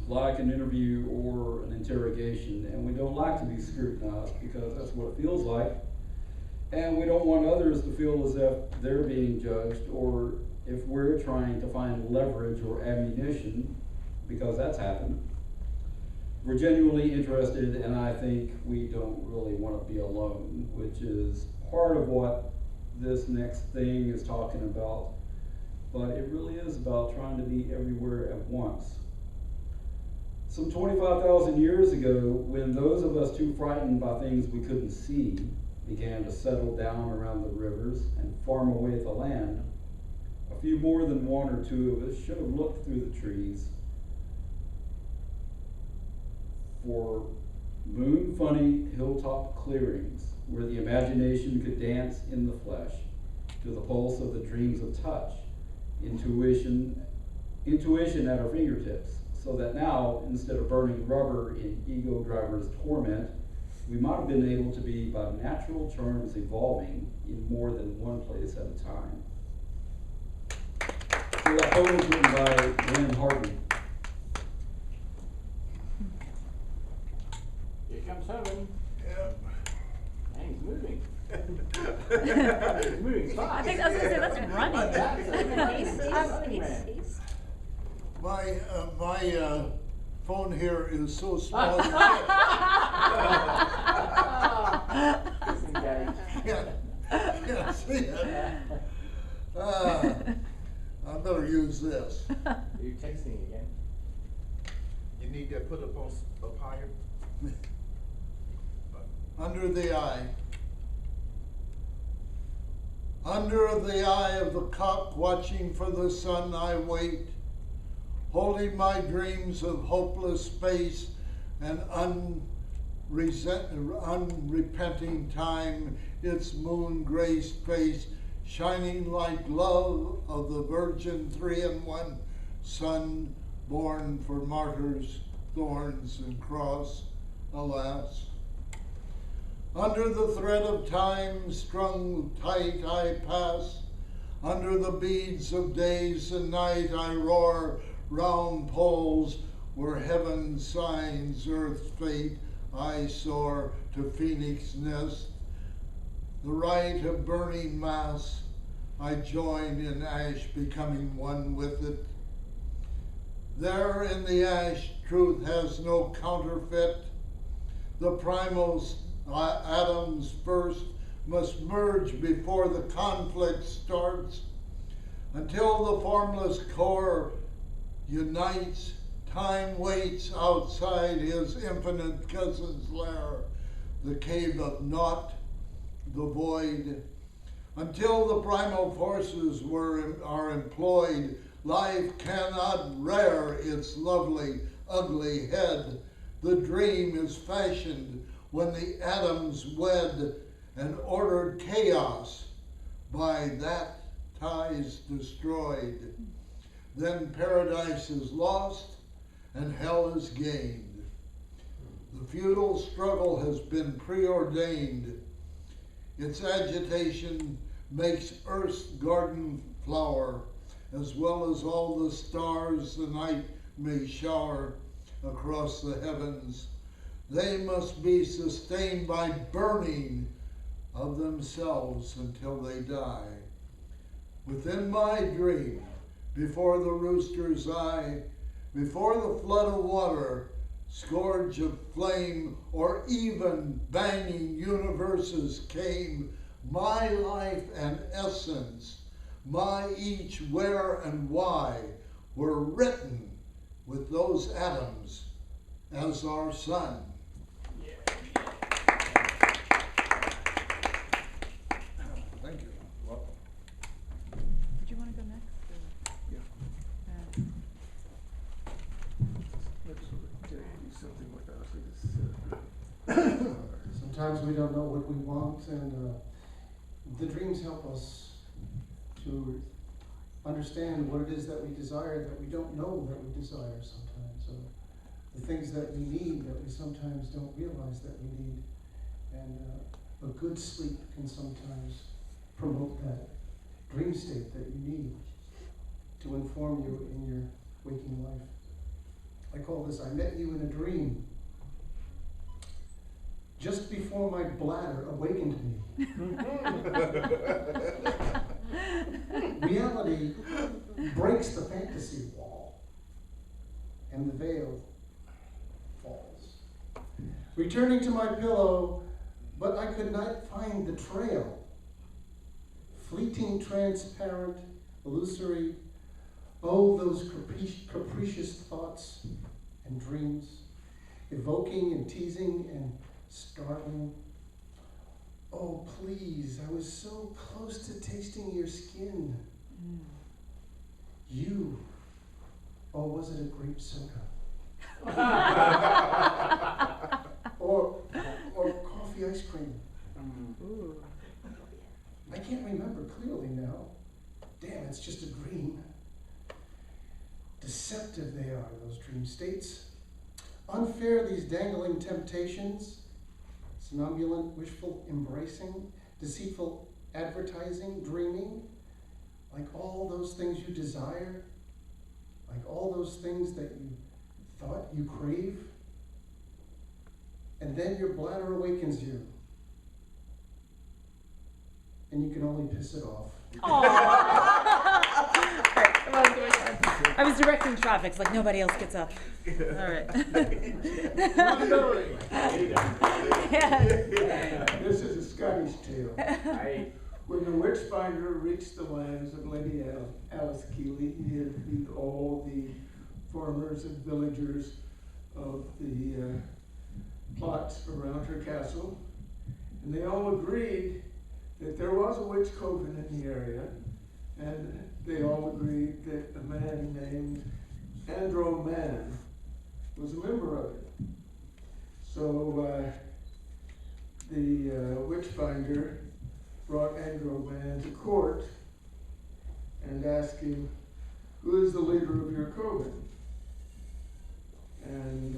like an interview or an interrogation, and we don't like to be scrutinized because that's what it feels like, and we don't want others to feel as if they're being judged or if we're trying to find leverage or ammunition, because that's happened. We're genuinely interested, and I think we don't really want to be alone, which is part of what this next thing is talking about, but it really is about trying to be everywhere at once. Some 25,000 years ago, when those of us too frightened by things we couldn't see began to settle down around the rivers and farm away the land, a few more than 1 or 2 of us should have looked through the trees for moon-funny hilltop clearings where the imagination could dance in the flesh to the pulse of the dreams of touch, intuition at our fingertips, so that now, instead of burning rubber in ego driver's torment, we might have been able to be by natural terms evolving in more than one place at a time. So that poem was written by Glenn Harden. Here comes Herman. Yeah. And he's moving. He's moving fast. I think I was going to say, that's running. My phone here is so small. Yeah, see it. I'm better use this. Are you texting again? You need that put up higher? Under the eye. Under the eye of the cock, watching for the sun, I wait, holding my dreams of hopeless space and unrepenting time, its moon-graced face shining like love of the Virgin 3-in-1, Son born for martyrs, thorns and cross, alas. Under the thread of time strung tight I pass, under the beads of days and night I roar, round poles where heaven signs earth's fate, I soar to phoenix nest. The rite of burning mass, I join in ash, becoming one with it. There in the ash, truth has no counterfeit. The primal atoms first must merge before the conflict starts. Until the formless core unites, time waits outside his infinite cousin's lair, the cave of naught, the void. Until the primal forces are employed, life cannot rear its lovely, ugly head. The dream is fashioned when the atoms wed, and ordered chaos by that ties destroyed. Then paradise is lost and hell is gained. The feudal struggle has been preordained. Its agitation makes earth's garden flower, as well as all the stars the night may shower across the heavens. They must be sustained by burning of themselves until they die. Within my dream, before the rooster's eye, before the flood of water, scourge of flame, or even banging universes came, my life and essence, my each, where, and why, were written with those atoms as our sun. Thank you. Welcome. Did you want to go next? Yeah. Let's do something without this. Sometimes we don't know what we want, and the dreams help us to understand what it is that we desire that we don't know that we desire sometimes, or the things that we need that we sometimes don't realize that we need. And a good sleep can sometimes promote that dream state that you need to inform you in your waking life. I call this, I met you in a dream. Just before my bladder awakened me. Reality breaks the fantasy wall, and the veil falls. Returning to my pillow, but I could not find the trail. Fleeting, transparent, illusory, oh, those capricious thoughts and dreams, evoking and teasing and startling. Oh, please, I was so close to tasting your skin. You, or was it a grape soda? or coffee ice cream. I can't remember clearly now. Damn, it's just a dream. Deceptive they are, those dream states. Unfair, these dangling temptations. Somnambulant, wishful embracing, deceitful advertising, dreaming, like all those things you desire, like all those things that you thought you crave, and then your bladder awakens you, and you can only piss it off. I was directing traffic, so like nobody else gets up. All right. This is a Scottish tale. When the witch finder reached the lands of Lady Alice Keeley, he had beat all the farmers and villagers of the plots around her castle, and they all agreed that there was a witch coven in the area, and they all agreed that a man named HermanN was a member of it. So the witch finder brought HermanN to court and asked him, "Who is the leader of your coven?" And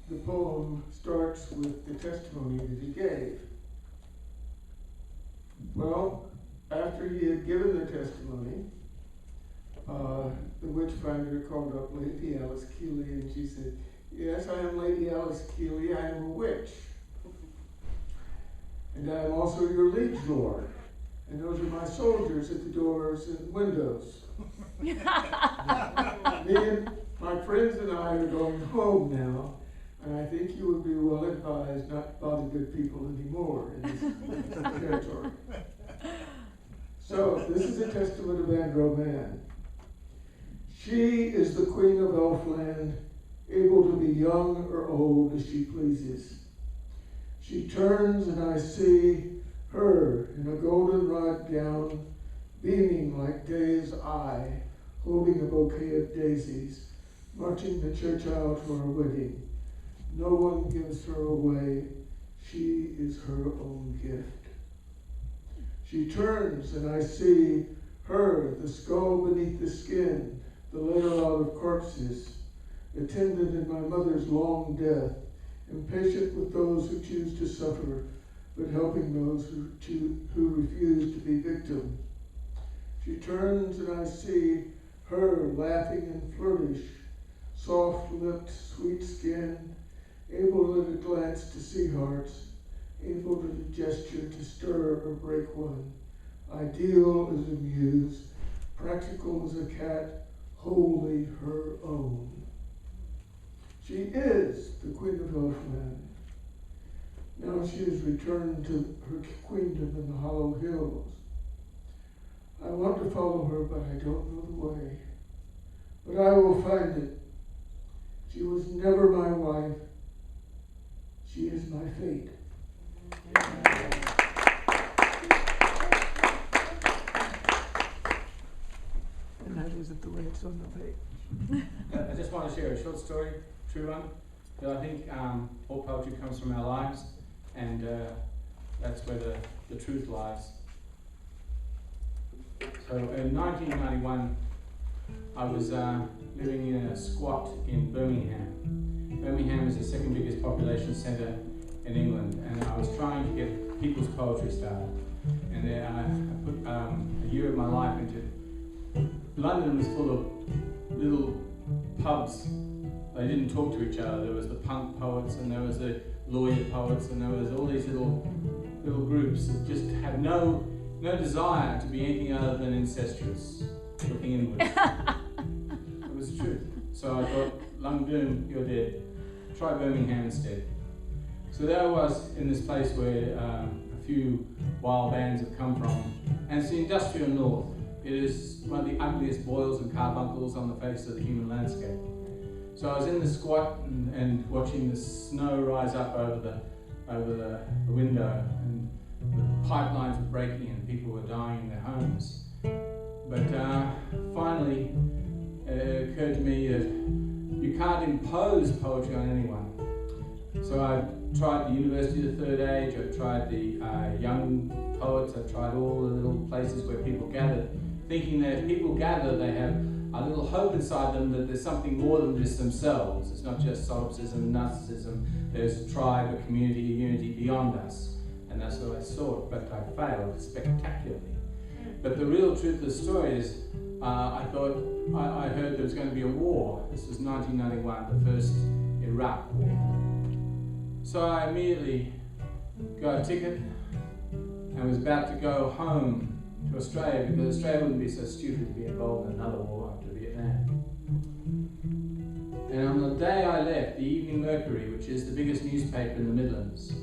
the poem starts with the testimony that he gave. Well, after he had given the testimony, the witch finder called up Lady Alice Keeley, and she said, "Yes, I am Lady Alice Keeley. I am a witch. And I am also your liege lord. And those are my soldiers at the doors and windows. Me and my friends and I are going home now, and I think you would be well advised not to bother good people anymore in this territory." So, this is a testament of HermanN. She is the queen of Elfland, able to be young or old as she pleases. She turns and I see her in a goldenrod gown, beaming like day's eye, holding a bouquet of daisies, marching the church aisle to her wedding. No one gives her away. She is her own gift. She turns and I see her, the skull beneath the skin, the layer out of corpses, attendant in my mother's long death, impatient with those who choose to suffer, but helping those who refuse to be victim. She turns and I see her laughing and flourish, soft-lipped, sweet-skinned, able at a glance to see hearts, able to gesture to stir or break one, ideal as a muse, practical as a cat, wholly her own. She is the Queen of Elfland. Now she has returned to her queendom in the hollow hills. I want to follow her, but I don't know the way. But I will find it. She was never my wife. She is my fate. And that isn't the way it's on the page. I just want to share a short story, true one, that I think all poetry comes from our lives, and that's where the truth lies. So in 1991, I was living in a squat in Birmingham. Birmingham is the second biggest population centre in England, and I was trying to get people's poetry started. And I put a year of my life into. London was full of little pubs. They didn't talk to each other. There was the punk poets, and there was the lawyer poets, and there was all these little groups that just had no desire to be anything other than incestuous, looking inwards. It was the truth. So I thought, Lung Doom, you're dead. Try Birmingham instead. So there I was in this place where a few wild bands have come from, and it's the industrial north. It is one of the ugliest boils and carbuncles on the face of the human landscape. So I was in the squat and watching the snow rise up over the window, and the pipelines were breaking and people were dying in their homes. But finally, it occurred to me that you can't impose poetry on anyone. So I tried the University of the Third Age, I tried the young poets, I tried all the little places where people gathered, thinking that if people gather, they have a little hope inside them that there's something more than just themselves. It's not just solipsism, narcissism, there's a tribe, a community, a unity beyond us. And that's what I sought, but I failed spectacularly. But the real truth of the story is, I heard there was going to be a war. This was 1991, the first Iraq war. So I immediately got a ticket and was about to go home to Australia, because Australia wouldn't be so stupid to be involved in another war after Vietnam. And on the day I left, the Evening Mercury, which is the biggest newspaper in the Midlands,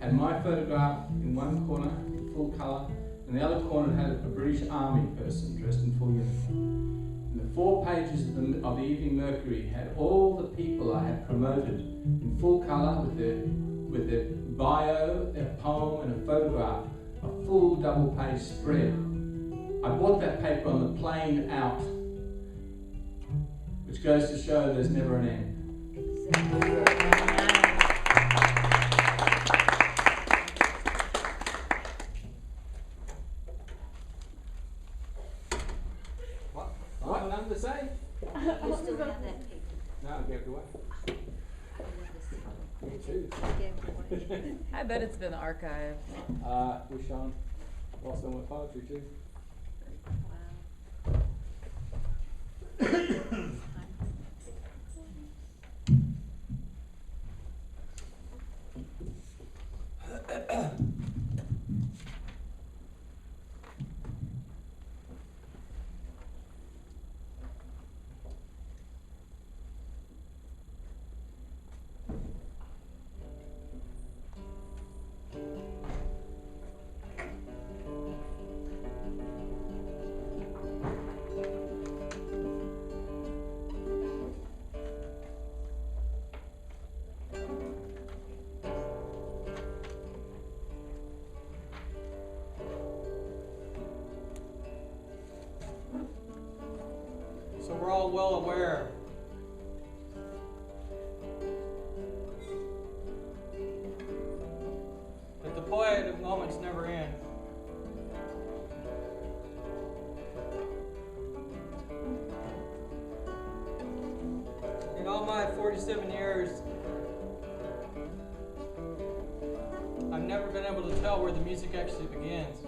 had my photograph in one corner, full colour. In the other corner it had a British Army person dressed in full uniform. And the 4 pages of the Evening Mercury had all the people I had promoted in full colour with their bio, their poem and a photograph, a full double-page spread. I bought that paper on the plane out, which goes to show there's never an end. What? Nothing to say? You still have that paper. No, I gave it away. Me too. I bet it's been archived. With Sean Wilson with poetry too. So we're all well aware that the poetic moments never end. In all my 47 years, I've never been able to tell where the music actually begins.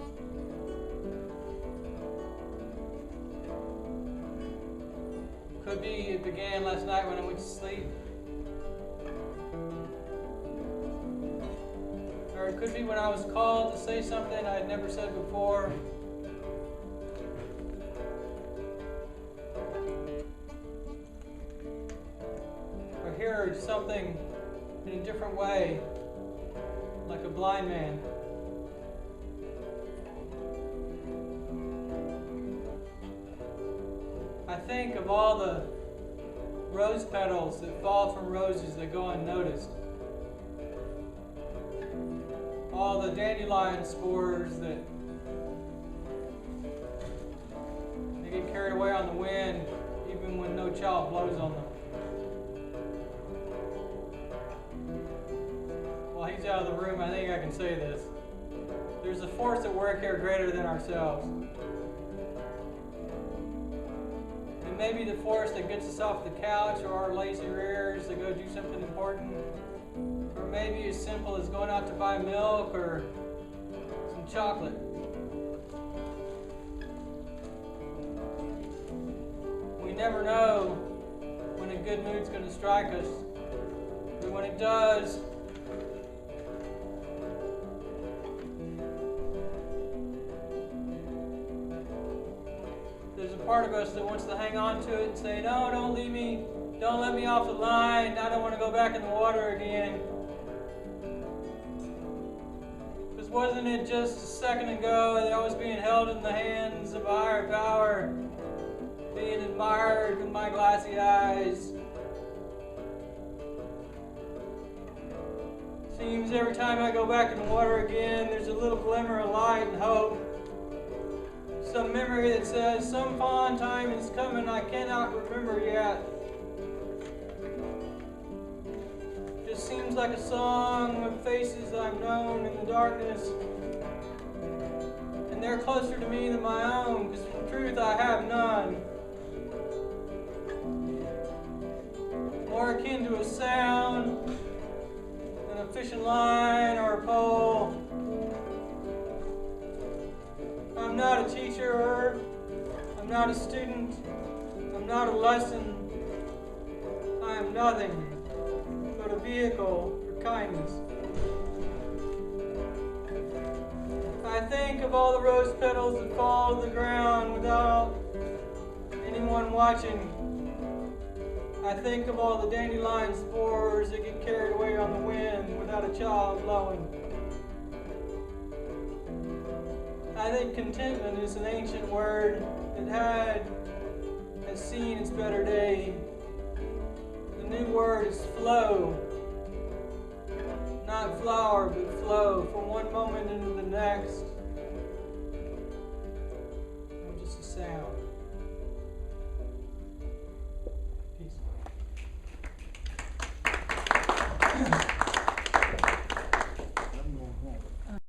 Could be it began last night when I went to sleep. Or it could be when I was called to say something I had never said before. Or heard something in a different way, like a blind man. I think of all the rose petals that fall from roses that go unnoticed. All the dandelion spores that they get carried away on the wind even when no child blows on them. While he's out of the room, I think I can say this. There's a force at work here greater than ourselves. Maybe the force that gets us off the couch or our lazy rears to go do something important. Or maybe as simple as going out to buy milk or some chocolate. We never know when a good mood's going to strike us. But when it does, there's a part of us that wants to hang on to it and say, no, don't leave me, don't let me off the line, I don't want to go back in the water again. Because wasn't it just a second ago that I was being held in the hands of a higher power, being admired with my glassy eyes? Seems every time I go back in the water again, there's a little glimmer of light and hope. Some memory that says, some fond time is coming I cannot remember yet. Just seems like a song of faces I've known in the darkness. And they're closer to me than my own, because in truth I have none. More akin to a sound than a fishing line or a pole. I'm not a teacher, I'm not a student, I'm not a lesson. I am nothing but a vehicle for kindness. I think of all the rose petals that fall to the ground without anyone watching. I think of all the dandelion spores that get carried away on the wind without a child blowing. I think contentment is an ancient word that has seen its better day. The new word is flow. Not flower, but flow, from one moment into the next. I'm just a sound.